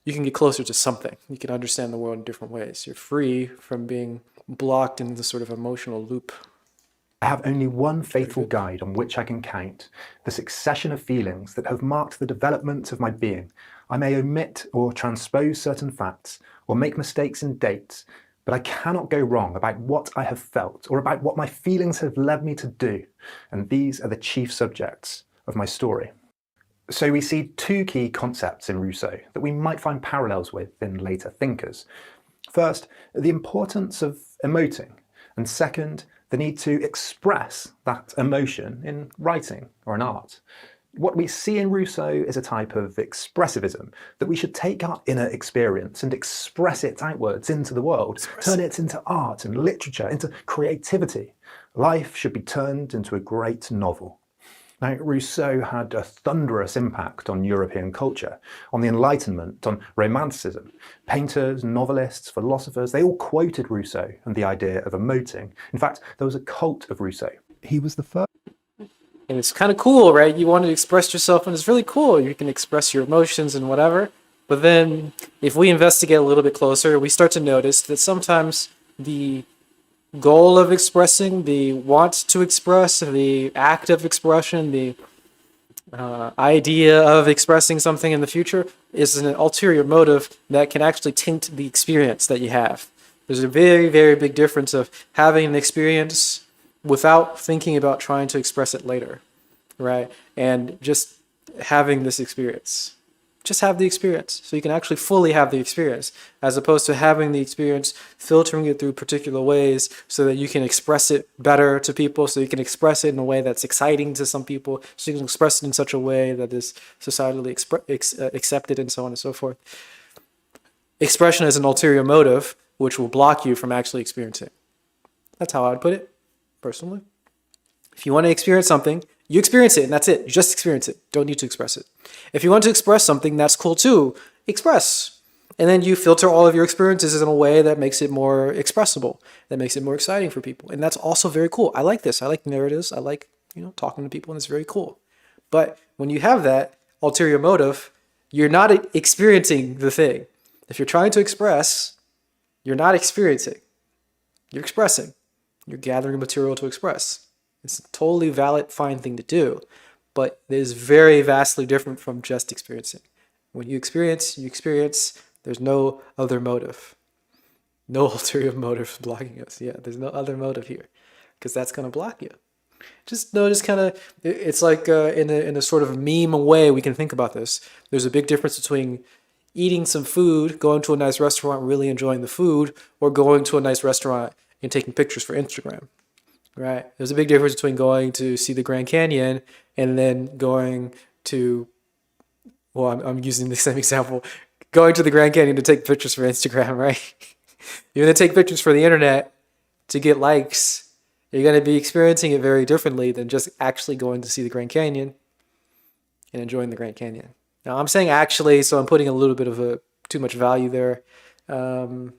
You can get closer to something. You can understand the world in different ways. You're free from being blocked in this sort of emotional loop. I have only one faithful guide on which I can count, the succession of feelings that have marked the development of my being. I may omit or transpose certain facts, or make mistakes in dates, but I cannot go wrong about what I have felt, or about what my feelings have led me to do. And these are the chief subjects of my story. So we see two key concepts in Rousseau that we might find parallels with in later thinkers. First, the importance of emoting, and second, the need to express that emotion in writing or in art. What we see in Rousseau is a type of expressivism, that we should take our inner experience and express it outwards into the world, turn it into art and literature, into creativity. Life should be turned into a great novel. Now, Rousseau had a thunderous impact on European culture, on the Enlightenment, on Romanticism. Painters, novelists, philosophers, they all quoted Rousseau and the idea of emoting. In fact, there was a cult of Rousseau. He was the first. And it's kind of cool, right? You want to express yourself, and it's really cool. You can express your emotions and whatever. But then, if we investigate a little bit closer, we start to notice that sometimes the goal of expressing, the want to express, the act of expression, the idea of expressing something in the future is an ulterior motive that can actually taint the experience that you have. There's a very, very big difference of having an experience without thinking about trying to express it later, right? And just having this experience. Just have the experience so you can actually fully have the experience, as opposed to having the experience, filtering it through particular ways so that you can express it better to people, so you can express it in a way that's exciting to some people, so you can express it in such a way that is societally accepted, and so on and so forth. Expression is an ulterior motive which will block you from actually experiencing. That's how I would put it, personally. If you want to experience something, You experience it and that's it. You just experience it. Don't need to express it. If you want to express something, that's cool too. Express. And then you filter all of your experiences in a way that makes it more expressible, that makes it more exciting for people. And that's also very cool. I like this. I like narratives. I like, talking to people, and it's very cool. But when you have that ulterior motive, you're not experiencing the thing. If you're trying to express, you're not experiencing. You're expressing. You're gathering material to express. It's a totally valid, fine thing to do, but it is very vastly different from just experiencing. When you experience, there's no other motive. No ulterior motive blocking us. Yeah, there's no other motive here, because that's going to block you. Just notice it's like in a sort of meme way we can think about this. There's a big difference between eating some food, going to a nice restaurant, really enjoying the food, or going to a nice restaurant and taking pictures for Instagram. Right? There's a big difference between going to see the Grand Canyon and then going to, well, I'm using the same example, going to the Grand Canyon to take pictures for Instagram, right? You're going to take pictures for the internet to get likes. You're going to be experiencing it very differently than just actually going to see the Grand Canyon and enjoying the Grand Canyon. Now, I'm saying actually, so I'm putting a little bit of too much value there. I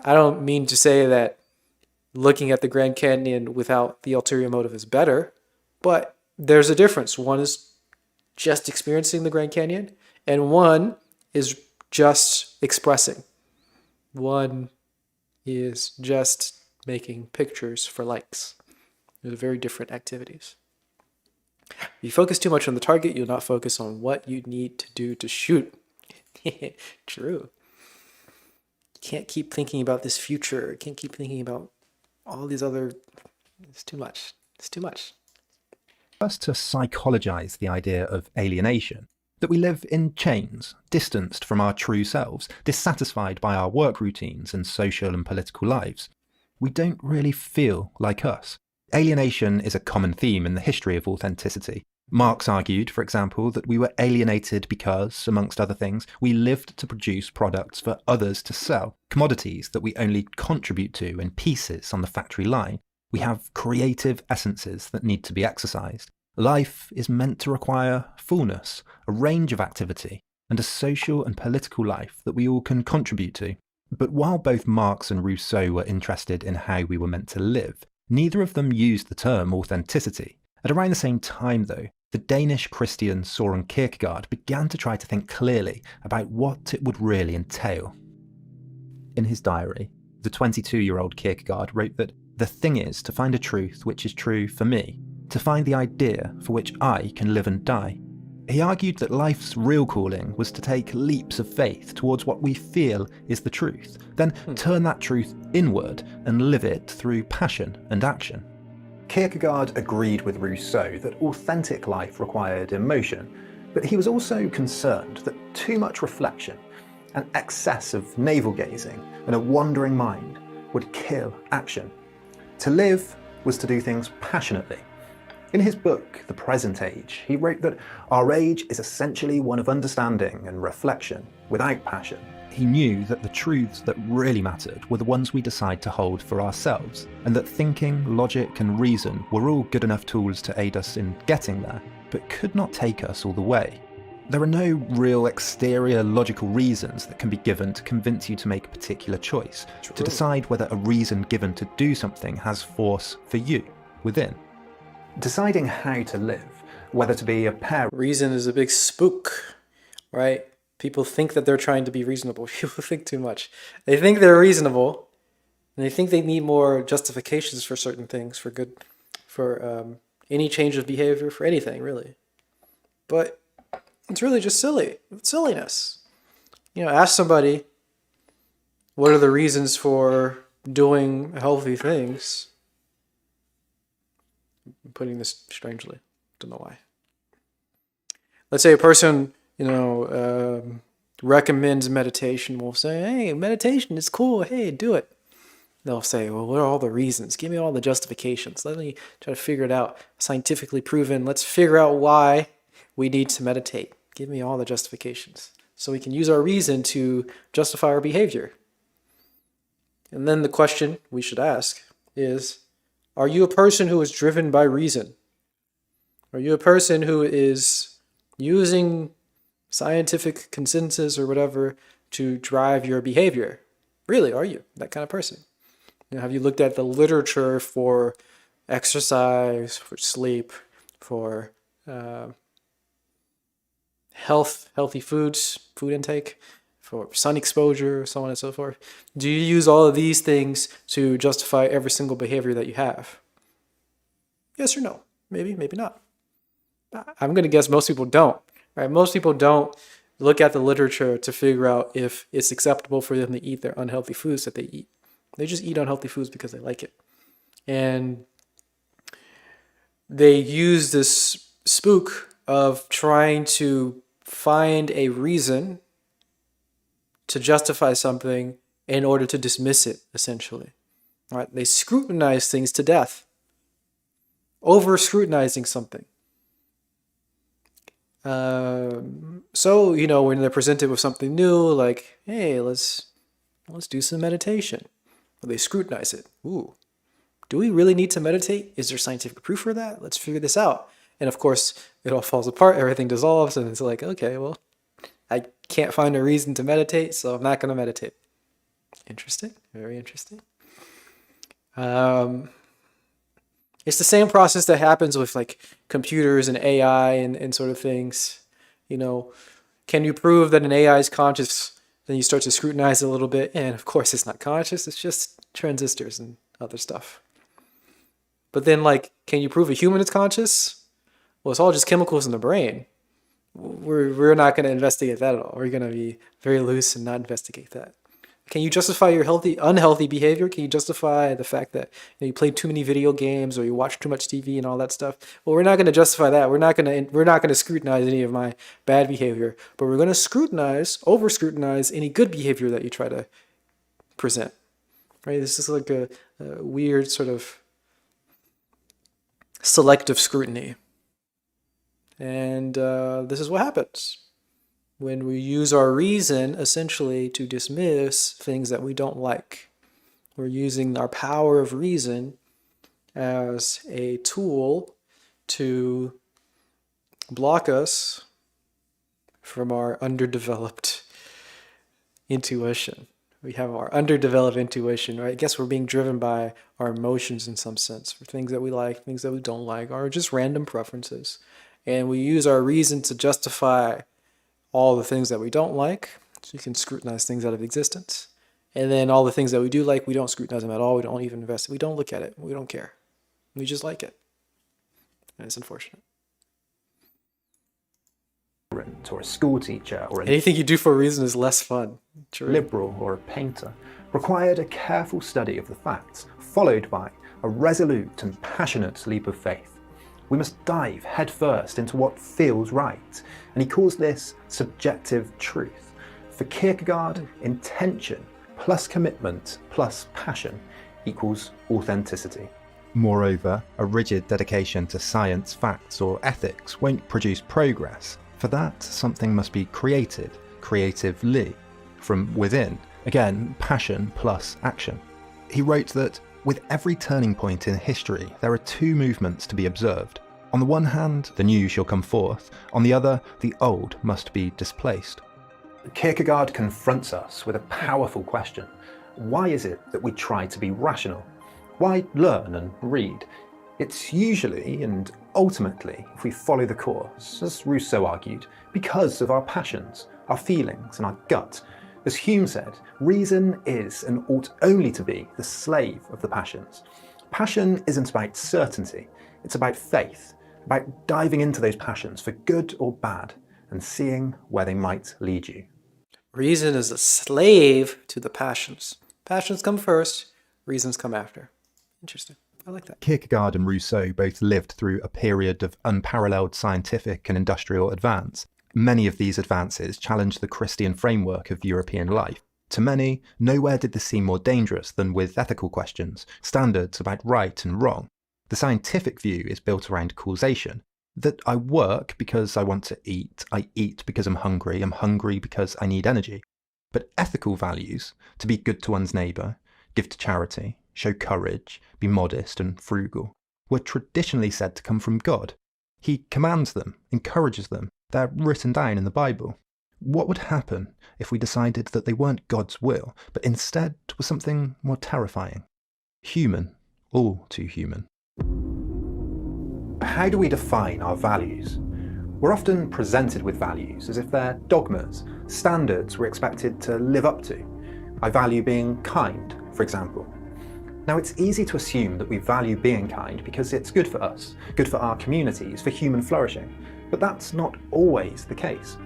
don't mean to say that looking at the Grand Canyon without the ulterior motive is better, but there's a difference. One is just experiencing the Grand Canyon, and one is just expressing. One is just making pictures for likes. They're very different activities. If you focus too much on the target, you'll not focus on what you need to do to shoot. True. You can't keep thinking about this future. You can't keep thinking about all these other, it's too much. It's too much. First, to psychologize the idea of alienation, that we live in chains, distanced from our true selves, dissatisfied by our work routines and social and political lives. We don't really feel like us. Alienation is a common theme in the history of authenticity. Marx argued, for example, that we were alienated because, amongst other things, we lived to produce products for others to sell, commodities that we only contribute to in pieces on the factory line. We have creative essences that need to be exercised. Life is meant to require fullness, a range of activity, and a social and political life that we all can contribute to. But while both Marx and Rousseau were interested in how we were meant to live, neither of them used the term authenticity. At around the same time, though, the Danish Christian Søren Kierkegaard began to try to think clearly about what it would really entail. In his diary, the 22-year-old Kierkegaard wrote that the thing is to find a truth which is true for me, to find the idea for which I can live and die. He argued that life's real calling was to take leaps of faith towards what we feel is the truth, then turn that truth inward and live it through passion and action. Kierkegaard agreed with Rousseau that authentic life required emotion, but he was also concerned that too much reflection, an excess of navel-gazing, and a wandering mind would kill action. To live was to do things passionately. In his book, The Present Age, he wrote that our age is essentially one of understanding and reflection, without passion. He knew that the truths that really mattered were the ones we decide to hold for ourselves, and that thinking, logic, and reason were all good enough tools to aid us in getting there, but could not take us all the way. There are no real exterior logical reasons that can be given to convince you to make a particular choice, to decide whether a reason given to do something has force for you within. Deciding how to live, whether to be a parent. Reason is a big spook, right? People think that they're trying to be reasonable. People think too much. They think they're reasonable, and they think they need more justifications for certain things, for any change of behavior, for anything, really. But it's really just silly. It's silliness. Ask somebody, what are the reasons for doing healthy things? I'm putting this strangely. Don't know why. Let's say a person, recommends meditation. We'll say, hey, meditation is cool. Hey, do it. They'll say, well, what are all the reasons? Give me all the justifications. Let me try to figure it out. Scientifically proven. Let's figure out why we need to meditate. Give me all the justifications. So we can use our reason to justify our behavior. And then the question we should ask is, are you a person who is driven by reason? Are you a person who is using scientific consensus or whatever to drive your behavior? Really, are you that kind of person? Have you looked at the literature for exercise, for sleep, for healthy foods, food intake, for sun exposure, so on and so forth? Do you use all of these things to justify every single behavior that you have? Yes or no? Maybe, maybe not. I'm going to guess most people don't. Right? Most people don't look at the literature to figure out if it's acceptable for them to eat their unhealthy foods that they eat. They just eat unhealthy foods because they like it. And they use this spook of trying to find a reason to justify something in order to dismiss it, essentially. Right? They scrutinize things to death, over scrutinizing something. So, when they're presented with something new, like, hey, let's do some meditation. Well, they scrutinize it. Ooh, do we really need to meditate? Is there scientific proof for that? Let's figure this out. And of course, it all falls apart, everything dissolves, and it's like, okay, well, I can't find a reason to meditate, so I'm not going to meditate. Interesting, very interesting. It's the same process that happens with like computers and AI and sort of things. Can you prove that an AI is conscious? Then you start to scrutinize it a little bit, and of course it's not conscious, it's just transistors and other stuff. But then, can you prove a human is conscious? Well, it's all just chemicals in the brain. We're not going to investigate that at all. We're going to be very loose and not investigate that. Can you justify your unhealthy behavior? Can you justify the fact that you play too many video games or you watch too much TV and all that stuff? Well, we're not going to justify that. We're not going to scrutinize any of my bad behavior, but we're going to over scrutinize any good behavior that you try to present. Right? This is like a weird sort of selective scrutiny. And this is what happens when we use our reason essentially to dismiss things that we don't like. We're using our power of reason as a tool to block us from our underdeveloped intuition. We have our underdeveloped intuition, right? I guess we're being driven by our emotions in some sense, for things that we like, things that we don't like, or just random preferences. And we use our reason to justify all the things that we don't like, so you can scrutinize things out of existence. And then all the things that we do like, we don't scrutinize them at all. We don't even invest. We don't look at it. We don't care. We just like it. And it's unfortunate. Or a school teacher, or anything you do for a reason is less fun. True. Liberal, or a painter, required a careful study of the facts, followed by a resolute and passionate leap of faith. We must dive headfirst into what feels right, and he calls this subjective truth. For Kierkegaard, intention plus commitment plus passion equals authenticity. Moreover, a rigid dedication to science, facts, or ethics won't produce progress. For that, something must be created, creatively, from within. Again, passion plus action. He wrote that with every turning point in history, there are two movements to be observed. On the one hand, the new shall come forth. On the other, the old must be displaced. Kierkegaard confronts us with a powerful question. Why is it that we try to be rational? Why learn and read? It's usually and ultimately, if we follow the course, as Rousseau argued, because of our passions, our feelings, and our gut. As Hume said, reason is and ought only to be the slave of the passions. Passion isn't about certainty, it's about faith, about diving into those passions for good or bad and seeing where they might lead you. Reason is a slave to the passions. Passions come first, reasons come after. Interesting. I like that. Kierkegaard and Rousseau both lived through a period of unparalleled scientific and industrial advance. Many of these advances challenged the Christian framework of European life. To many, nowhere did this seem more dangerous than with ethical questions, standards about right and wrong. The scientific view is built around causation, that I work because I want to eat, I eat because I'm hungry because I need energy. But ethical values, to be good to one's neighbour, give to charity, show courage, be modest and frugal, were traditionally said to come from God. He commands them, encourages them. They're written down in the Bible. What would happen if we decided that they weren't God's will, but instead were something more terrifying? Human, all too human. How do we define our values? We're often presented with values as if they're dogmas, standards we're expected to live up to. I value being kind, for example. Now, it's easy to assume that we value being kind because it's good for us, good for our communities, for human flourishing, but that's not always the case.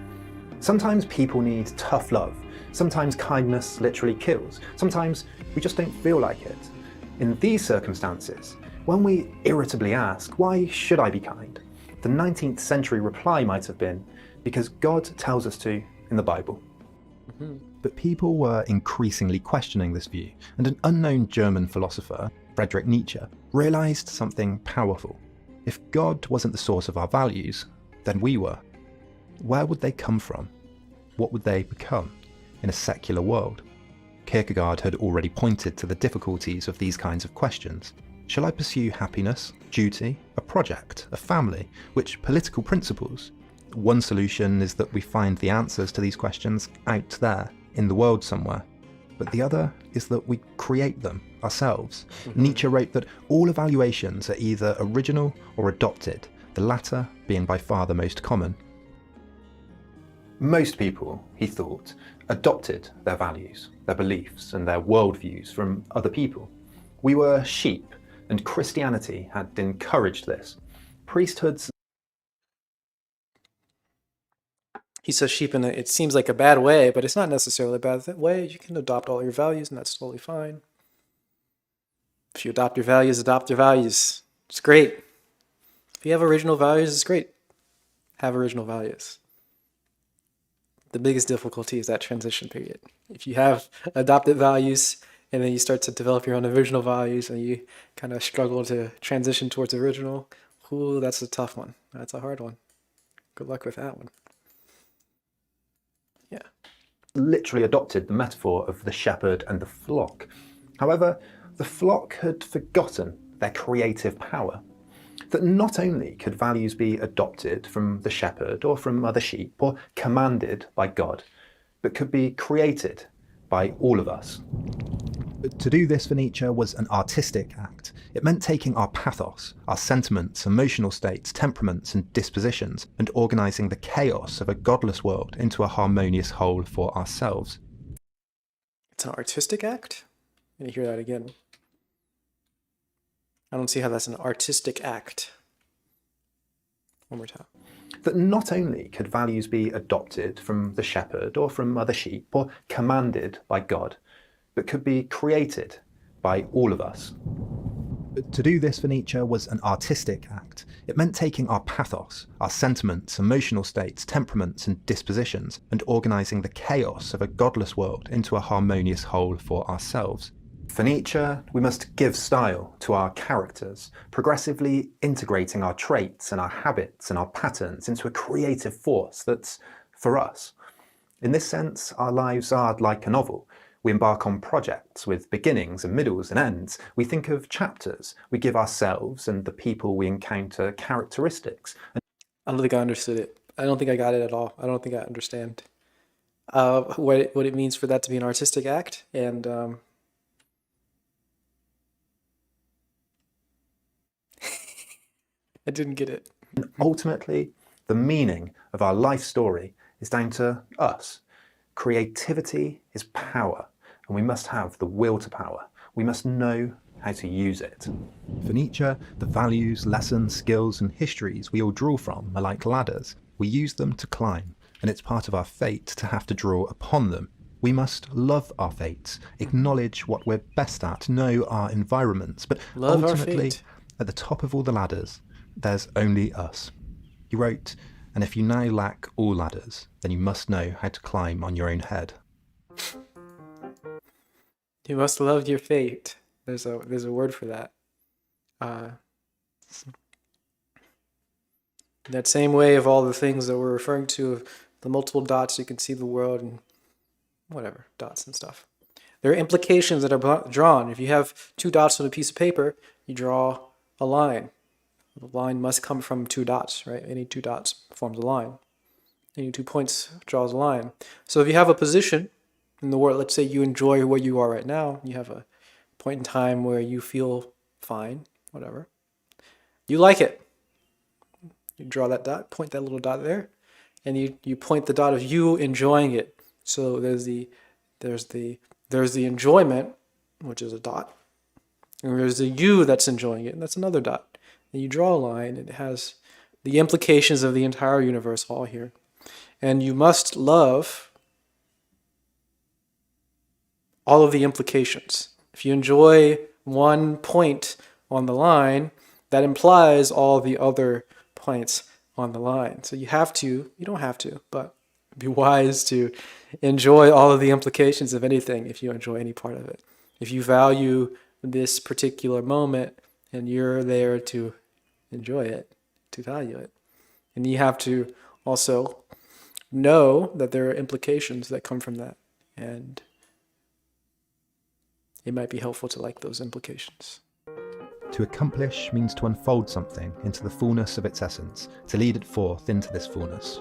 Sometimes people need tough love. Sometimes kindness literally kills. Sometimes we just don't feel like it. In these circumstances, when we irritably ask, why should I be kind? The 19th century reply might have been, because God tells us to in the Bible. But people were increasingly questioning this view, and an unknown German philosopher, Friedrich Nietzsche, realized something powerful. If God wasn't the source of our values, then we were. Where would they come from? What would they become in a secular world? Kierkegaard had already pointed to the difficulties of these kinds of questions. Shall I pursue happiness, duty, a project, a family? Which political principles? One solution is that we find the answers to these questions out there, in the world somewhere. But the other is that we create them ourselves. Nietzsche wrote that all evaluations are either original or adopted, the latter being by far the most common. Most people, he thought, adopted their values, their beliefs, and their worldviews from other people. We were sheep, and Christianity had encouraged this. Priesthoods. He says sheep in it seems like a bad way, but it's not necessarily a bad way. You can adopt all your values, and that's totally fine. If you adopt your values, adopt your values. It's great. If you have original values, it's great. Have original values. The biggest difficulty is that transition period. If you have adopted values and then you start to develop your own original values and you kind of struggle to transition towards original, ooh, that's a tough one. That's a hard one. Good luck with that one. Yeah. Literally adopted the metaphor of the shepherd and the flock. However, the flock had forgotten their creative power. That not only could values be adopted from the shepherd or from other sheep or commanded by God, but could be created by all of us. To do this for Nietzsche was an artistic act. It meant taking our pathos, our sentiments, emotional states, temperaments and dispositions, and organising the chaos of a godless world into a harmonious whole for ourselves. It's an artistic act? I'm going to hear that again. I don't see how that's an artistic act. One more time. That not only could values be adopted from the shepherd or from other sheep or commanded by God, but could be created by all of us. To do this for Nietzsche was an artistic act. It meant taking our pathos, our sentiments, emotional states, temperaments and dispositions, and organising the chaos of a godless world into a harmonious whole for ourselves. For Nietzsche, we must give style to our characters, progressively integrating our traits and our habits and our patterns into a creative force that's for us. In this sense, our lives are like a novel. We embark on projects with beginnings and middles and ends. We think of chapters. We give ourselves and the people we encounter characteristics. I don't think I understood it. I don't think I got it at all. I don't think I understand what it means for that to be an artistic act. And I didn't get it. And ultimately, the meaning of our life story is down to us. Creativity is power, and we must have the will to power. We must know how to use it. For Nietzsche, the values, lessons, skills, and histories we all draw from are like ladders. We use them to climb, and it's part of our fate to have to draw upon them. We must love our fates, acknowledge what we're best at, know our environments, but Love ultimately, our fate. at the top of all the ladders, there's only us. He wrote, "And if you now lack all ladders, then you must know how to climb on your own head." You must love your fate. There's a word for that. That same way of all the things that we're referring to, of the multiple dots, you can see the world and whatever, dots and stuff. There are implications that are drawn. If you have two dots on a piece of paper, you draw a line. The line must come from two dots, right? Any two dots forms a line. Any 2 points draws a line. So if you have a position in the world, let's say you enjoy where you are right now, you have a point in time where you feel fine, whatever. You like it. You draw that dot, point that little dot there, and you point the dot of you enjoying it. So there's the enjoyment, which is a dot, and there's the you that's enjoying it, and that's another dot. And you draw a line, and it has the implications of the entire universe all here. And you must love all of the implications. If you enjoy one point on the line, that implies all the other points on the line. So you don't have to, but be wise to enjoy all of the implications of anything if you enjoy any part of it. If you value this particular moment and you're there to enjoy it, to value it. And you have to also know that there are implications that come from that. And it might be helpful to like those implications. To accomplish means to unfold something into the fullness of its essence, to lead it forth into this fullness.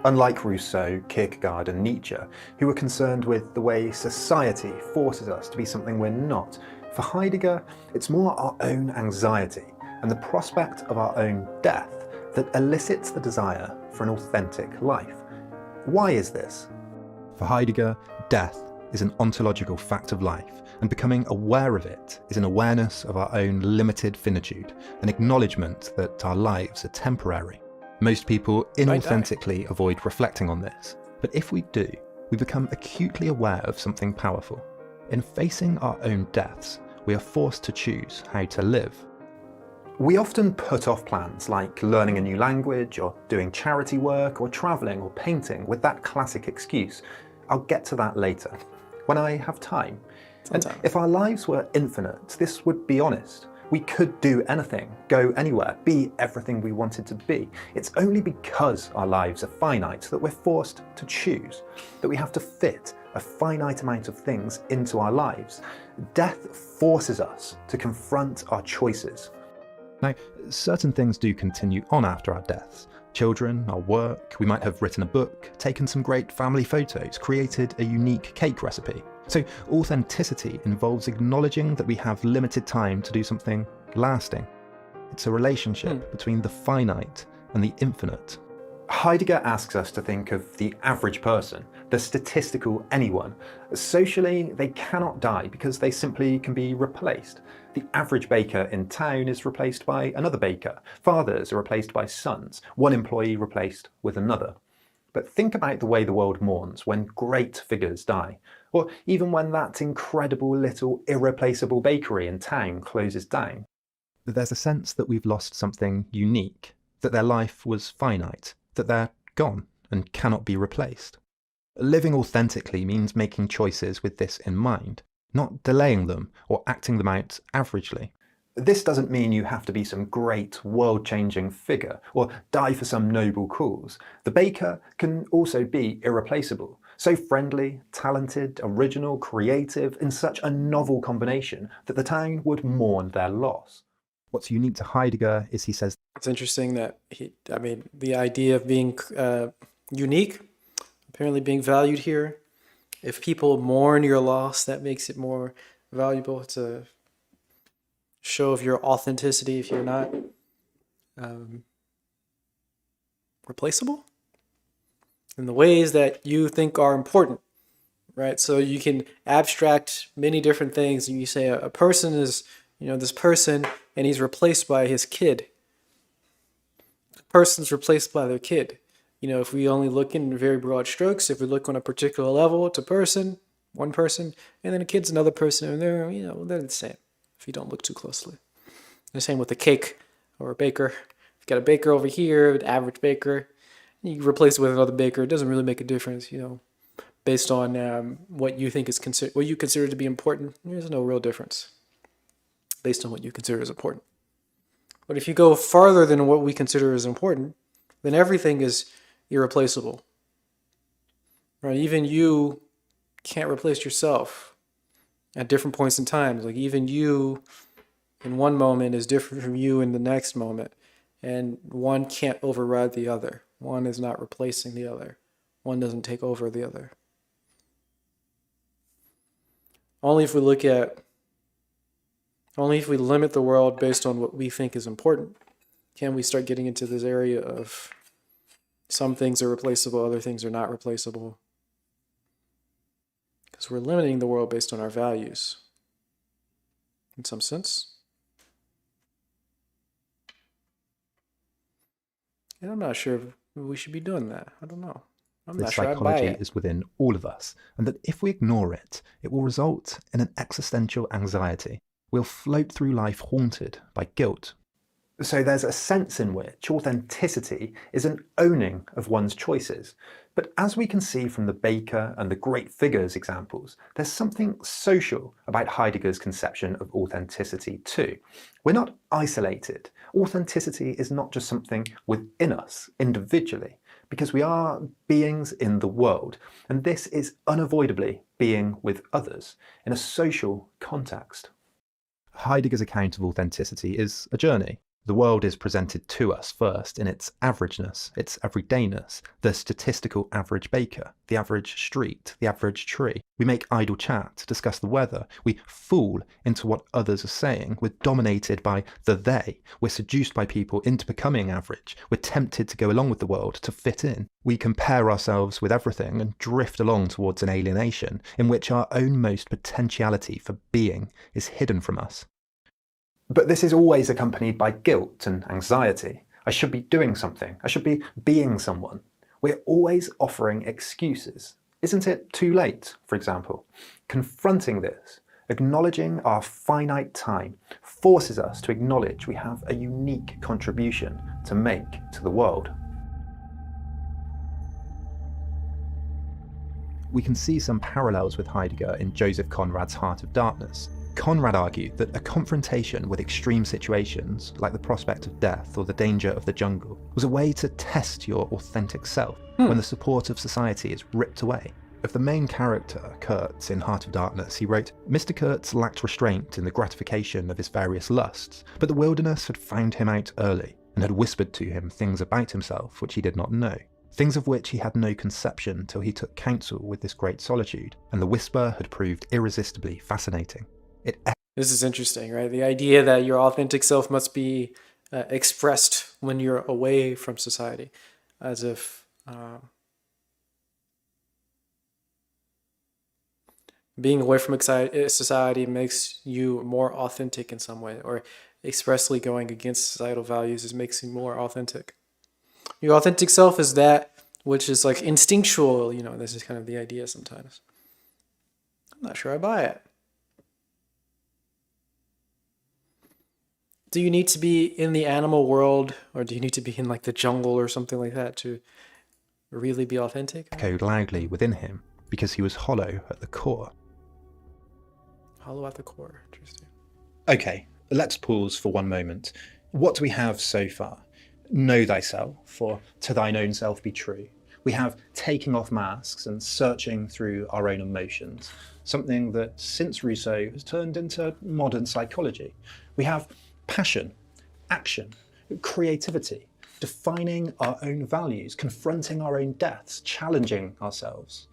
Unlike Rousseau, Kierkegaard and Nietzsche, who were concerned with the way society forces us to be something we're not, for Heidegger, it's more our own anxiety and the prospect of our own death that elicits the desire for an authentic life. Why is this? For Heidegger, death is an ontological fact of life, and becoming aware of it is an awareness of our own limited finitude, an acknowledgement that our lives are temporary. Most people inauthentically avoid reflecting on this, but if we do, we become acutely aware of something powerful. In facing our own deaths, we are forced to choose how to live. We often put off plans like learning a new language or doing charity work or travelling or painting with that classic excuse, I'll get to that later, when I have time. And if our lives were infinite, this would be honest. We could do anything, go anywhere, be everything we wanted to be. It's only because our lives are finite that we're forced to choose, that we have to fit a finite amount of things into our lives. Death forces us to confront our choices. Now, certain things do continue on after our deaths. Children, our work, we might have written a book, taken some great family photos, created a unique cake recipe. So authenticity involves acknowledging that we have limited time to do something lasting. It's a relationship between the finite and the infinite. Heidegger asks us to think of the average person, the statistical anyone. Socially, they cannot die because they simply can be replaced. The average baker in town is replaced by another baker. Fathers are replaced by sons. One employee replaced with another. But think about the way the world mourns when great figures die, or even when that incredible little irreplaceable bakery in town closes down. There's a sense that we've lost something unique, that their life was finite, that they're gone and cannot be replaced. Living authentically means making choices with this in mind, not delaying them or acting them out averagely. This doesn't mean you have to be some great world-changing figure or die for some noble cause. The baker can also be irreplaceable, so friendly, talented, original, creative, in such a novel combination that the town would mourn their loss. What's unique to Heidegger is he says it's interesting that the idea of being unique, apparently being valued here. If people mourn your loss, that makes it more valuable. It's a show of your authenticity if you're not replaceable in the ways that you think are important, right? So you can abstract many different things, and you say a person is, this person, and he's replaced by his kid. A person's replaced by their kid. If we only look in very broad strokes, if we look on a particular level, it's a person, one person, and then a kid's another person, and they're the same if you don't look too closely. The same with a cake or a baker. If you've got a baker over here, an average baker, you replace it with another baker. It doesn't really make a difference, based on what you think is what you consider to be important. There's no real difference based on what you consider as important. But if you go farther than what we consider as important, then everything is irreplaceable. Right? Even you can't replace yourself at different points in time. Like even you, in one moment is different from you in the next moment. And one can't override the other. One is not replacing the other. One doesn't take over the other. Only if we limit the world based on what we think is important, can we start getting into this area of some things are replaceable, other things are not replaceable. Because we're limiting the world based on our values, in some sense. And I'm not sure if we should be doing that. I don't know. I'm That not sure I buy psychology it. is within all of us, and that if we ignore it, it will result in an existential anxiety. We'll float through life haunted by guilt. So there's a sense in which authenticity is an owning of one's choices. But as we can see from the baker and the great figures examples, there's something social about Heidegger's conception of authenticity too. We're not isolated. Authenticity is not just something within us individually, because we are beings in the world, and this is unavoidably being with others in a social context. Heidegger's account of authenticity is a journey. The world is presented to us first in its averageness, its everydayness, the statistical average baker, the average street, the average tree. We make idle chat, discuss the weather. We fall into what others are saying. We're dominated by the they. We're seduced by people into becoming average. We're tempted to go along with the world, to fit in. We compare ourselves with everything and drift along towards an alienation in which our own most potentiality for being is hidden from us. But this is always accompanied by guilt and anxiety. I should be doing something. I should be being someone. We're always offering excuses. Isn't it too late, for example? Confronting this, acknowledging our finite time, forces us to acknowledge we have a unique contribution to make to the world. We can see some parallels with Heidegger in Joseph Conrad's Heart of Darkness. Conrad argued that a confrontation with extreme situations, like the prospect of death or the danger of the jungle, was a way to test your authentic self when the support of society is ripped away. Of the main character, Kurtz, in Heart of Darkness, he wrote, "Mr. Kurtz lacked restraint in the gratification of his various lusts, but the wilderness had found him out early, and had whispered to him things about himself which he did not know. Things of which he had no conception till he took counsel with this great solitude, and the whisper had proved irresistibly fascinating. This is interesting, right? The idea that your authentic self must be expressed when you're away from society, as if being away from society makes you more authentic in some way, or expressly going against societal values makes you more authentic. Your authentic self is that which is like instinctual, this is kind of the idea sometimes. I'm not sure I buy it. Do you need to be in the animal world, or do you need to be in like the jungle or something like that to really be authentic? Echoed loudly within him because he was hollow at the core. Hollow at the core, interesting. Okay, let's pause for one moment. What do we have so far? Know thyself, or to thine own self be true. We have taking off masks and searching through our own emotions, something that since Rousseau has turned into modern psychology. We have passion, action, creativity, defining our own values, confronting our own deaths, challenging ourselves.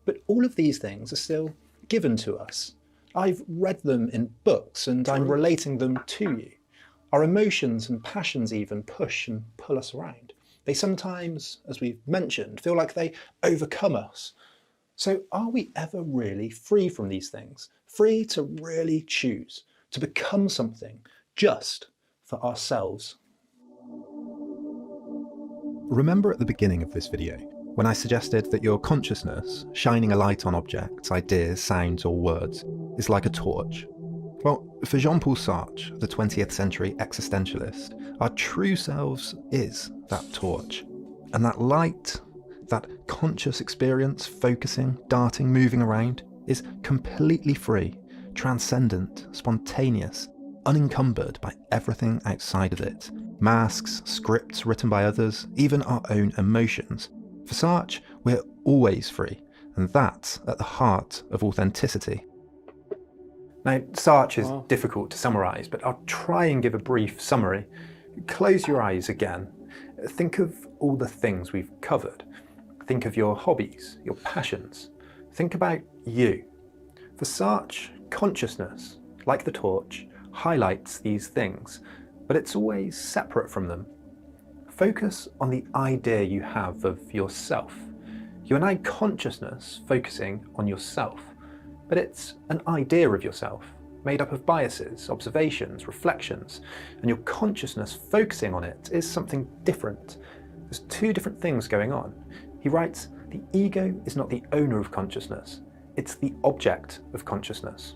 But all of these things are still given to us. I've read them in books and I'm relating them to you. Our emotions and passions even push and pull us around. They sometimes, as we've mentioned, feel like they overcome us. So are we ever really free from these things? Free to really choose, to become something just for ourselves? Remember at the beginning of this video, when I suggested that your consciousness, shining a light on objects, ideas, sounds or words, is like a torch? Well, for Jean-Paul Sartre, the 20th century existentialist, our true selves is that torch. And that light, that conscious experience, focusing, darting, moving around, is completely free, transcendent, spontaneous, unencumbered by everything outside of it. Masks, scripts written by others, even our own emotions. For Sartre, we're always free, and that's at the heart of authenticity. Now, Sartre is Wow. difficult to summarize, but I'll try and give a brief summary. Close your eyes again. Think of all the things we've covered. Think of your hobbies, your passions. Think about you. For Sartre, consciousness, like the torch, highlights these things, but it's always separate from them. Focus on the idea you have of yourself. You are now consciousness focusing on yourself, but it's an idea of yourself, made up of biases, observations, reflections, and your consciousness focusing on it is something different. There's two different things going on. He writes, the ego is not the owner of consciousness, it's the object of consciousness.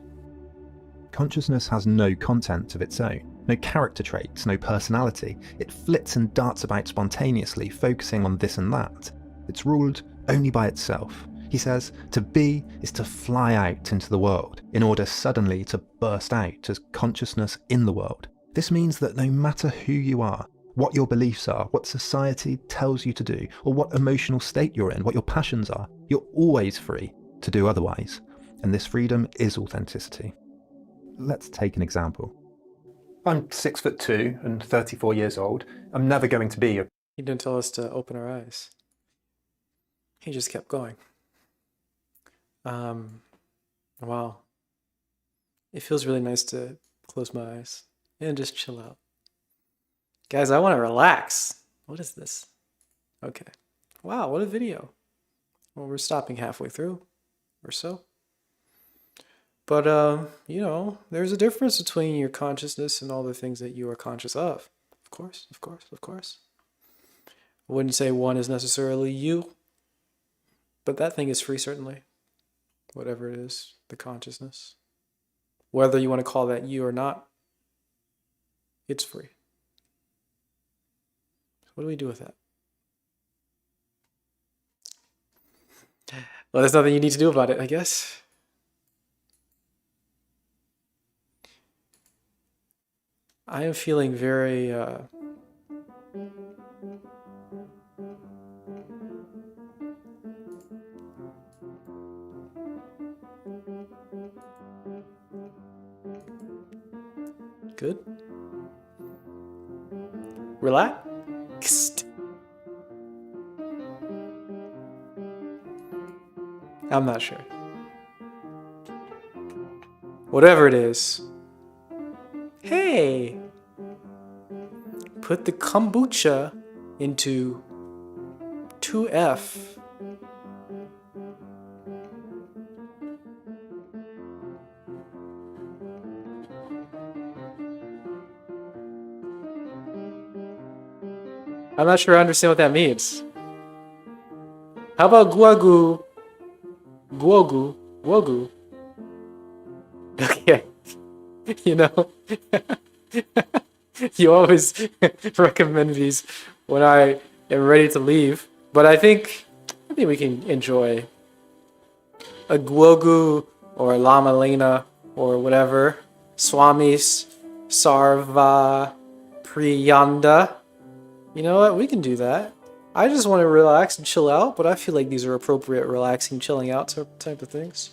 Consciousness has no content of its own, no character traits, no personality. It flits and darts about spontaneously, focusing on this and that. It's ruled only by itself. He says, to be is to fly out into the world, in order suddenly to burst out as consciousness in the world. This means that no matter who you are, what your beliefs are, what society tells you to do, or what emotional state you're in, what your passions are, you're always free to do otherwise. And this freedom is authenticity. Let's take an example. I'm 6'2" and 34 years old. I'm never going to be a... He didn't tell us to open our eyes. He just kept going. Wow. It feels really nice to close my eyes and just chill out. Guys, I want to relax. What is this? Okay. Wow, what a video. Well, we're stopping halfway through or so. But, you know, there's a difference between your consciousness and all the things that you are conscious of. Of course, of course, of course. I wouldn't say one is necessarily you, but that thing is free, certainly. Whatever it is, the consciousness. Whether you want to call that you or not, it's free. What do we do with that? Well, there's nothing you need to do about it, I guess. I am feeling very good. Relaxed. I'm not sure. Whatever it is. Hey! Put the kombucha into 2F. I'm not sure I understand what that means. How about guagu? Guogu? Wogu? Okay. You know, you always recommend these when I am ready to leave, but I think we can enjoy a Guogu or Lama Lena or whatever. Swamis Sarva Priyanda. You know what? We can do that. I just want to relax and chill out, but I feel like these are appropriate relaxing, chilling out type of things.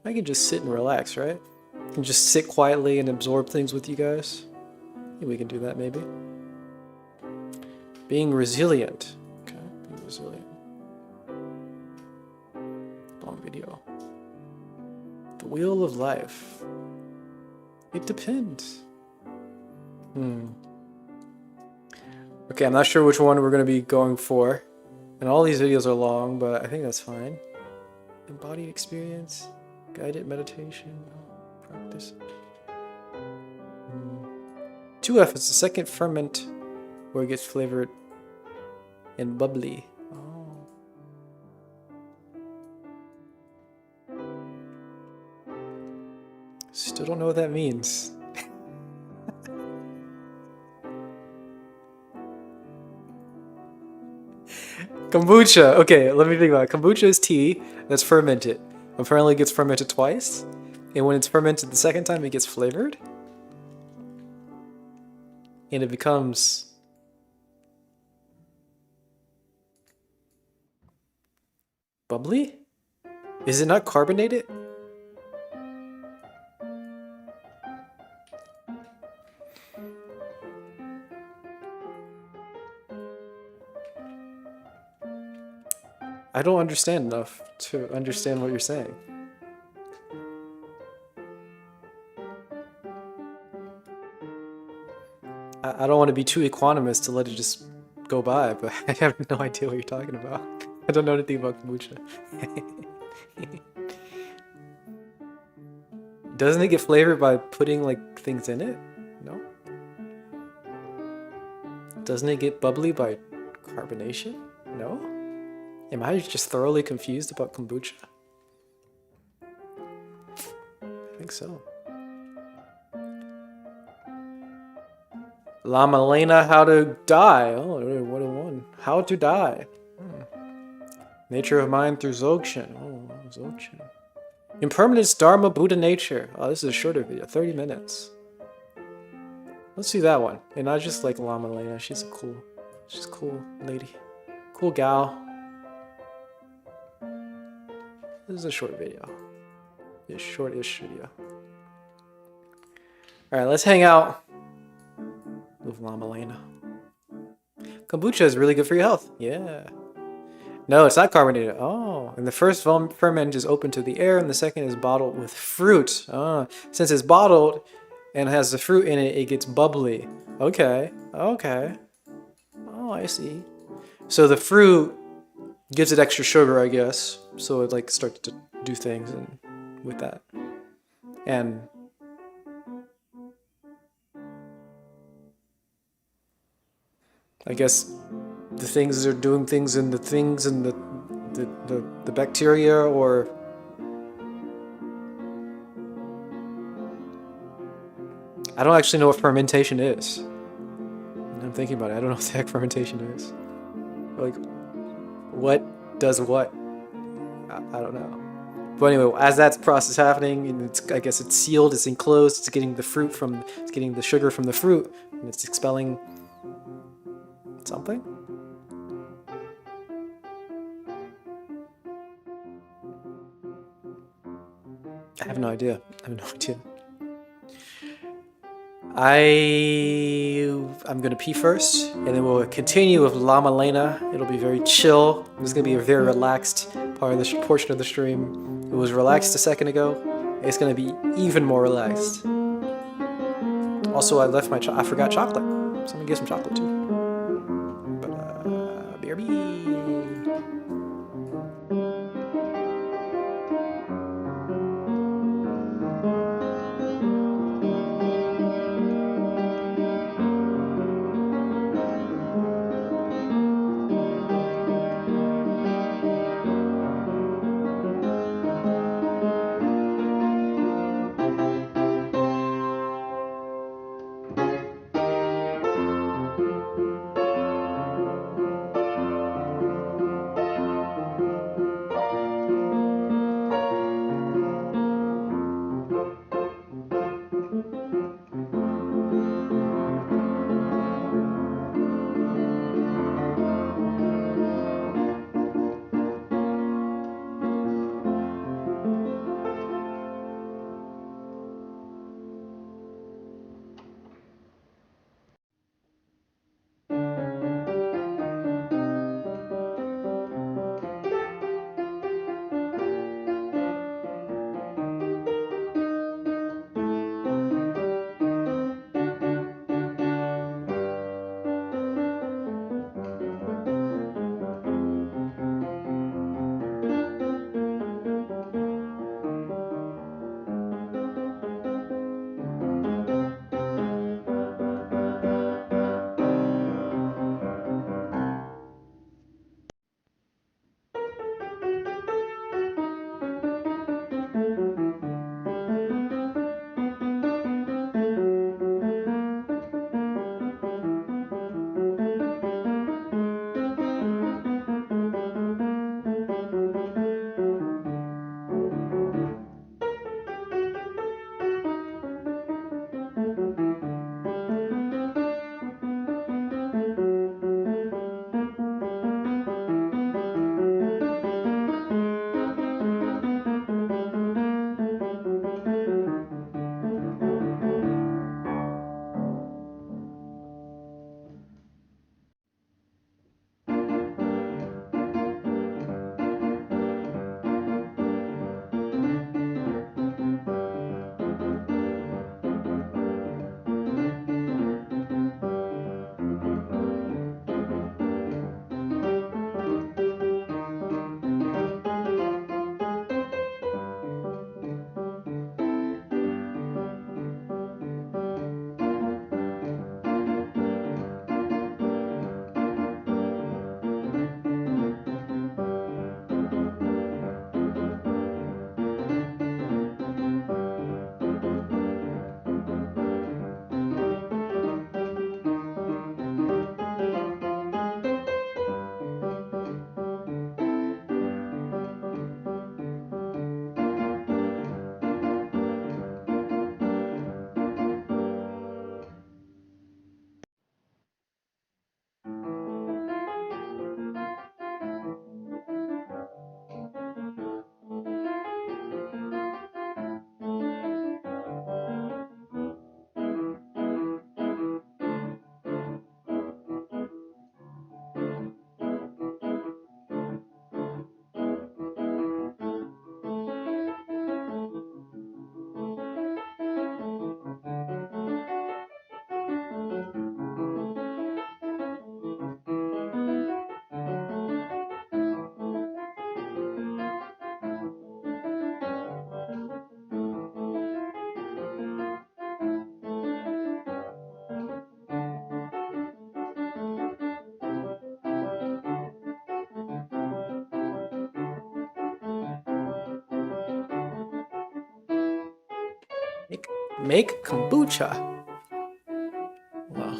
I can just sit and relax, right? I can just sit quietly and absorb things with you guys. Yeah, we can do that, maybe. Being resilient. Okay, being resilient. Long video. The wheel of life. It depends. Okay, I'm not sure which one we're going to be going for. And all these videos are long, but I think that's fine. Embodied experience. Guided meditation. Practice. 2F is the second ferment where it gets flavored and bubbly. Oh. Still don't know what that means. Kombucha. Okay, let me think about it. Kombucha is tea that's fermented. Apparently it gets fermented twice. And when it's fermented the second time, it gets flavored. And it becomes bubbly? Is it not carbonated? I don't understand enough to understand what you're saying. I don't want to be too equanimous to let it just go by, but I have no idea what you're talking about. I don't know anything about kombucha. Doesn't it get flavored by putting like things in it? No? Doesn't it get bubbly by carbonation? No? Am I just thoroughly confused about kombucha? I think so. La Malena, How to Die. Oh, 101. How to Die. Nature of Mind through Dzogchen. Oh, Dzogchen. Impermanence, Dharma, Buddha Nature. Oh, this is a shorter video, 30 minutes. Let's do that one. And not just like Lama Lena. She's a cool lady. Cool gal. This is a short video. A short-ish video. Alright, let's hang out with Lama Lena. Kombucha is really good for your health. Yeah. No, it's not carbonated. Oh, and the first ferment is open to the air, and the second is bottled with fruit. Since it's bottled and has the fruit in it, it gets bubbly. Okay, okay. Oh, I see. So the fruit gives it extra sugar, I guess. So it like starts to do things and with that. And I guess the things are doing things in the things and the bacteria, or I don't actually know what fermentation is. I'm thinking about it. I don't know what the heck fermentation is. Like, what does what? I don't know. But anyway, as that process happening, and I guess it's sealed, it's enclosed, it's getting the sugar from the fruit, and it's expelling something. I have no idea. I'm gonna pee first, and then we'll continue with Lama Lena. It'll be very chill. This is gonna be a very relaxed part of the portion of the stream. It was relaxed a second ago. It's gonna be even more relaxed. Also, I forgot chocolate. So I'm gonna get some chocolate too. But BRB. Make kombucha. Well,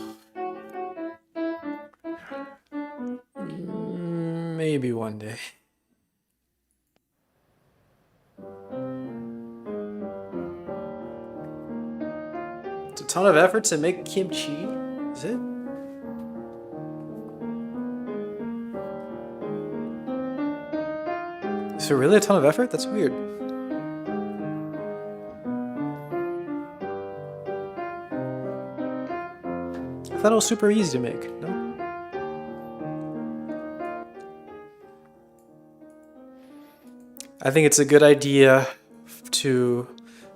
maybe one day. It's a ton of effort to make kimchi. Is it? Is it really a ton of effort? That's weird. I thought it was super easy to make. No? I think it's a good idea to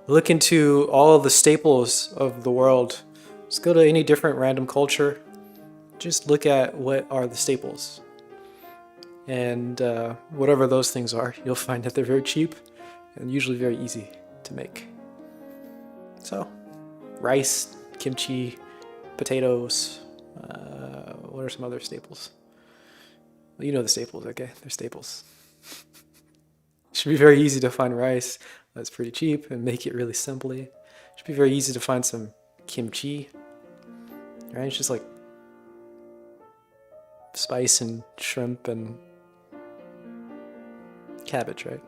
look into all of the staples of the world. Just go to any different random culture. Just look at what are the staples. And whatever those things are, you'll find that they're very cheap and usually very easy to make. So, rice, kimchi, potatoes. What are some other staples? Well, you know the staples, okay? They're staples. Should be very easy to find rice that's pretty cheap and make it really simply. Should be very easy to find some kimchi. Right? It's just like spice and shrimp and cabbage, right?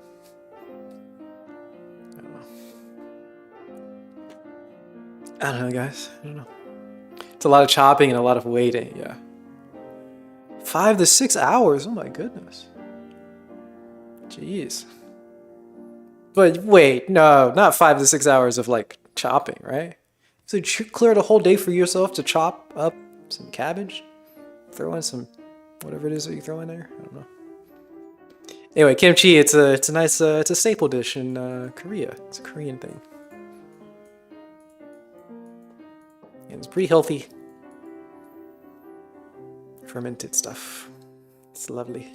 I don't know, guys. I don't know. It's a lot of chopping and a lot of waiting, yeah. 5 to 6 hours? Oh my goodness. Jeez. But wait, no, not 5 to 6 hours of like chopping, right? So you cleared a whole day for yourself to chop up some cabbage? Throw in some, whatever it is that you throw in there? I don't know. Anyway, kimchi, it's a nice, it's a staple dish in Korea. It's a Korean thing. And it's pretty healthy. Fermented stuff. It's lovely.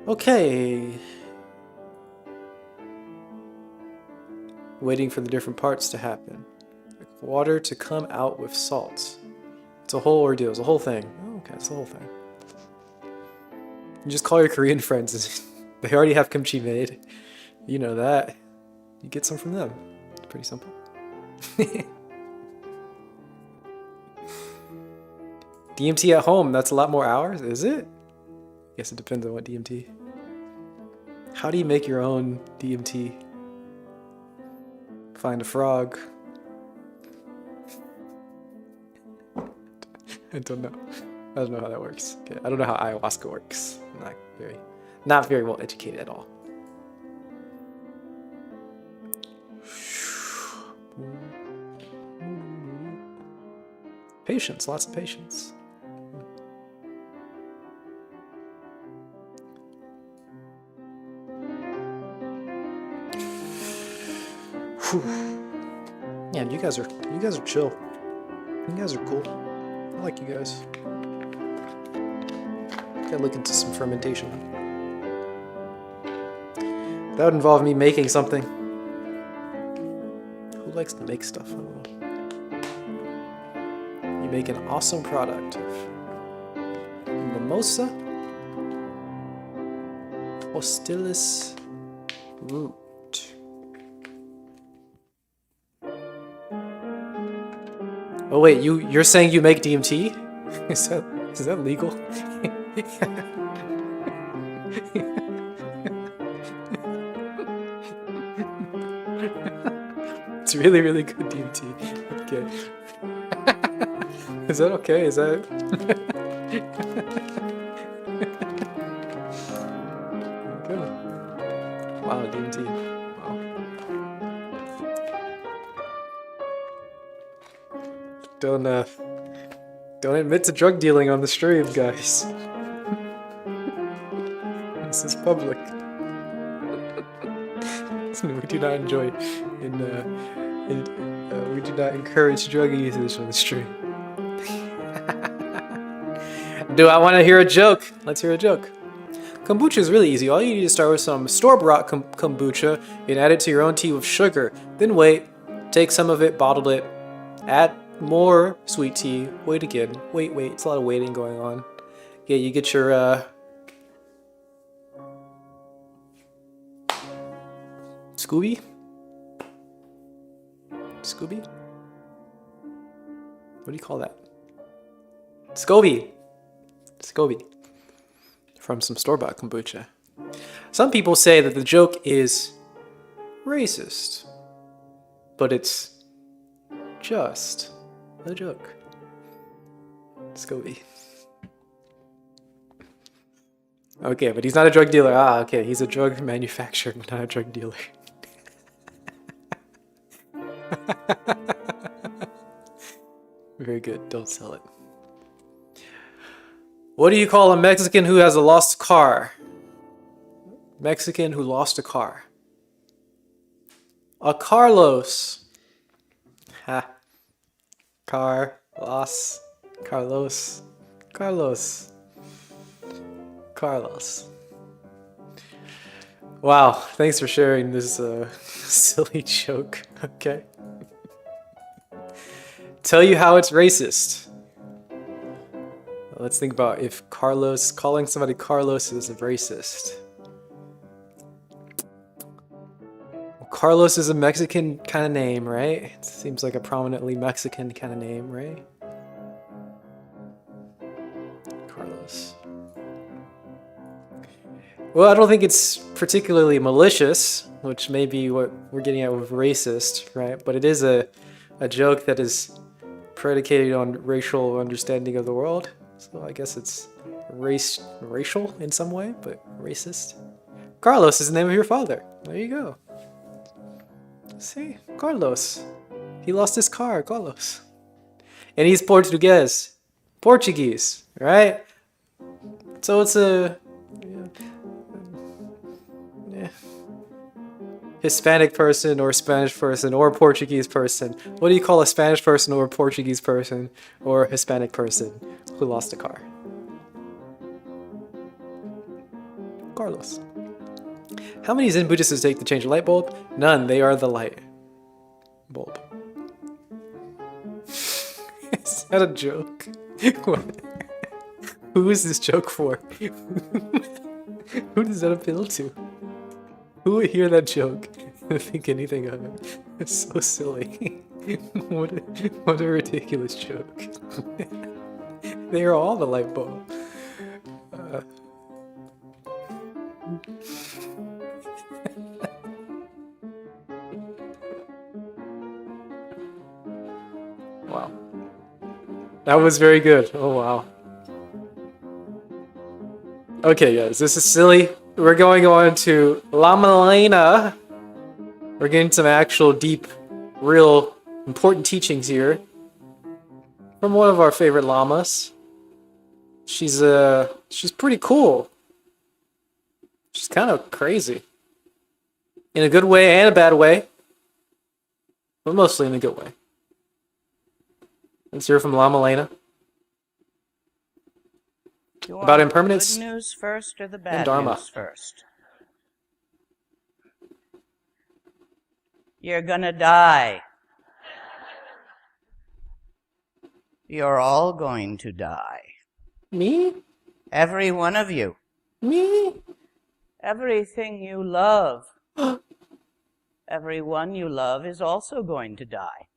Okay. Waiting for the different parts to happen. Like water to come out with salt. It's a whole ordeal. It's a whole thing. Oh, okay, it's a whole thing. You just call your Korean friends. They already have kimchi made. You know that. You get some from them. It's pretty simple. DMT at home, that's a lot more hours, is it? I guess it depends on what DMT. How do you make your own DMT? Find a frog. I don't know. I don't know how that works. Okay. I don't know how ayahuasca works. I'm not very well educated at all. Patience, lots of patience. Man, you guys are chill. You guys are cool. I like you guys. Gotta look into some fermentation. That would involve me making something. Who likes to make stuff? I don't know. You make an awesome product of mimosa hostilis root. Oh wait, you're saying you make DMT? Is that legal? It's really, really good DMT. Okay. Is that okay? Is that... Okay. Wow, DMT. Wow. Don't admit to drug dealing on the stream, guys. This is public. We do not enjoy we do not encourage drug usage on the stream. Do I want to hear a joke? Let's hear a joke. Kombucha is really easy. All you need to start with some store-bought kombucha and add it to your own tea with sugar. Then wait, take some of it, bottle it, add more sweet tea, wait again. Wait, it's a lot of waiting going on. Yeah, you get your Scooby? Scooby? What do you call that? SCOBY. SCOBY. From some store-bought kombucha. Some people say that the joke is racist, but it's just a joke. SCOBY. Okay, but he's not a drug dealer. Ah, okay, he's a drug manufacturer, but not a drug dealer. Very good, don't sell it. What do you call a Mexican who has a lost car? Mexican who lost a car. A Carlos. Ha. Carlos. Carlos. Carlos. Carlos. Wow, thanks for sharing this silly joke. Okay. Tell you how it's racist. Let's think about if calling somebody Carlos is racist. Well, Carlos is a Mexican kind of name, right? It seems like a prominently Mexican kind of name, right? Carlos. Well, I don't think it's particularly malicious, which may be what we're getting at with racist, right? But it is a joke that is predicated on racial understanding of the world. So I guess it's racial in some way, but racist. Carlos is the name of your father. There you go. See, Carlos. He lost his car, Carlos. And he's Portuguese, right? So it's a Hispanic person or Spanish person or Portuguese person. What do you call a Spanish person or a Portuguese person or a Hispanic person who lost a car? Carlos. How many Zen Buddhists does it take to change a light bulb? None. They are the light bulb. Is that a joke? Who is this joke for? Who does that appeal to? Who would hear that joke and think anything of it? It's so silly. What a ridiculous joke. They are all the light bulb. Wow. That was very good. Oh, wow. Okay, guys, this is silly. We're going on to Lama Lena. We're getting some actual deep, real, important teachings here from one of our favorite lamas. She's pretty cool. She's kind of crazy. In a good way and a bad way. But mostly in a good way. Let's hear from Lama Lena. About impermanence. The good news first or the bad and Dharma. news first? You're gonna die. You're all going to die. Me? Every one of you. Me? Everything you love. Everyone you love is also going to die.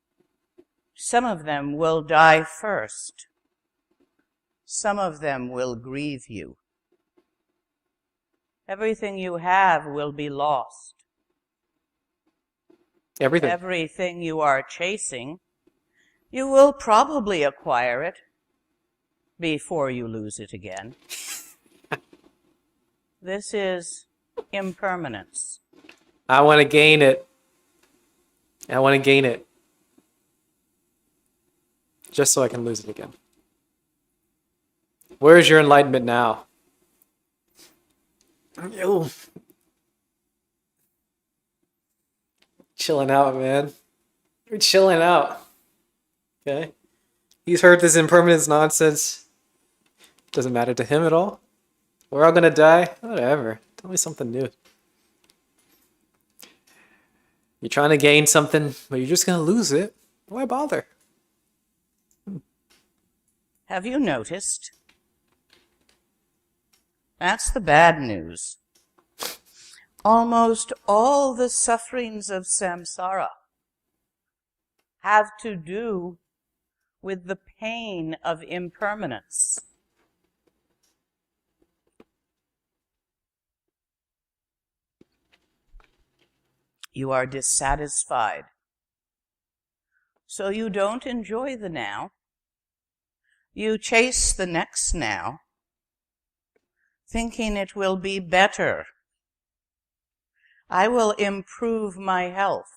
Some of them will die first. Some of them will grieve you. Everything you have will be lost. Everything. Everything you are chasing, you will probably acquire it before you lose it again. This is impermanence. I want to gain it. I want to gain it. Just so I can lose it again. Where is your enlightenment now? Ew. Chilling out, man. We're chilling out. Okay? He's heard this impermanence nonsense. Doesn't matter to him at all. We're all gonna die? Whatever. Tell me something new. You're trying to gain something, but you're just gonna lose it. Why bother? Have you noticed? That's the bad news. Almost all the sufferings of samsara have to do with the pain of impermanence. You are dissatisfied, so you don't enjoy the now. You chase the next now, thinking it will be better. I will improve my health.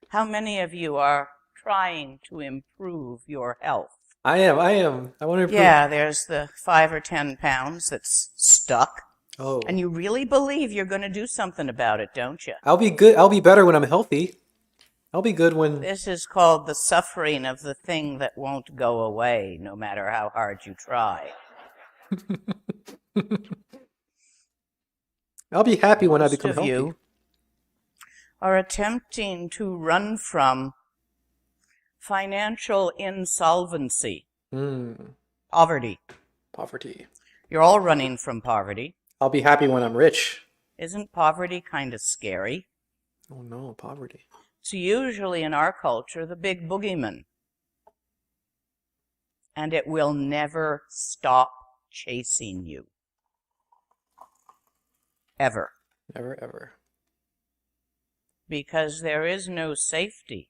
How many of you are trying to improve your health? I am. I want to improve. Yeah, there's the 5 or 10 pounds that's stuck. Oh. And you really believe you're going to do something about it, don't you? I'll be good. I'll be better when I'm healthy. I'll be good when... This is called the suffering of the thing that won't go away, no matter how hard you try. I'll be happy when I become Most of healthy. you are attempting to run from financial insolvency, poverty. Poverty. You're all running from poverty. I'll be happy when I'm rich. Isn't poverty kind of scary? Oh no, poverty. It's usually in our culture the big boogeyman. And it will never stop chasing you. Ever. Never, ever. Because there is no safety.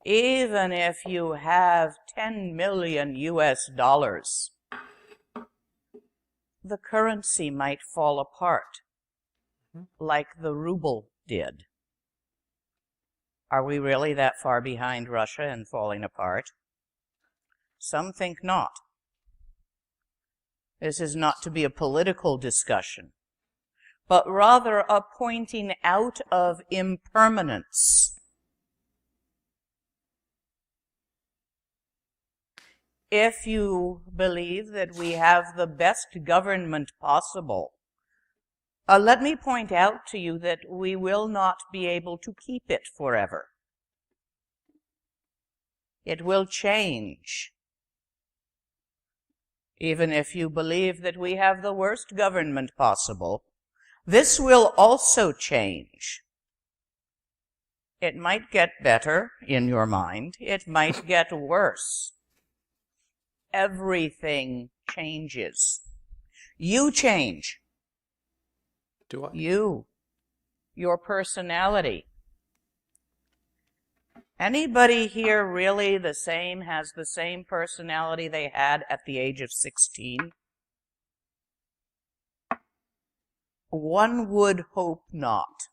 Even if you have 10 million US dollars, the currency might fall apart, like the ruble did. Are we really that far behind Russia and falling apart? Some think not. This is not to be a political discussion, but rather a pointing out of impermanence. If you believe that we have the best government possible, let me point out to you that we will not be able to keep it forever. It will change. Even if you believe that we have the worst government possible, this will also change. It might get better in your mind. It might get worse. Everything changes. You change. Do I? You. Your personality. Anybody here really has the same personality they had at the age of 16? One would hope not.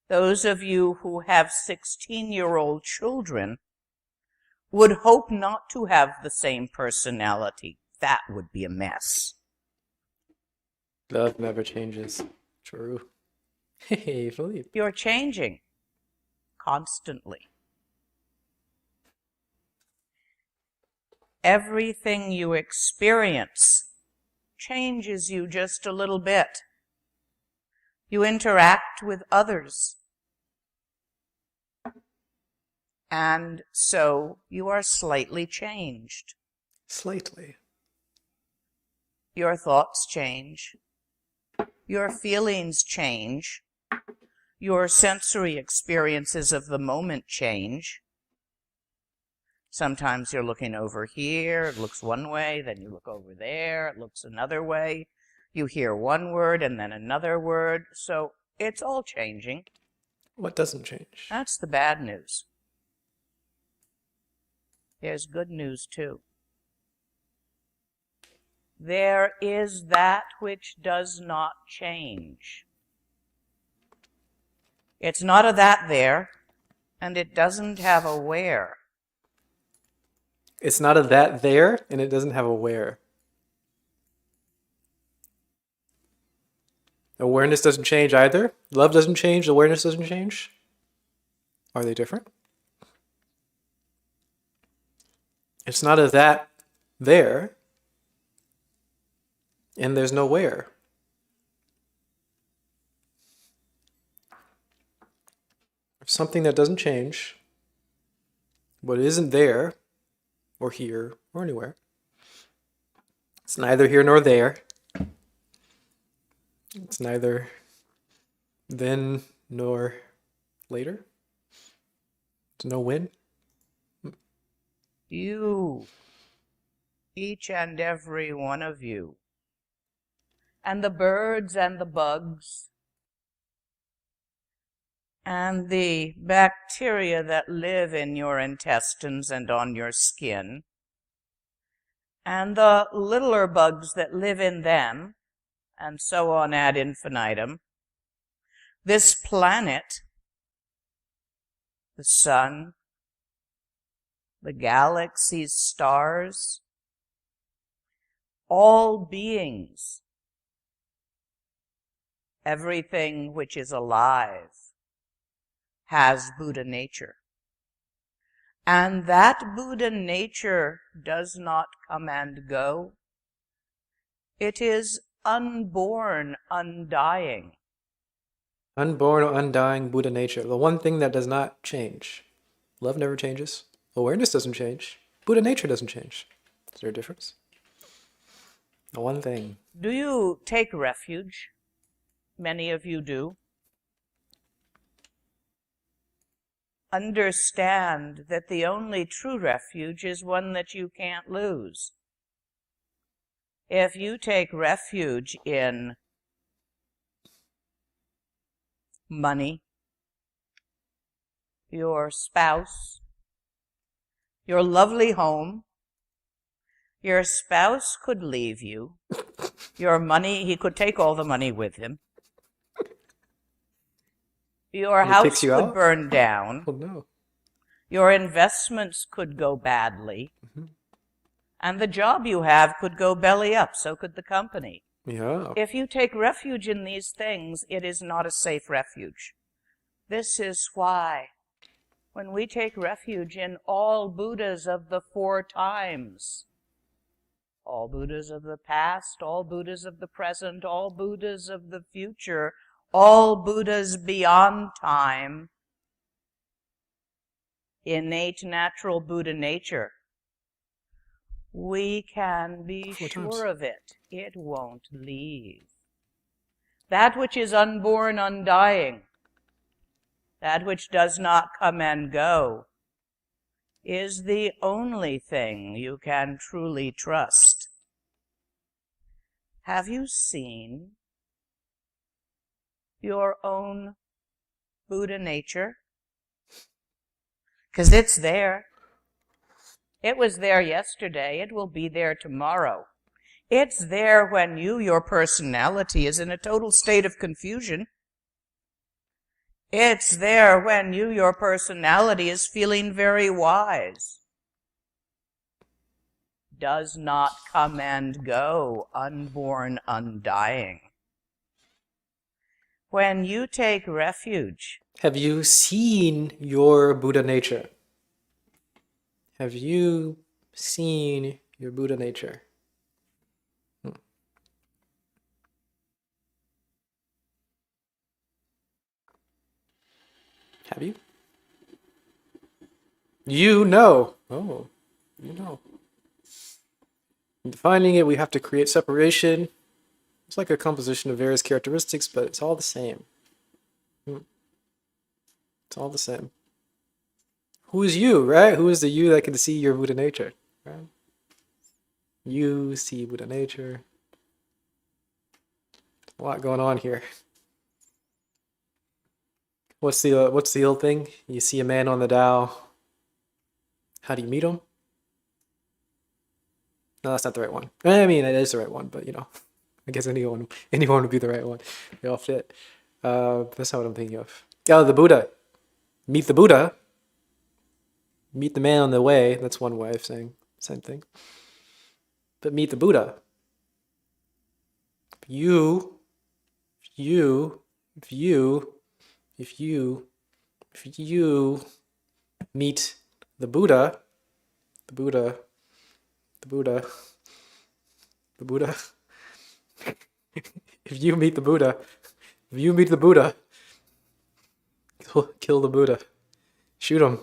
Those of you who have 16-year-old children would hope not to have the same personality. That would be a mess. Love never changes. True. Hey, Philippe. You're changing constantly. Everything you experience changes you just a little bit. You interact with others. And so you are slightly changed. Slightly. Your thoughts change. Your feelings change. Your sensory experiences of the moment change. Sometimes you're looking over here, it looks one way, then you look over there, it looks another way. You hear one word and then another word, so it's all changing. What doesn't change? That's the bad news. There's good news too. There is that which does not change. It's not a that there, and it doesn't have a where. It's not a that there, and it doesn't have a where. Awareness doesn't change either. Love doesn't change. Awareness doesn't change. Are they different? It's not a that there, and there's no where. Something that doesn't change, but isn't there, or here, or anywhere. It's neither here nor there. It's neither then nor later? There's no win? You, each and every one of you, and the birds and the bugs, and the bacteria that live in your intestines and on your skin, and the littler bugs that live in them, and so on ad infinitum, this planet, the sun, the galaxies, stars, all beings, everything which is alive has Buddha nature. And that Buddha nature does not come and go. It is unborn, undying. Unborn or undying Buddha nature. The one thing that does not change. Love never changes. Awareness doesn't change. Buddha nature doesn't change. Is there a difference? The one thing. Do you take refuge? Many of you do. Understand that the only true refuge is one that you can't lose. If you take refuge in money, your spouse, your lovely home, your spouse could leave you. Your money, he could take all the money with him. Your house could burn down. Oh, no. Your investments could go badly. And the job you have could go belly up. So could the company. Yeah. If you take refuge in these things, it is not a safe refuge. This is why when we take refuge in all Buddhas of the 4 times, all Buddhas of the past, all Buddhas of the present, all Buddhas of the future, all Buddhas beyond time, innate natural Buddha nature, we can be sure of it. It won't leave. That which is unborn, undying, that which does not come and go, is the only thing you can truly trust. Have you seen your own Buddha nature? Because it's there. It was there yesterday. It will be there tomorrow. It's there when you, your personality, is in a total state of confusion. It's there when you, your personality, is feeling very wise. Does not come and go, unborn, undying. When you take refuge. Have you seen your Buddha nature? Have you seen your Buddha nature? Have you? You know. Oh, you know. In defining it, we have to create separation. It's like a composition of various characteristics, but it's all the same. It's all the same. Who is you, right? Who is the you that can see your Buddha nature? Right? You see Buddha nature. A lot going on here. What's the old thing? You see a man on the Tao. How do you meet him? No, that's not the right one. I mean, it is the right one, but you know, I guess anyone would be the right one. They all fit. That's not what I'm thinking of. Oh, the Buddha. Meet the Buddha. Meet the man on the way. That's one way of saying the same thing. But meet the Buddha. If you meet the Buddha, if you meet the Buddha, kill the Buddha. Shoot him.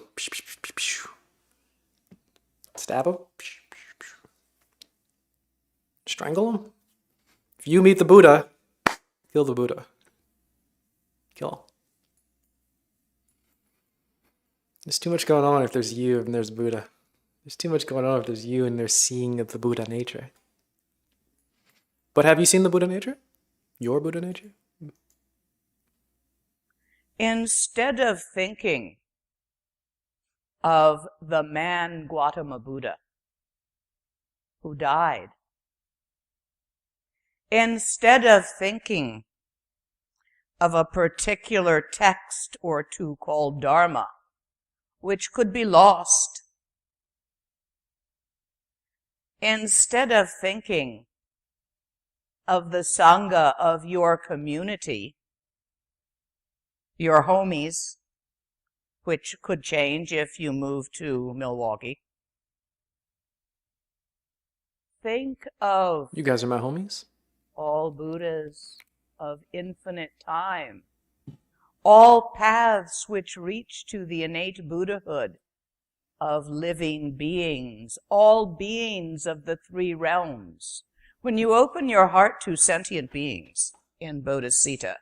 Stab him. Strangle him. If you meet the Buddha, kill the Buddha. Kill him. There's too much going on if there's you and there's Buddha. There's too much going on if there's you and there's seeing of the Buddha nature. But have you seen the Buddha nature? Your Buddha nature? Instead of thinking of the man Gautama Buddha who died, instead of thinking of a particular text or two called Dharma, which could be lost, instead of thinking of the Sangha of your community, your homies, which could change if you move to Milwaukee, think of You guys are my homies? all Buddhas of infinite time, all paths which reach to the innate Buddhahood of living beings, all beings of the three realms. When you open your heart to sentient beings in Bodhisattva,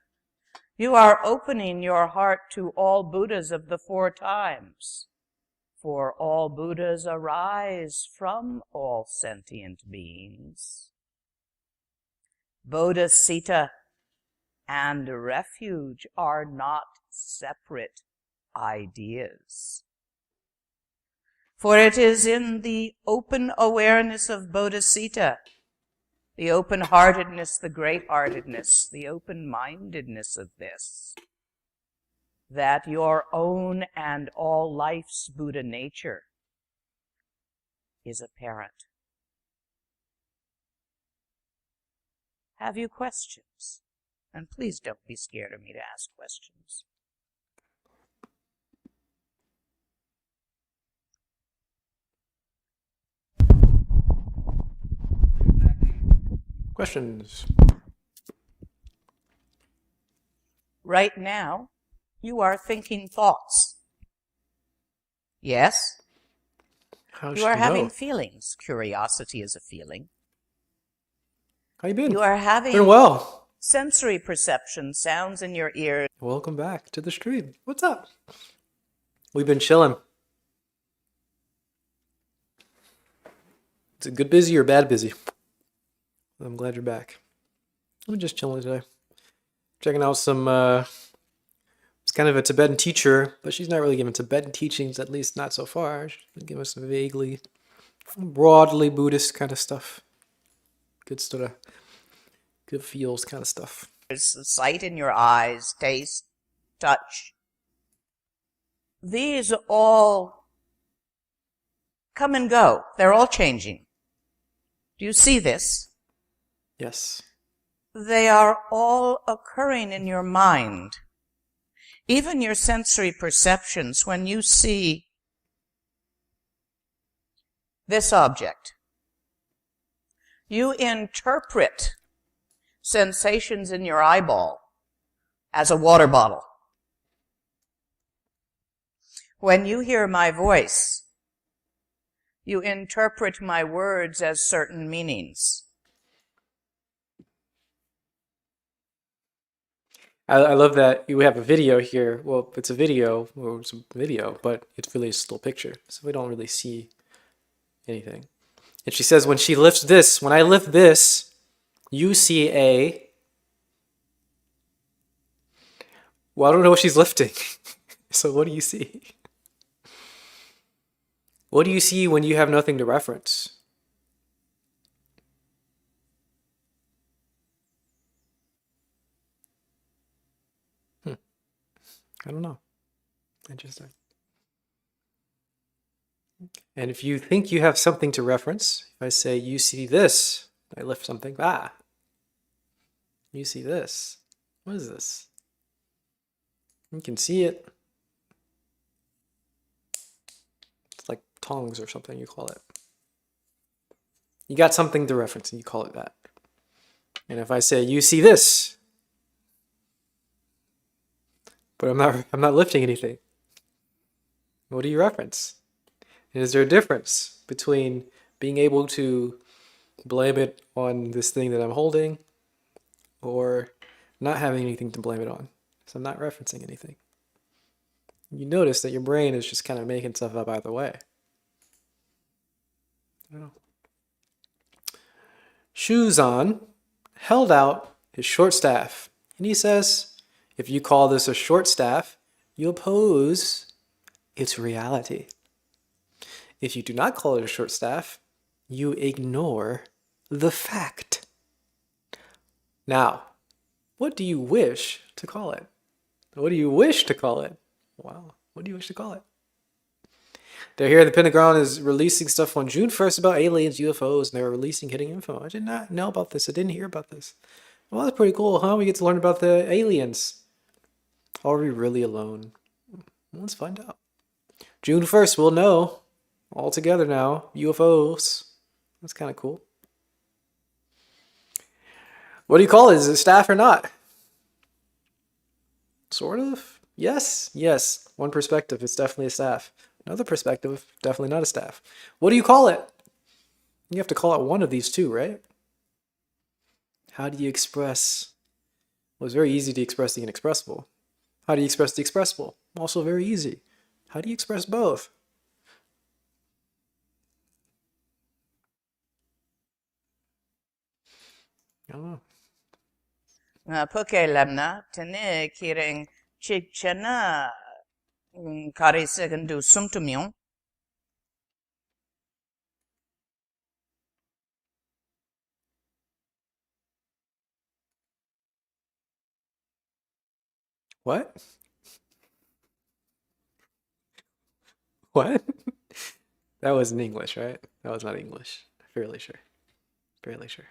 you are opening your heart to all Buddhas of the four times, for all Buddhas arise from all sentient beings. Bodhisattva and refuge are not separate ideas. For it is in the open awareness of Bodhisattva, the open-heartedness, the great-heartedness, the open-mindedness of this, that your own and all life's Buddha nature is apparent. Have you questions? And please don't be scared of me to ask questions. Questions? Right now, you are thinking thoughts. Yes? How You should are you having know? feelings. Curiosity is a feeling. How you been? You are having Been well. sensory perception, sounds in your ears. Welcome back to the stream. What's up? We've been chilling. Is it good busy or bad busy? I'm glad you're back. I'm just chilling today. Checking out some, it's kind of a Tibetan teacher, but she's not really giving Tibetan teachings, at least not so far. She's been giving us some vaguely, broadly Buddhist kind of stuff. Good sort of, good feels kind of stuff. Sight in your eyes, taste, touch. These all come and go. They're all changing. Do you see this? Yes. They are all occurring in your mind. Even your sensory perceptions, when you see this object, you interpret sensations in your eyeball as a water bottle. When you hear my voice, you interpret my words as certain meanings. I love that you have a video here. Well, it's a video, or it's a video, but it's really a still picture, so we don't really see anything. And she says when she lifts this, when I lift this, you see a... Well, I don't know what she's lifting. So what do you see? What do you see when you have nothing to reference? I don't know. Interesting. And if you think you have something to reference, if I say, you see this, I lift something, you see this. What is this? You can see it. It's like tongs or something, you call it. You got something to reference and you call it that. And if I say, you see this, but I'm not lifting anything, what do you reference? And is there a difference between being able to blame it on this thing that I'm holding or not having anything to blame it on? So I'm not referencing anything. you notice that your brain is just kind of making stuff up either way. I don't know. Shuzan held out his short staff, and he says, if you call this a short staff, you oppose its reality. If you do not call it a short staff, you ignore the fact. Now, what do you wish to call it? What do you wish to call it? Wow, what do you wish to call it? They're here, the Pentagon is releasing stuff on June 1st about aliens, UFOs, and they're releasing hidden info. I did not know about this. I didn't hear about this. Well, that's pretty cool, huh? We get to learn about the aliens. Are we really alone? Let's find out. June 1st, we'll know. All together now. UFOs. That's kind of cool. What do you call it? Is it staff or not? Sort of. Yes. Yes. One perspective, it's definitely a staff. Another perspective, definitely not a staff. What do you call it? You have to call it one of these two, right? How do you express? Well, it's very easy to express the inexpressible. How do you express the expressible? Also very easy. How do you express both? I don't know. Puke lemna tene kiring chichena kari segundu sumtumion. What? What? That wasn't English, right? That was not English. Fairly sure. Fairly sure.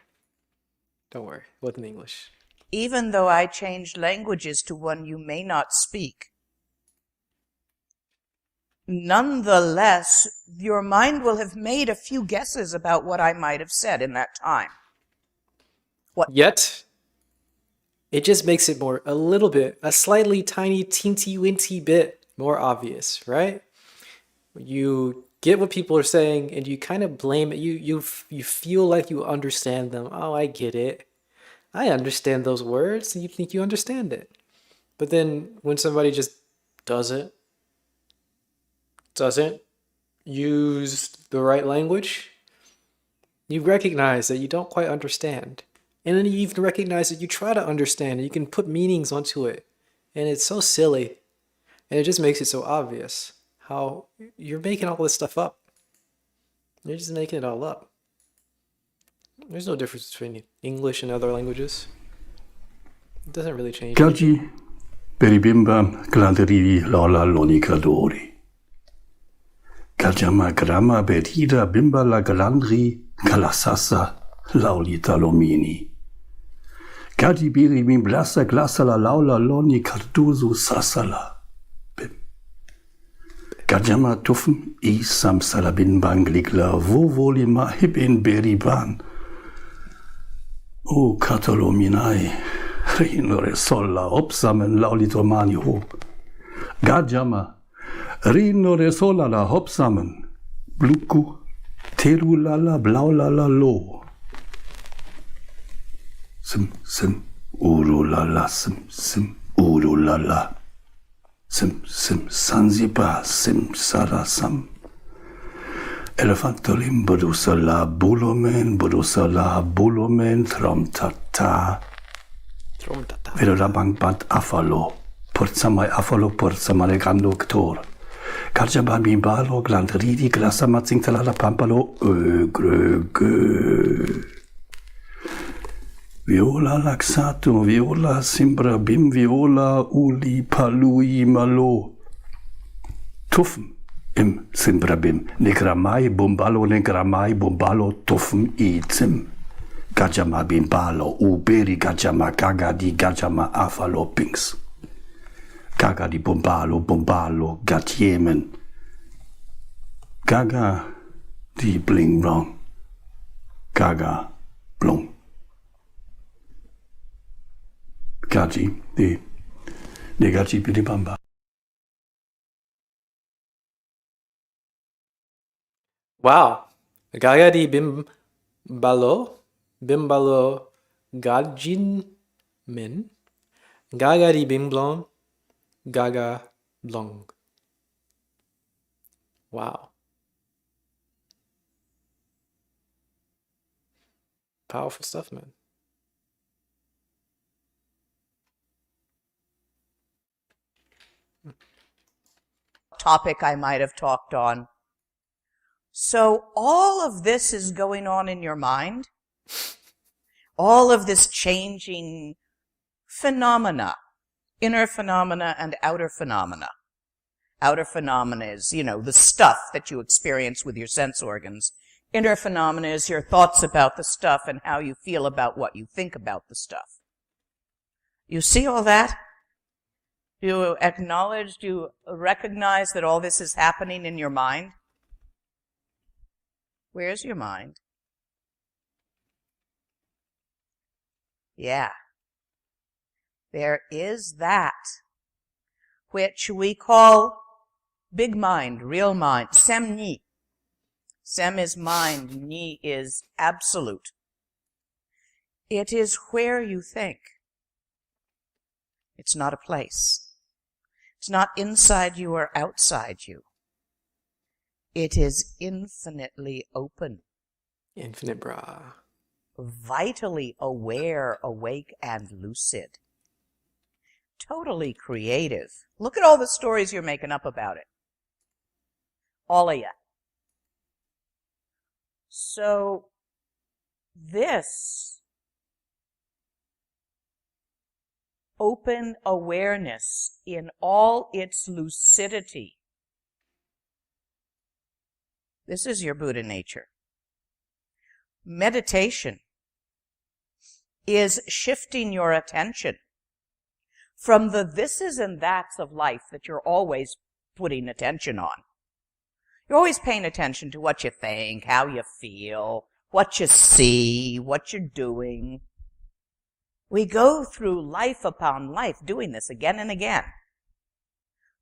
Don't worry. It wasn't English. Even though I changed languages to one you may not speak, nonetheless, your mind will have made a few guesses about what I might have said in that time. What? Yet, it just makes it more, a little bit, a slightly tiny, teensy-winty bit more obvious, right? You get what people are saying, and you kind of blame it. You feel like you understand them. Oh, I get it. I understand those words, and you think you understand it. But then when somebody just doesn't use the right language, you recognize that you don't quite understand. And then you even recognize that you try to understand, and you can put meanings onto it. And it's so silly. And it just makes it so obvious how you're making all this stuff up. You're just making it all up. There's no difference between English and other languages. It doesn't really change. Gaji peribimba glandri lola loni gradori. Gajama grama berida bimba la galandri galasasa laulita lomini. Gaji biribim blasa glasa la laula loni carduzu sasala. Gajama tuffen isam salabin bangligla vovoli mahibin beriban. O katalominai, rinore solla hopsamen laulitomani ho. Gajama, rinore sola la hopsamen, bluku, terulala blaulala lo. Sim, urulala, sim, urulala. Sim, Zanzibar, sim, sarasam. Elefantolim, Budusala, bulomen, trom-tata. Vedorabang bat afalo. Portsamai afalo, portsamale gandoktor. Karjaban bimbalo, glandridi, glasamatzingtalala pampalo, grögö. Viola laxato, viola simbra bim, viola uli palui malo. Tuffen im simbrabim, negramai bumbalo, tuffen zim. Gajama bimbalo, uberi gajama gagadi, gajama afalo pinks. Gagadi bumbalo, gatjemen. Gaga di bling blong. Gaga blong. Gaji di negaji bidibamba. Wow. Gagadi bimbalo gajin min. Gagadi bimblong, gaga blong. Wow. Powerful stuff, man. Topic I might have talked on. So all of this is going on in your mind. All of this changing phenomena, inner phenomena and outer phenomena. Outer phenomena is, the stuff that you experience with your sense organs. Inner phenomena is your thoughts about the stuff and how you feel about what you think about the stuff. You see all that? You acknowledge, you recognize that all this is happening in your mind? Where's your mind? Yeah. There is that which we call big mind, real mind, sem ni. Sem is mind, ni is absolute. It is where you think. It's not a place. It's not inside you or outside you. It is infinitely open. Infinite bra. Vitally aware, awake, and lucid. Totally creative. Look at all the stories you're making up about it. All of you. So, this open awareness in all its lucidity, this is your Buddha nature. Meditation is shifting your attention from the thises and that's of life that you're always putting attention on. You're always paying attention to what you think, how you feel, what you see, what you're doing. We go through life upon life doing this again and again.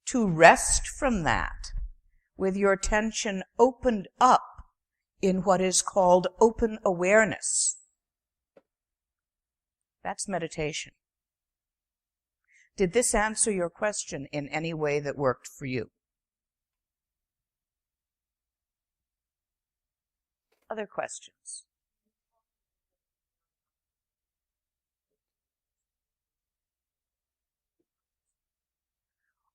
To rest from that with your attention opened up in what is called open awareness. That's meditation. Did this answer your question in any way that worked for you? Other questions?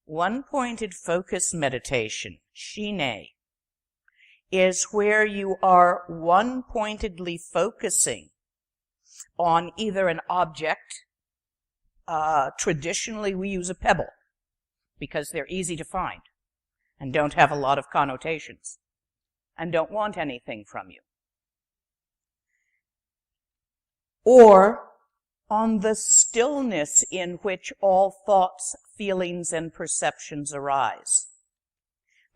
One-pointed focus meditation, shine, is where you are one-pointedly focusing on either an object. Traditionally, we use a pebble because they're easy to find and don't have a lot of connotations and don't want anything from you. Or on the stillness in which all thoughts, feelings, and perceptions arise.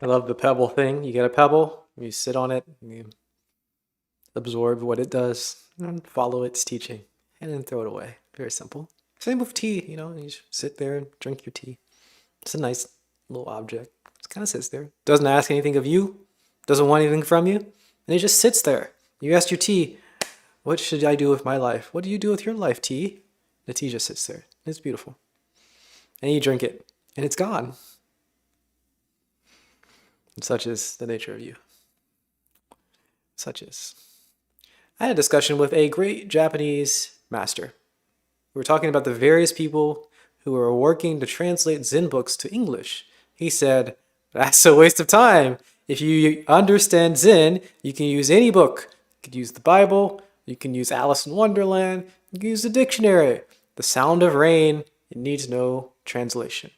I love the pebble thing. You get a pebble, you sit on it, you absorb what it does, and follow its teaching, and then throw it away. Very simple. Same with tea, you just sit there and drink your tea. It's a nice little object. It kind of sits there. Doesn't ask anything of you, doesn't want anything from you, and it just sits there. You ask your tea, what should I do with my life? What do you do with your life, tea? The tea just sits there. It's beautiful. And you drink it, and it's gone. And such is the nature of you. Such is. I had a discussion with a great Japanese master. We were talking about the various people who were working to translate Zen books to English. He said, that's a waste of time. If you understand Zen, you can use any book. You could use the Bible, you can use Alice in Wonderland, you can use the dictionary. The sound of rain, it needs no translation.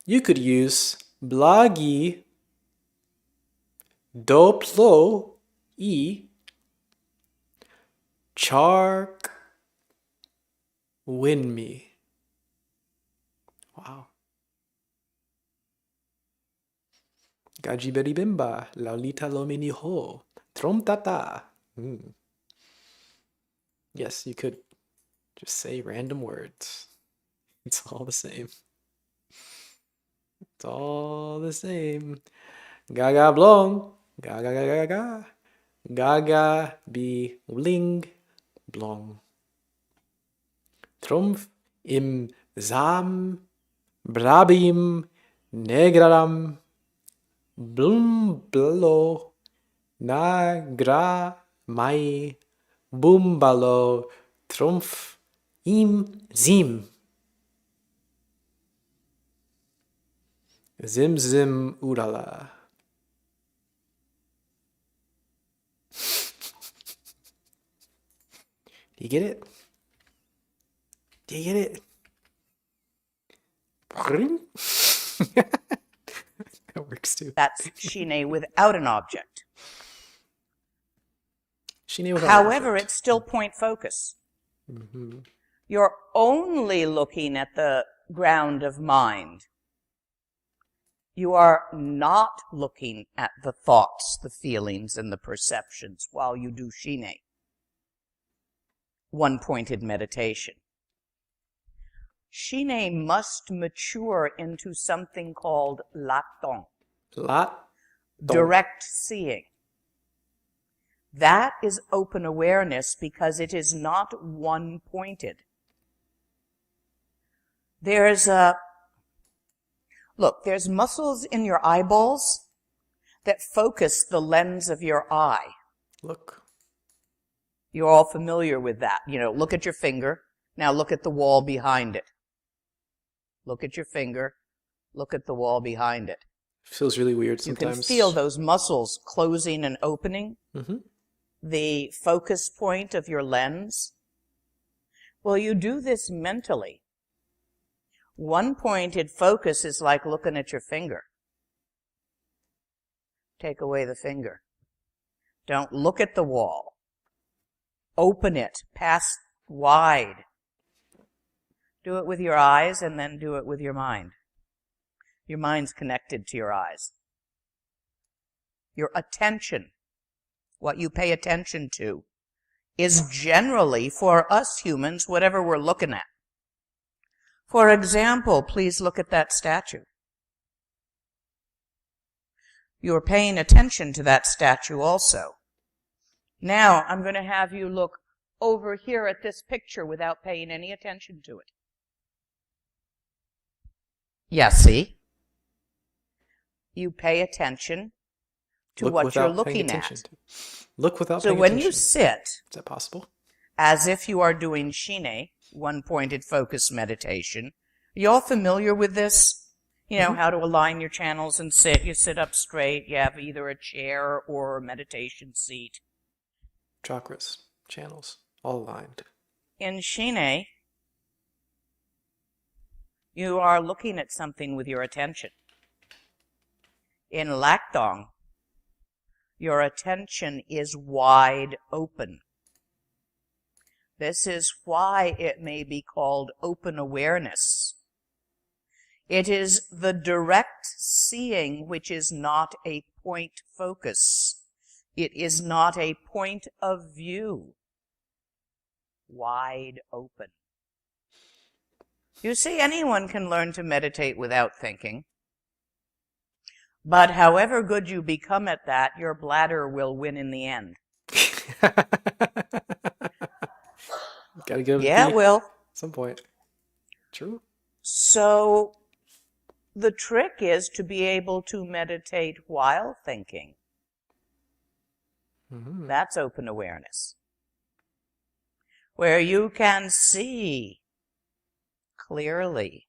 You could use blagi doplo e chark win me. Wow. Gaji beri bimba laulita lomini ho trom tata. Yes, you could just say random words. It's all the same. It's all the same. Gaga blong. Gaga gaga gaga. Gaga be bling blong. Trumpf im Sam brabim negram blumblo nagra mai bumbalo trumpf im zim. Zim zim urala. Do you get it? Do you get it? That works too. That's shine without an object. Shine without However, object. it's still point focus. Mm-hmm. You're only looking at the ground of mind. You are not looking at the thoughts, the feelings, and the perceptions while you do shine, one-pointed meditation. Shine must mature into something called latong, direct seeing. That is open awareness because it is not one-pointed. There's muscles in your eyeballs that focus the lens of your eye. Look. You're all familiar with that. You know, look at your finger. Now look at the wall behind it. Look at your finger. Look at the wall behind it. Feels really weird sometimes. You can feel those muscles closing and opening. Mm-hmm. The focus point of your lens. Well, you do this mentally. One-pointed focus is like looking at your finger. Take away the finger. Don't look at the wall. Open it, pass wide. Do it with your eyes and then do it with your mind. Your mind's connected to your eyes. Your attention, what you pay attention to, is generally, for us humans, whatever we're looking at. For example, please look at that statue. You're paying attention to that statue also. Now, I'm going to have you look over here at this picture without paying any attention to it. Yeah, see? You pay attention to what you're looking at. Look without paying attention. So when you sit, is that possible? As if you are doing shine, one-pointed focus meditation. Are you all familiar with this? You know, how to align your channels and sit. You sit up straight. You have either a chair or a meditation seat. Chakras, channels, all aligned. In shine, you are looking at something with your attention. In lakdong, your attention is wide open. This is why it may be called open awareness. It is the direct seeing which is not a point focus. It is not a point of view. Wide open. You see, anyone can learn to meditate without thinking. But however good you become at that, your bladder will win in the end. Gotta give it will. At some point. True. So the trick is to be able to meditate while thinking. Mm-hmm. That's open awareness. Where you can see clearly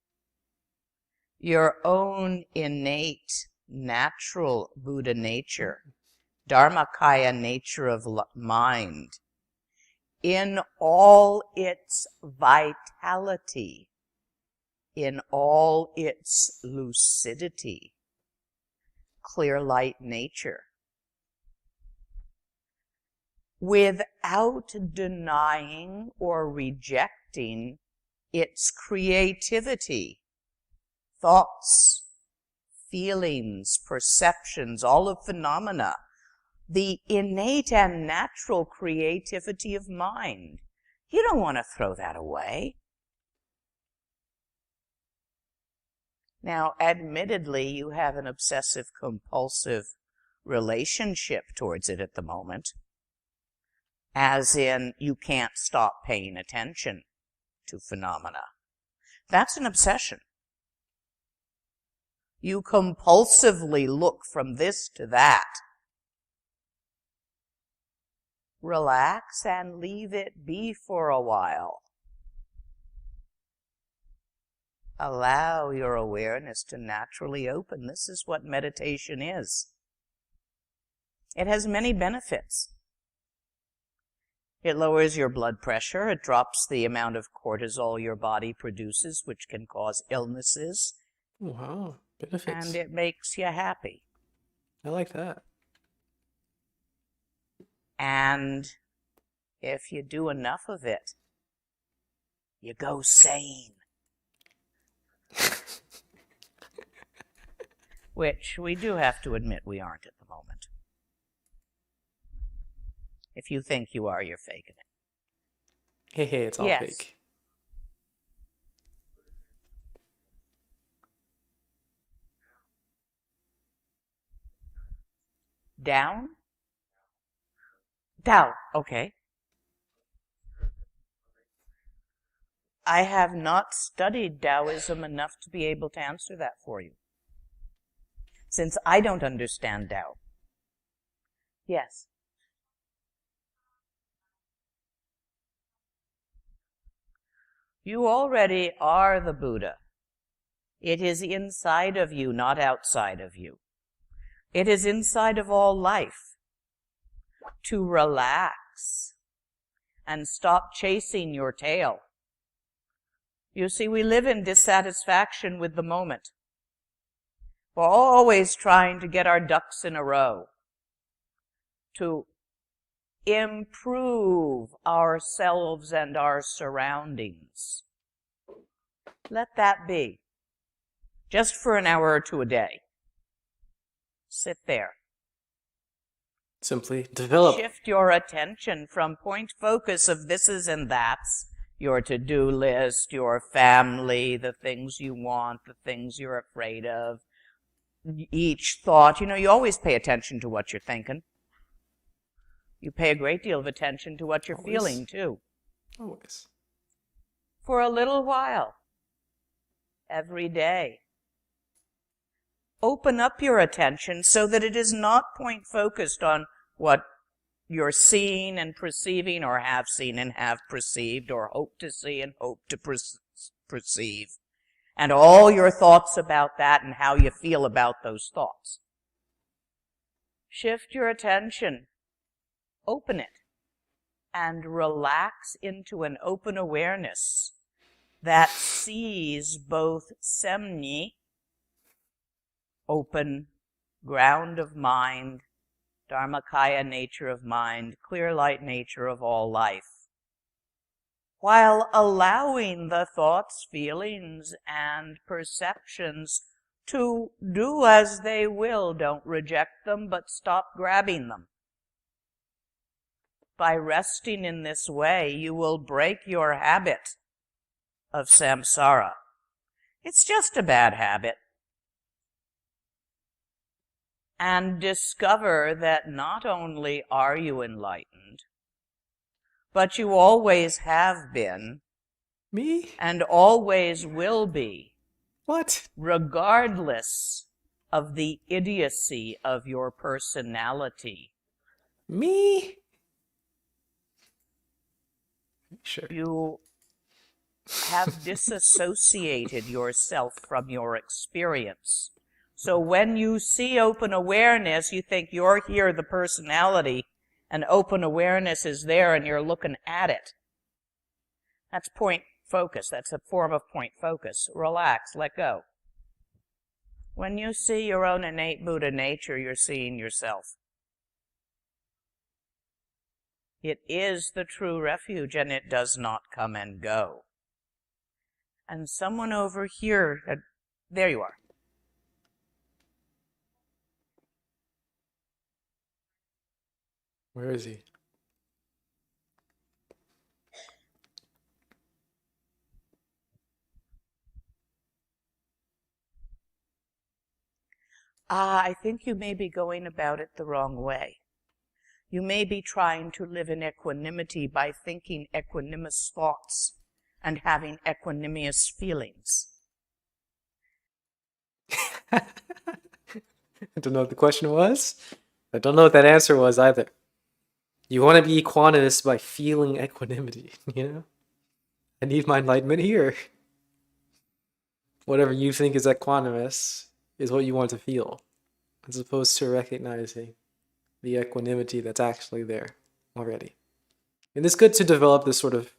your own innate, natural Buddha nature, Dharmakaya nature of mind, in all its vitality, in all its lucidity, clear light nature, without denying or rejecting its creativity, thoughts, feelings, perceptions, all of phenomena, the innate and natural creativity of mind. You don't want to throw that away. Now, admittedly, you have an obsessive-compulsive relationship towards it at the moment, as in you can't stop paying attention to phenomena. That's an obsession. You compulsively look from this to that. Relax and leave it be for a while. Allow your awareness to naturally open. This is what meditation is. It has many benefits. It lowers your blood pressure. It drops the amount of cortisol your body produces, which can cause illnesses. Wow, benefits. And it makes you happy. I like that. And if you do enough of it, you go sane. Which we do have to admit we aren't at the moment. If you think you are, you're faking it. Hey, it's all Yes. fake. Down? Down, okay. I have not studied Taoism enough to be able to answer that for you, since I don't understand Tao. Yes. You already are the Buddha. It is inside of you, not outside of you. It is inside of all life. To relax and stop chasing your tail. You see, we live in dissatisfaction with the moment. We're always trying to get our ducks in a row, to improve ourselves and our surroundings. Let that be. Just for an hour or two a day. Sit there. Simply develop. Shift your attention from point focus of thises and that's, your to-do list, your family, the things you want, the things you're afraid of, each thought. You know, you always pay attention to what you're thinking. You pay a great deal of attention to what you're feeling, too. Always. For a little while. Every day. Open up your attention so that it is not point focused on what you're seeing and perceiving, or have seen and have perceived, or hope to see and hope to perceive, and all your thoughts about that and how you feel about those thoughts. Shift your attention, open it, and relax into an open awareness that sees both semni, open ground of mind, dharmakaya nature of mind, clear light nature of all life, while allowing the thoughts, feelings, and perceptions to do as they will. Don't reject them, but stop grabbing them. By resting in this way, you will break your habit of samsara. It's just a bad habit. And discover that not only are you enlightened, but you always have been. Me? And always will be. What? Regardless of the idiocy of your personality. Me? Sure. You have disassociated yourself from your experience. So when you see open awareness, you think you're here, the personality, and open awareness is there and you're looking at it. That's point focus. That's a form of point focus. Relax, let go. When you see your own innate Buddha nature, you're seeing yourself. It is the true refuge, and it does not come and go. And someone over here, there you are. Where is he? I think you may be going about it the wrong way. You may be trying to live in equanimity by thinking equanimous thoughts and having equanimous feelings. I don't know what the question was. I don't know what that answer was either. You want to be equanimous by feeling equanimity, you know? I need my enlightenment here. Whatever you think is equanimous is what you want to feel, as opposed to recognizing the equanimity that's actually there already. And it's good to develop this sort of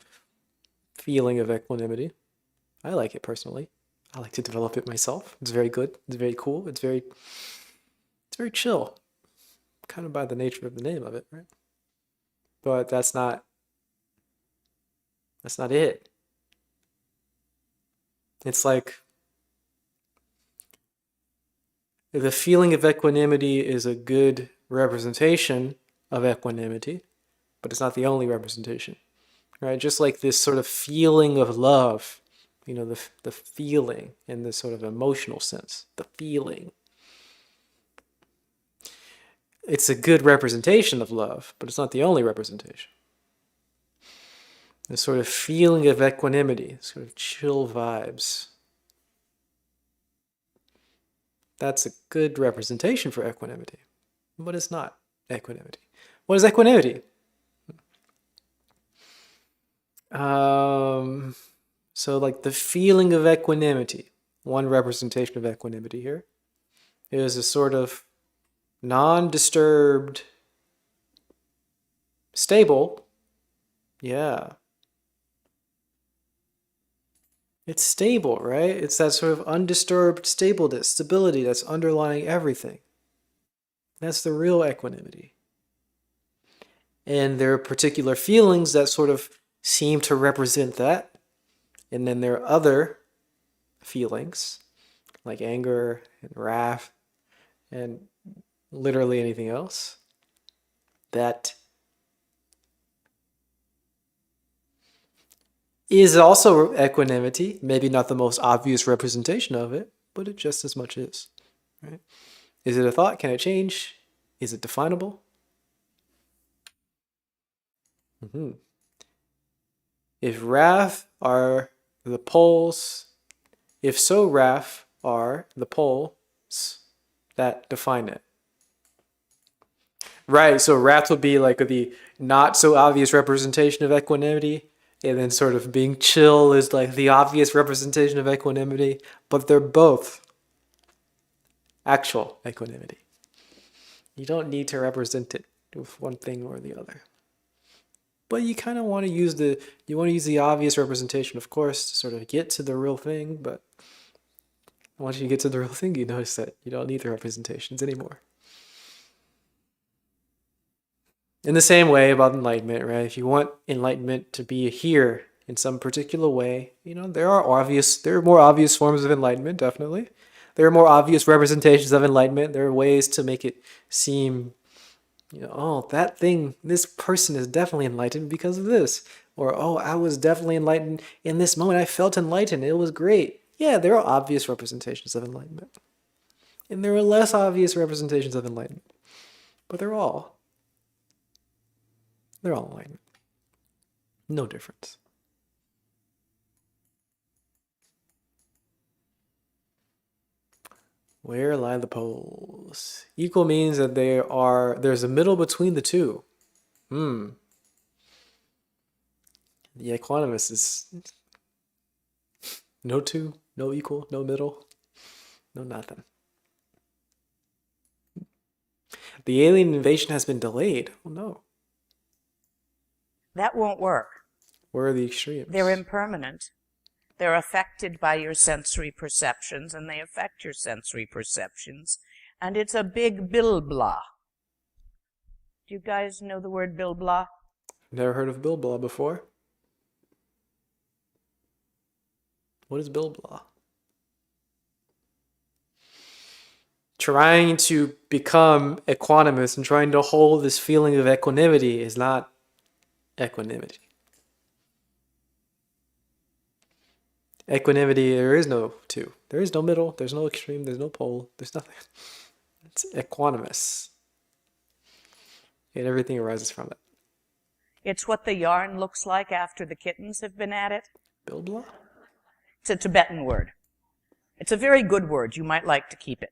feeling of equanimity. I like it personally. I like to develop it myself. It's very good. It's very cool. It's very chill. Kind of by the nature of the name of it, right? But that's not it. It's like the feeling of equanimity is a good representation of equanimity, but it's not the only representation, right? Just like this sort of feeling of love, you know, the feeling in this sort of emotional sense, the feeling. It's a good representation of love, but it's not the only representation. This sort of feeling of equanimity, sort of chill vibes. That's a good representation for equanimity, but it's not equanimity. What is equanimity? So like the feeling of equanimity, one representation of equanimity here, is a sort of non-disturbed, stable, yeah. It's stable, right? It's that sort of undisturbed stableness, stability that's underlying everything. That's the real equanimity. And there are particular feelings that sort of seem to represent that. And then there are other feelings, like anger and wrath and literally anything else, that is also equanimity, maybe not the most obvious representation of it, but it just as much is. Right? Is it a thought? Can it change? Is it definable? If wrath are the poles, if so wrath are the poles that define it. Right, so wrath would be like the not so obvious representation of equanimity, and then sort of being chill is like the obvious representation of equanimity, but they're both actual equanimity. You don't need to represent it with one thing or the other. But you kind of want to use the obvious representation, of course, to sort of get to the real thing, but once you get to the real thing, you notice that you don't need the representations anymore. In the same way about enlightenment, right? If you want enlightenment to be here in some particular way, you know, there are more obvious forms of enlightenment, definitely. There are more obvious representations of enlightenment. There are ways to make it seem, you know, oh, that thing, this person is definitely enlightened because of this. Or, oh, I was definitely enlightened in this moment. I felt enlightened. It was great. Yeah, there are obvious representations of enlightenment. And there are less obvious representations of enlightenment. But they're all enlightenment. No difference. Where lie the poles? Equal means that there's a middle between the two. The equanimous is no two, no equal, no middle, no nothing. The alien invasion has been delayed. Oh no. That won't work. Where are the extremes? They're impermanent. They're affected by your sensory perceptions, and they affect your sensory perceptions. And it's a big bilbla. Do you guys know the word bilbla? Never heard of bilbla before. What is bilbla? Trying to become equanimous and trying to hold this feeling of equanimity is not equanimity. Equanimity, there is no two. There is no middle, there's no extreme, there's no pole, there's nothing. It's equanimous. And everything arises from it. It's what the yarn looks like after the kittens have been at it. Bilbla? It's a Tibetan word. It's a very good word. You might like to keep it.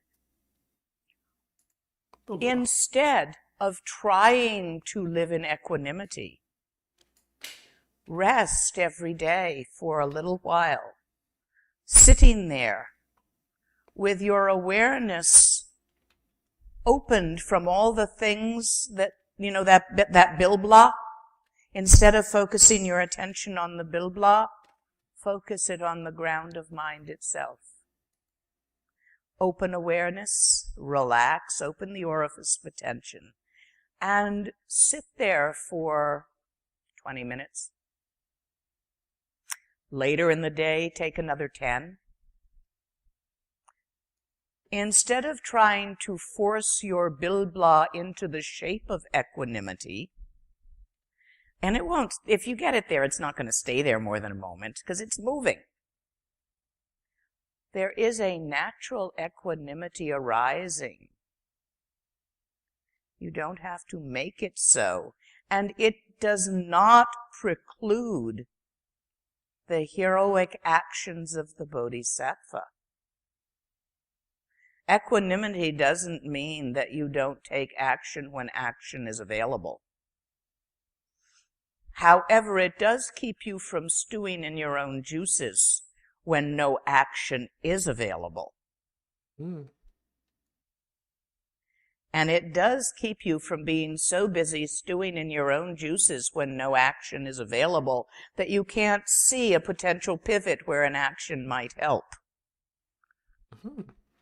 Instead of trying to live in equanimity, rest every day for a little while, sitting there with your awareness opened from all the things that, that bilbla. Instead of focusing your attention on the bilbla, focus it on the ground of mind itself. Open awareness, relax, open the orifice of attention, and sit there for 20 minutes. Later in the day, take another 10. Instead of trying to force your bilbla into the shape of equanimity, and it won't, if you get it there, it's not going to stay there more than a moment because it's moving. There is a natural equanimity arising. You don't have to make it so. And it does not preclude the heroic actions of the Bodhisattva. Equanimity doesn't mean that you don't take action when action is available. However, it does keep you from stewing in your own juices when no action is available. And it does keep you from being so busy stewing in your own juices when no action is available that you can't see a potential pivot where an action might help.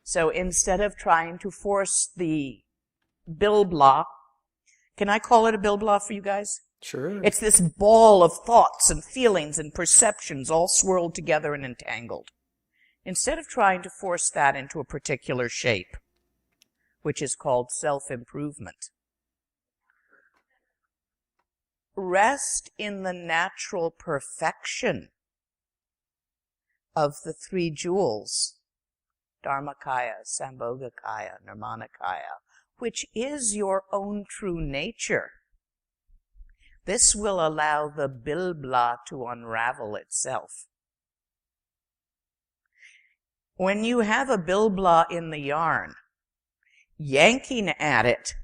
So instead of trying to force the bilbla, can I call it a bilbla for you guys? Sure. It's this ball of thoughts and feelings and perceptions all swirled together and entangled. Instead of trying to force that into a particular shape, which is called self-improvement, rest in the natural perfection of the three jewels, Dharmakaya, Sambhogakaya, Nirmanakaya, which is your own true nature. This will allow the bilbla to unravel itself. When you have a bilbla in the yarn, yanking at it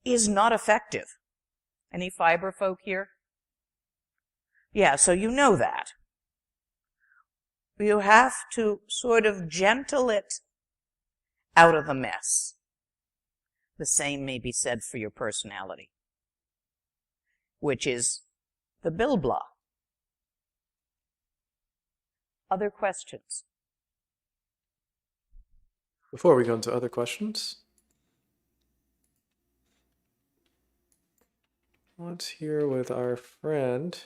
is not effective. Any fiber folk here? Yeah, so you know that. You have to sort of gentle it out of the mess. The same may be said for your personality, which is the bilbla. Other questions? Before we go into other questions, let's hear what our friend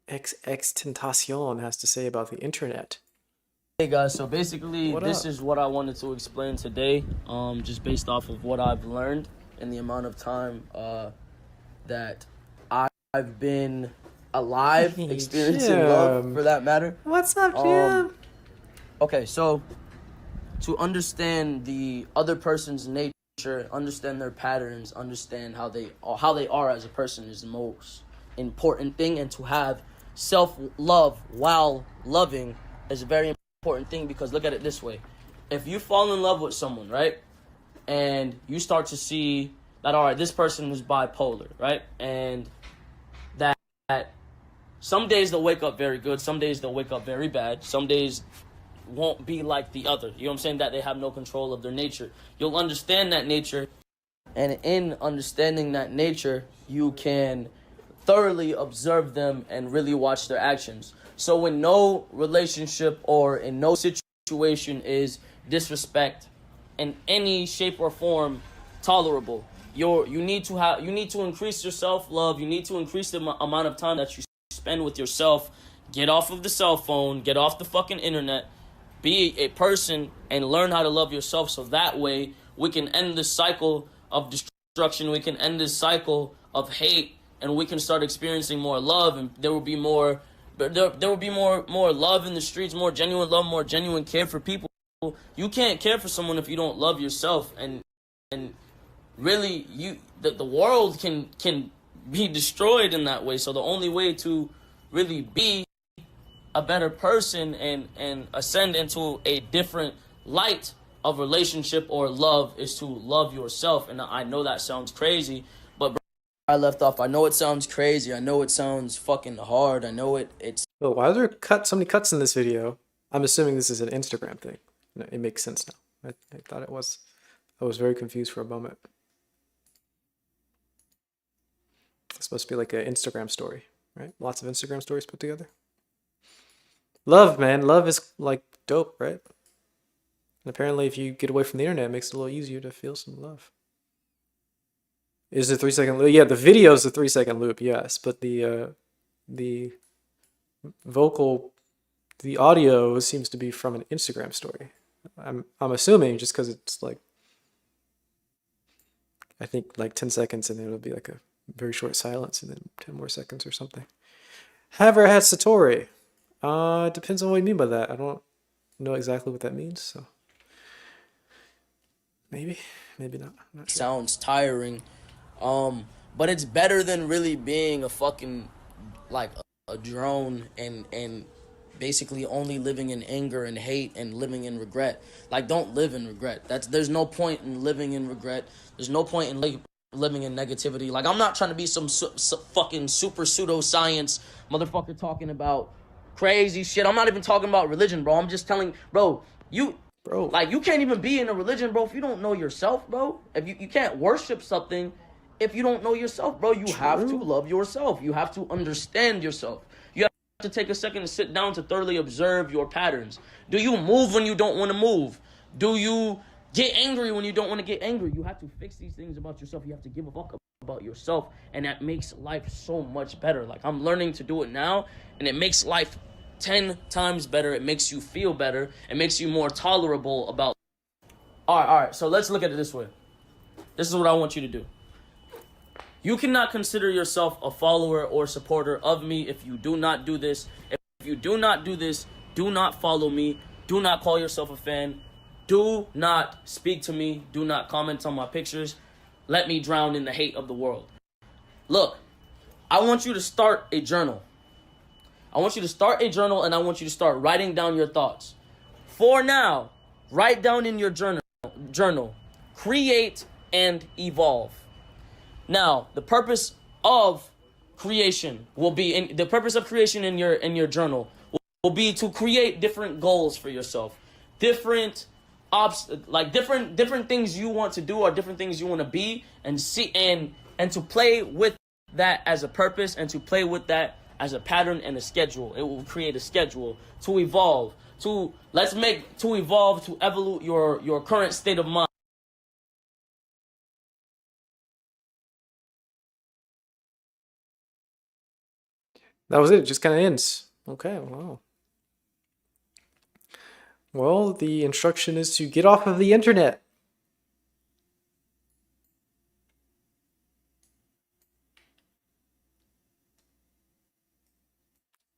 XX Tentacion has to say about the internet. Hey guys, so basically What this up? is what I wanted to explain today, just based off of what I've learned in the amount of time that I've been alive, experiencing love Jim. for that matter. What's up, Jim? Okay, so to understand the other person's nature, understand their patterns, understand how they are as a person is the most important thing, and to have self-love while loving is a very important thing, because look at it this way. If you fall in love with someone, right, and you start to see that, all right, this person is bipolar, right, and that some days they'll wake up very good, some days they'll wake up very bad, some days won't be like the other, you know what I'm saying, that they have no control of their nature. You'll understand that nature, and in understanding that nature, you can thoroughly observe them and really watch their actions. So when no relationship or in no situation is disrespect in any shape or form tolerable, you need to increase your self-love. You need to increase the amount of time that you spend with yourself. Get off of the cell phone, get off the fucking internet, be a person and learn how to love yourself, so that way we can end this cycle of destruction, we can end this cycle of hate, and we can start experiencing more love, and there will be more love in the streets, more genuine love, more genuine care for people. You can't care for someone if you don't love yourself, and really the world can be destroyed in that way. So the only way to really be a better person and ascend into a different light of relationship or love is to love yourself. And I know that sounds crazy, but I left off. I know it sounds crazy. I know it sounds fucking hard. I know it's. Well, why are there so many cuts in this video? I'm assuming this is an Instagram thing. It makes sense now. I thought it was. I was very confused for a moment. It's supposed to be like an Instagram story, right? Lots of Instagram stories put together. Love, man. Love is like dope, right? And apparently if you get away from the internet, it makes it a little easier to feel some love. Is it 3-second loop? Yeah, the video is a 3-second loop, yes. But the vocal, the audio seems to be from an Instagram story. I'm assuming just because it's like, I think like 10 seconds and then it'll be like a very short silence and then 10 more seconds or something. Have I had Satori? It depends on what you mean by that. I don't know exactly what that means, so maybe not. I'm not sure. Sounds tiring, but it's better than really being a fucking like a drone and basically only living in anger and hate and living in regret. Like, don't live in regret. There's no point in living in regret. There's no point in living in negativity. Like, I'm not trying to be some fucking super pseudoscience motherfucker talking about crazy shit. I'm not even talking about religion, bro. I'm just telling, bro, like, you can't even be in a religion, bro, if you don't know yourself, bro. If you can't worship something if you don't know yourself, bro. You have to love yourself. You have to understand yourself. You have to take a second to sit down to thoroughly observe your patterns. Do you move when you don't want to move? Do you get angry when you don't want to get angry? You have to fix these things about yourself. You have to give a fuck about yourself, and that makes life so much better. Like, I'm learning to do it now, and it makes life 10 times better. It makes you feel better. It makes you more tolerable about. All right. So let's look at it this way. This is what I want you to do. You cannot consider yourself a follower or supporter of me if you do not do this. If you do not do this, do not follow me. Do not call yourself a fan. Do not speak to me. Do not comment on my pictures. Let me drown in the hate of the world. Look, I want you to start a journal. I want you to start a journal, and I want you to start writing down your thoughts. For now, write down in your journal, create and evolve. Now, the purpose of creation will be in your journal will be to create different goals for yourself, different things you want to do or different things you want to be, and see and to play with that as a purpose and to play with that as a pattern and a schedule. It will create a schedule to evolve, to evolve, to evolve your current state of mind. That was it. It just kind of ends. Okay, wow. Well, the instruction is to get off of the internet.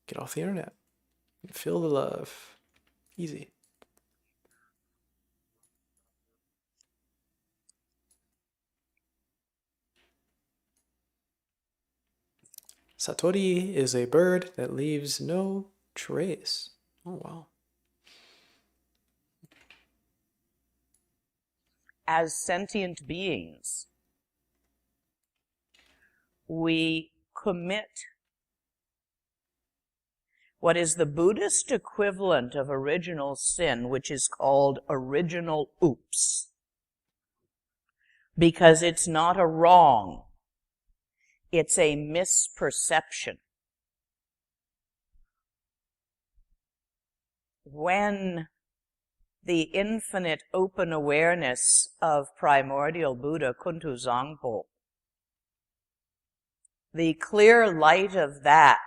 Get off the internet. Feel the love. Easy. Satori is a bird that leaves no trace. Oh, wow. As sentient beings, we commit what is the Buddhist equivalent of original sin, which is called original oops. Because it's not a wrong, it's a misperception. When the infinite open awareness of primordial Buddha Kuntu Zangpo, the clear light of that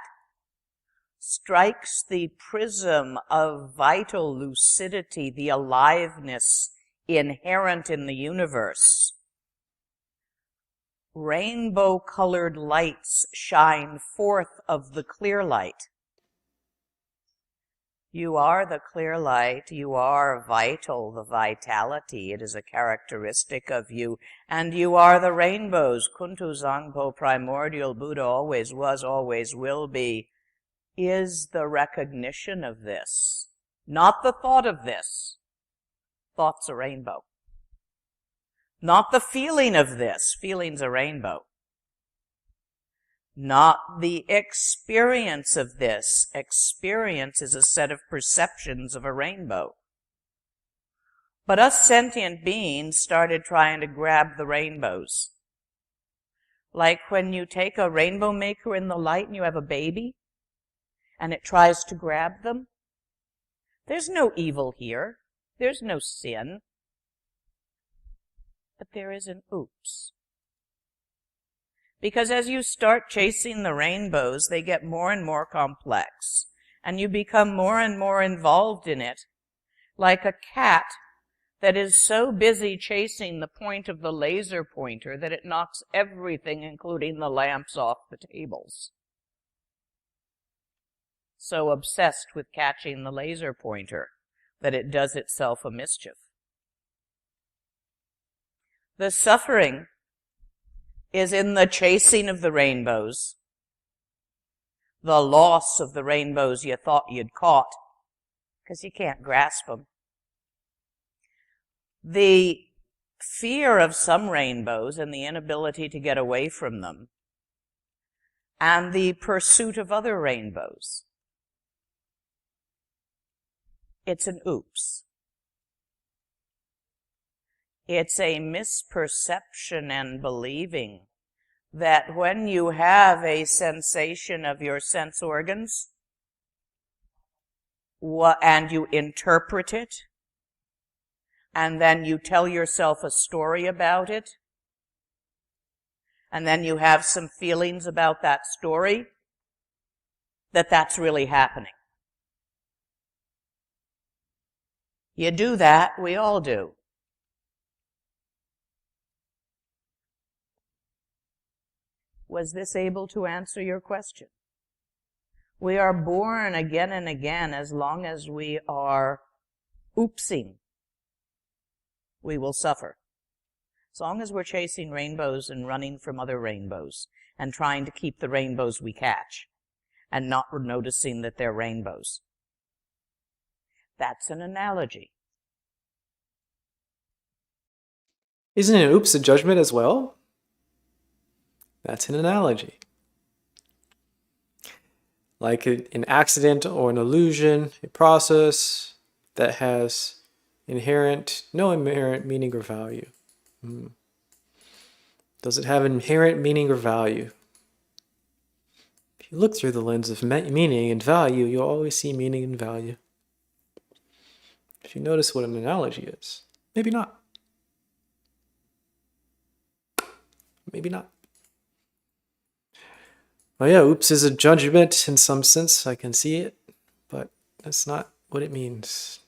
strikes the prism of vital lucidity, the aliveness inherent in the universe. Rainbow-colored lights shine forth of the clear light. You are the clear light. You are vital, the vitality. It is a characteristic of you. And you are the rainbows. Kuntu Zangpo, primordial Buddha, always was, always will be. is the recognition of this, not the thought of this. Thought's a rainbow. Not the feeling of this. Feeling's a rainbow. Not the experience of this. Experience is a set of perceptions of a rainbow. But us sentient beings started trying to grab the rainbows. Like when you take a rainbow maker in the light and you have a baby, and it tries to grab them. There's no evil here. There's no sin. But there is an oops. Because as you start chasing the rainbows, they get more and more complex, and you become more and more involved in it, like a cat that is so busy chasing the point of the laser pointer that it knocks everything, including the lamps, off the tables. So obsessed with catching the laser pointer that it does itself a mischief. The suffering is in the chasing of the rainbows, the loss of the rainbows you thought you'd caught, because you can't grasp them. The fear of some rainbows and the inability to get away from them, and the pursuit of other rainbows. It's an oops. It's a misperception and believing that when you have a sensation of your sense organs, and you interpret it, and then you tell yourself a story about it, and then you have some feelings about that story, that's really happening. You do that, we all do. Was this able to answer your question? We are born again and again. As long as we are oopsing, we will suffer. As long as we're chasing rainbows and running from other rainbows and trying to keep the rainbows we catch and not noticing that they're rainbows. That's an analogy. Isn't an oops a judgment as well? That's an analogy. Like an accident or an illusion, a process that has no inherent meaning or value. Does it have inherent meaning or value? If you look through the lens of meaning and value, you'll always see meaning and value. If you notice what an analogy is, maybe not. Maybe not. Well, yeah, oops is a judgment in some sense. I can see it, but that's not what it means.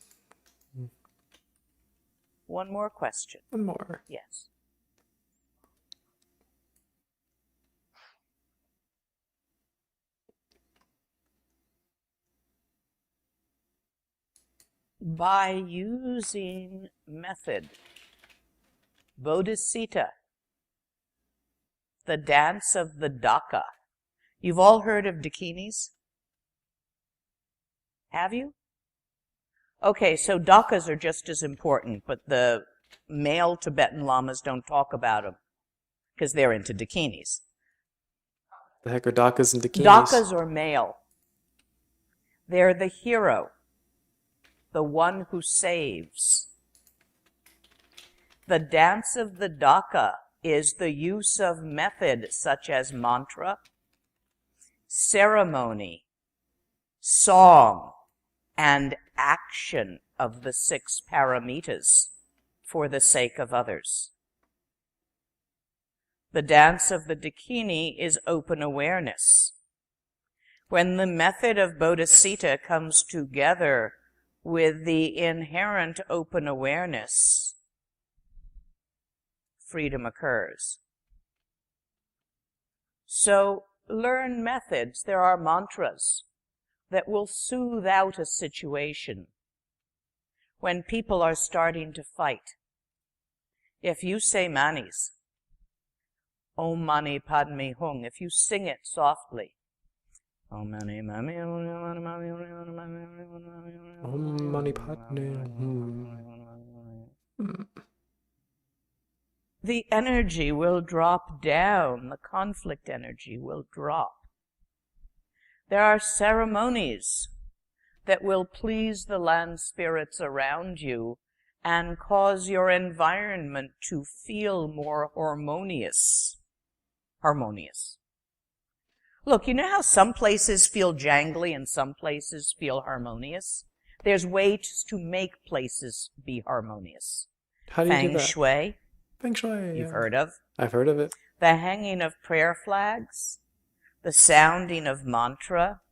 One more question. One more. Yes. By using method, Bodhisattva, the dance of the Dhaka. You've all heard of dakinis? Have you? Okay, so Dhakas are just as important, but the male Tibetan lamas don't talk about them because they're into dakinis. The heck are Dhakas and dakinis? Dhakas are male. They're the hero, the one who saves. The dance of the Dhaka is the use of method such as mantra, ceremony, song, and action of the 6 paramitas for the sake of others. The dance of the dakini is open awareness. When the method of Bodhisattva comes together with the inherent open awareness, freedom occurs. So learn methods. There are mantras that will soothe out a situation when people are starting to fight. If you say manis, Om Mani Padme Hung, if you sing it softly, Om Mani Mani Om Mani Padme. The energy will drop down. The conflict energy will drop. There are ceremonies that will please the land spirits around you and cause your environment to feel more harmonious. Look, you know how some places feel jangly and some places feel harmonious? There's ways to make places be harmonious. How do you do Feng that? Shui. Feng Shui. You've heard of? I've heard of it. The hanging of prayer flags, the sounding of mantra,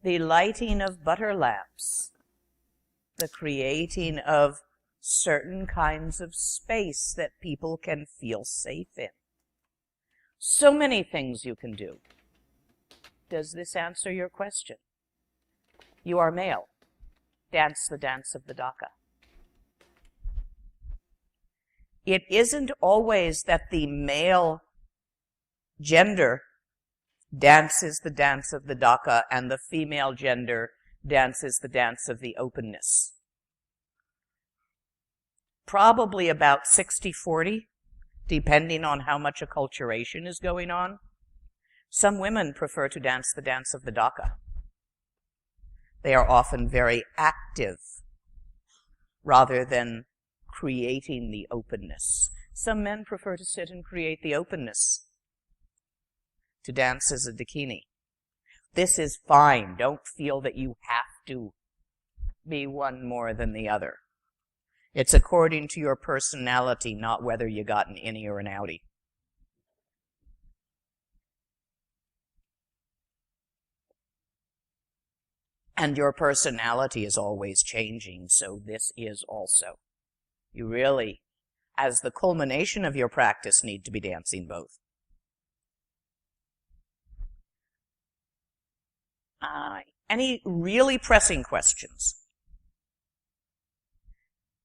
the lighting of butter lamps, the creating of certain kinds of space that people can feel safe in. So many things you can do. Does this answer your question? You are male. Dance the dance of the Dhaka. It isn't always that the male gender dances the dance of the Dhaka and the female gender dances the dance of the openness. Probably about 60-40, depending on how much acculturation is going on. Some women prefer to dance the dance of the Dhaka. They are often very active rather than creating the openness. Some men prefer to sit and create the openness, to dance as a dakini. This is fine. Don't feel that you have to be one more than the other. It's according to your personality, not whether you got an innie or an outie. And your personality is always changing, so this is also. You really, as the culmination of your practice, need to be dancing both. Any really pressing questions?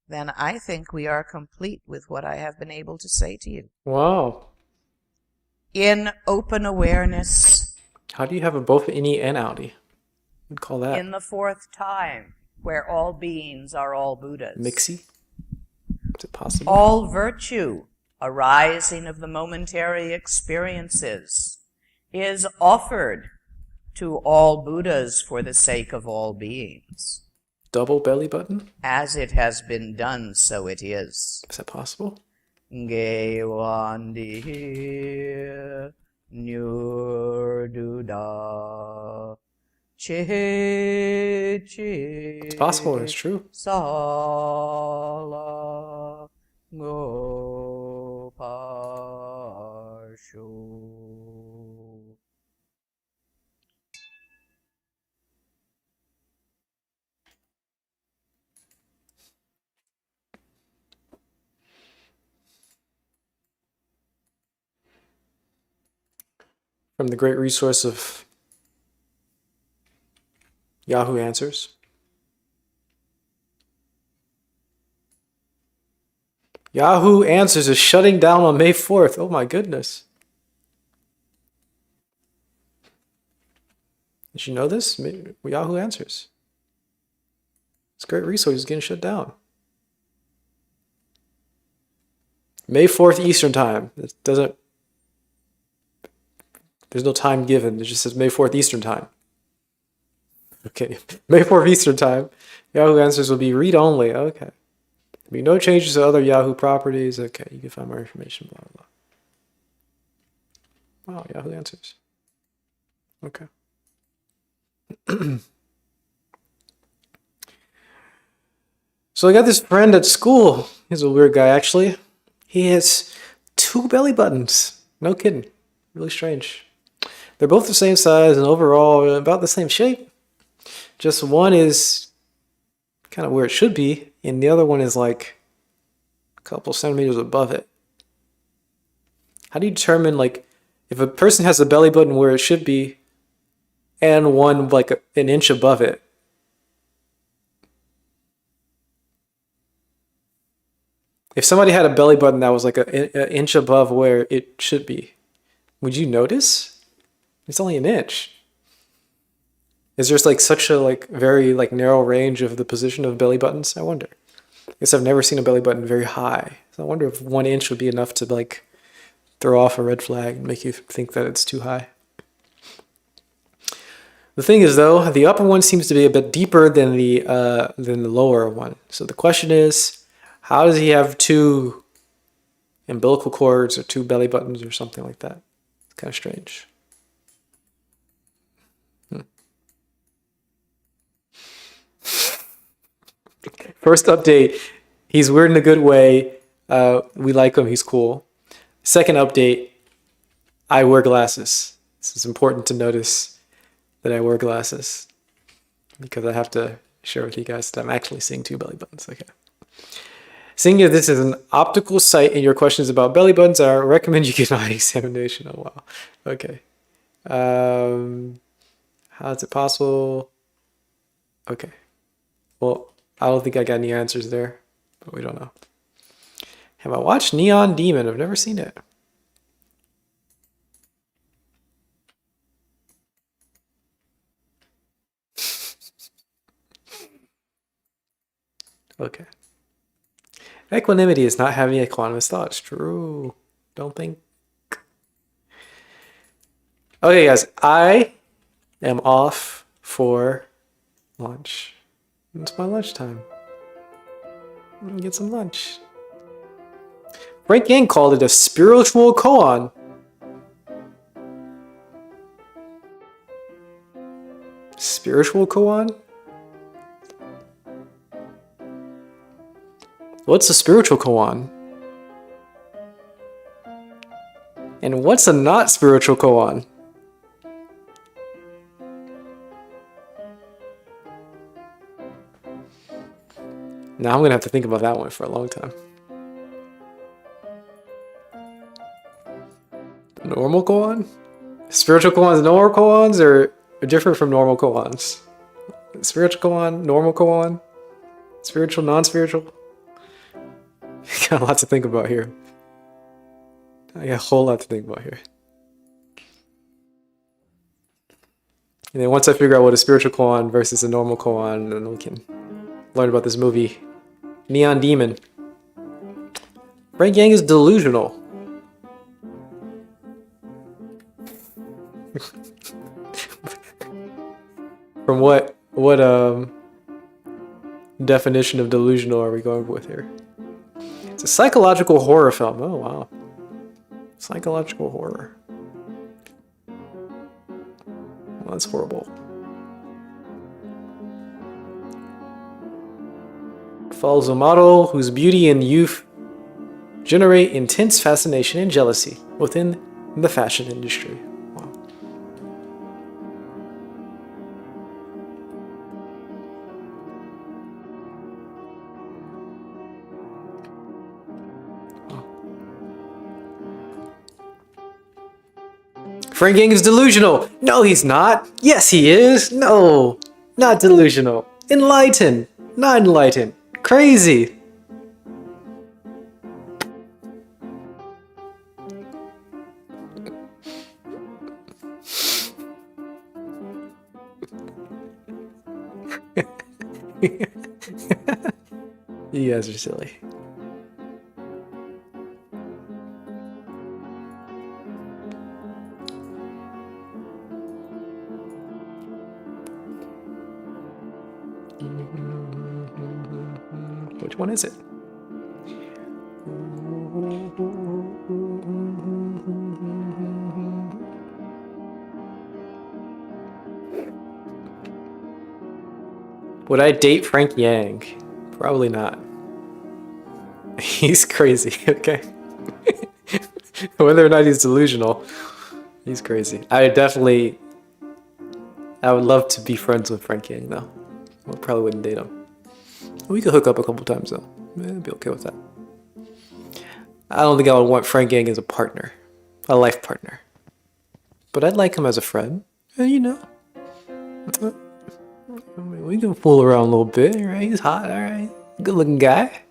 Then I think we are complete with what I have been able to say to you. Wow. In open awareness. How do you have a both innie and outie? I'd call that In the fourth time, where all beings are all Buddhas. mixy. Is it possible? All virtue arising of the momentary experiences is offered to all Buddhas for the sake of all beings. Double belly button? As it has been done, so it is. Is that possible? Gewandi Nyurduda Che It's possible, it's true. Sala Gopashu. From the great resource of Yahoo Answers. Yahoo Answers is shutting down on May 4th. Oh my goodness. Did you know this? Yahoo Answers. It's a great resource. It's getting shut down. May 4th Eastern Time. It doesn't. There's no time given. It just says May 4th Eastern Time. Okay. May 4th Eastern Time. Yahoo Answers will be read-only. Okay. There'll be no changes to other Yahoo properties. Okay. You can find more information. Blah, blah. Wow. Yahoo Answers. Okay. So I got this friend at school. He's a weird guy, actually. He has 2 belly buttons. No kidding. Really strange. They're both the same size and overall about the same shape. Just one is kind of where it should be, and the other one is like a couple centimeters above it. How do you determine, like, if a person has a belly button where it should be and one like an inch above it? If somebody had a belly button that was like an inch above where it should be, would you notice? It's only an inch. Is there like such a like very like narrow range of the position of belly buttons? I wonder. I guess I've never seen a belly button very high. So I wonder if 1 inch would be enough to like throw off a red flag and make you think that it's too high. The thing is though, the upper one seems to be a bit deeper than the lower one. So the question is, how does he have 2 umbilical cords or 2 belly buttons or something like that? It's kind of strange. First update, he's weird in a good way. We like him, he's cool. Second update, I wear glasses. This is important to notice that I wear glasses because I have to share with you guys that I'm actually seeing 2 belly buttons. Okay. Seeing as this is an optical site and your questions about belly buttons, I recommend you get an eye examination. Oh, wow. Okay. How is it possible? Okay. Well, I don't think I got any answers there, but we don't know. Have I watched Neon Demon? I've never seen it. Okay. Equanimity is not having equanimous thoughts. True. Don't think. Okay, guys. I am off for lunch. It's my lunchtime. I'm gonna get some lunch. Frank Yang called it a spiritual koan. Spiritual koan? What's a spiritual koan? And what's a not spiritual koan? Now I'm gonna have to think about that one for a long time. Normal koan? Spiritual koans, normal koans are different from normal koans. Spiritual koan, normal koan, spiritual, non-spiritual. Got a lot to think about here. I got a whole lot to think about here. And then once I figure out what a spiritual koan versus a normal koan, then we can learn about this movie, Neon Demon. Frank Yang is delusional. From what definition of delusional are we going with here? It's a psychological horror film. Oh wow. Psychological horror. Well, that's horrible. Follows a model whose beauty and youth generate intense fascination and jealousy within the fashion industry. Wow. Frank Yang is delusional. No, he's not. Yes, he is. No, not delusional. Enlightened. Not enlightened. Crazy. You guys are silly. Which one is it? Would I date Frank Yang? Probably not. He's crazy, okay? Whether or not he's delusional, he's crazy. I would love to be friends with Frank Yang though. I probably wouldn't date him. We could hook up a couple times though. I'd be okay with that. I don't think I would want Frank Yang as a partner, a life partner. But I'd like him as a friend. And you know, I mean, we can fool around a little bit, right? He's hot, all right. Good looking guy.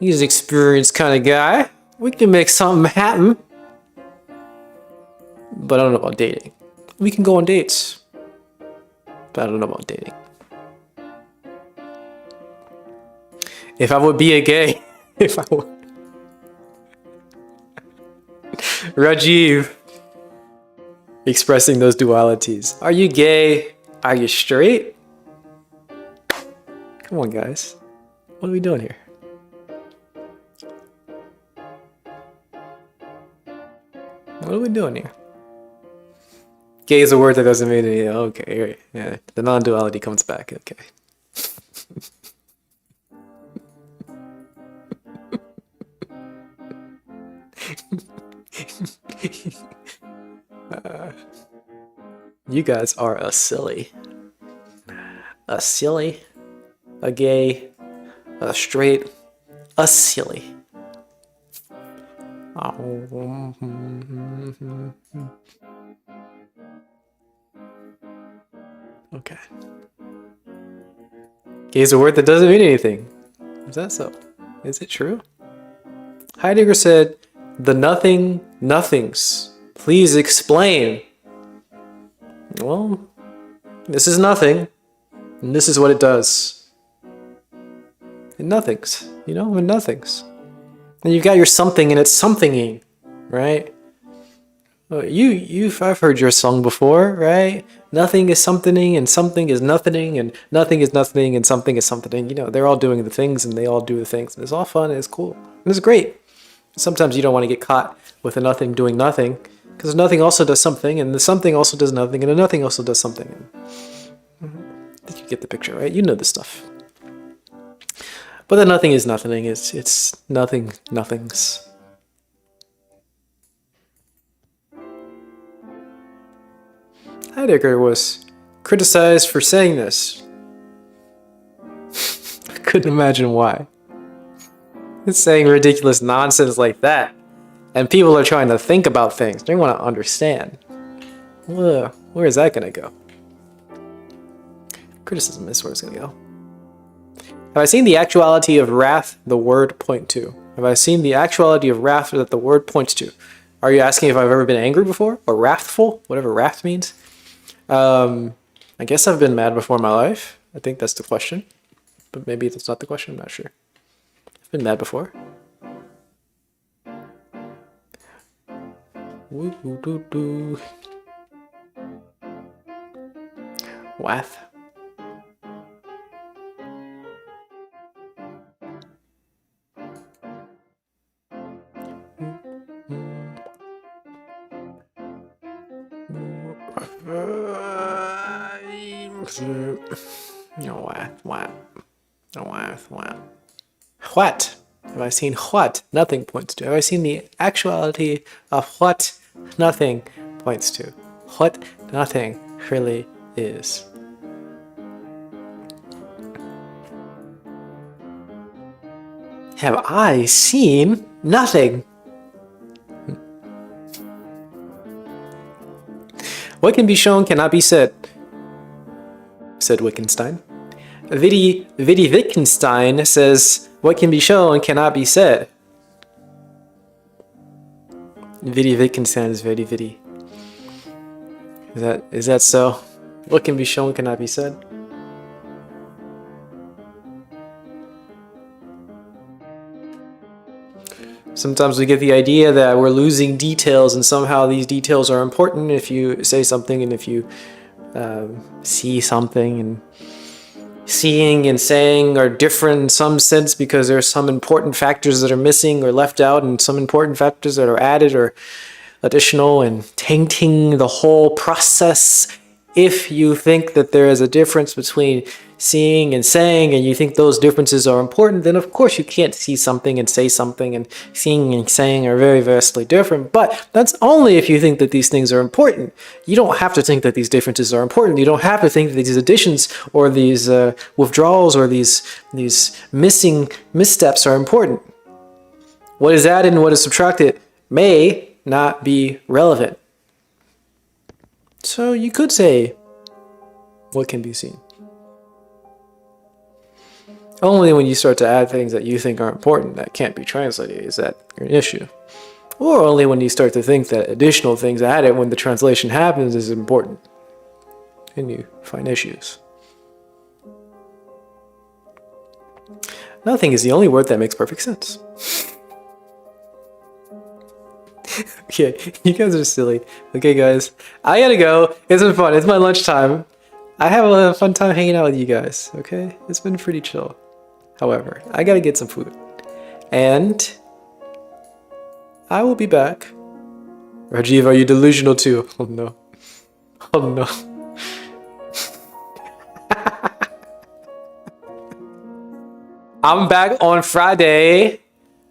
He's an experienced kind of guy. We can make something happen. but I don't know about dating. We can go on dates, but I don't know about dating. If I would be a gay, if I would. Rajiv expressing those dualities. Are you gay? Are you straight? Come on, guys. What are we doing here? What are we doing here? Gay is a word that doesn't mean anything. Okay, yeah. The non-duality comes back. Okay. You guys are a silly, a gay, a straight, a silly. Okay. Gay is a word that doesn't mean anything. Is that so? Is it true? Heidegger said, "The nothing nothings. Please explain." Well, this is nothing, and this is what it does. And nothings, you know, and nothings. And you've got your something, and it's somethinging, right? I've heard your song before, right? Nothing is something, and something is nothing, and nothing is nothing, and something is something. You know, they're all doing the things, and they all do the things. And it's all fun, and it's cool, and it's great. Sometimes you don't want to get caught with a nothing doing nothing, because nothing also does something, and the something also does nothing, and the nothing also does something. I think you get the picture, right? You know this stuff. But the nothing is nothing. It's nothing nothings. Heidegger was criticized for saying this. I couldn't imagine why. It's saying ridiculous nonsense like that. And people are trying to think about things. They want to understand. Where is that going to go? Criticism is where it's going to go. Have I seen the actuality of wrath the word point to? Have I seen the actuality of wrath that the word points to? Are you asking if I've ever been angry before? Or wrathful? Whatever wrath means. I guess I've been mad before in my life. I think that's the question. But maybe that's not the question. I'm not sure. I've been mad before. Wrath. What? Have I seen what nothing points to? Have I seen the actuality of what nothing points to? What nothing really is? Have I seen nothing? What can be shown cannot be said, said Wittgenstein. Vidi Wittgenstein says, what can be shown cannot be said. Vidi Wittgenstein is very Vidi. Is that so? What can be shown cannot be said? Sometimes we get the idea that we're losing details, and somehow these details are important if you say something and if you see something, and seeing and saying are different in some sense because there are some important factors that are missing or left out, and some important factors that are added or additional, and tainting the whole process. If you think that there is a difference between seeing and saying, and you think those differences are important, then of course you can't see something and say something, and seeing and saying are very vastly different. But that's only if you think that these things are important. You don't have to think that these differences are important. You don't have to think that these additions or these withdrawals or these missing missteps are important. What is added and what is subtracted may not be relevant. So you could say, what can be seen? Only when you start to add things that you think are important that can't be translated is that an issue. or only when you start to think that additional things added when the translation happens is important, and you find issues. Nothing is the only word that makes perfect sense. Okay, you guys are silly. Okay, guys, I gotta go. It's been fun. It's my lunchtime. I have a fun time hanging out with you guys, okay? It's been pretty chill. However, I gotta get some food. And I will be back. Rajiv, are you delusional too? Oh no. Oh no. I'm back on Friday.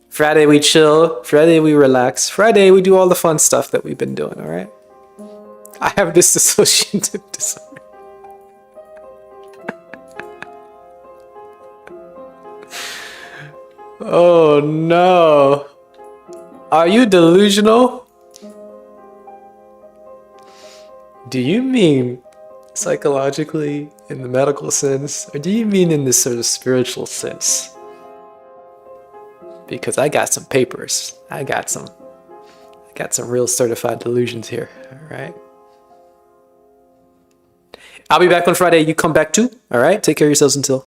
Friday we chill. Friday we relax. Friday we do all the fun stuff that we've been doing, alright? I have this dissociative disorder. Oh no. Are you delusional? Do you mean psychologically in the medical sense, or do you mean in this sort of spiritual sense? Because I got some papers. I got some real certified delusions here, all right? I'll be back on Friday. You come back too, all right? Take care of yourselves until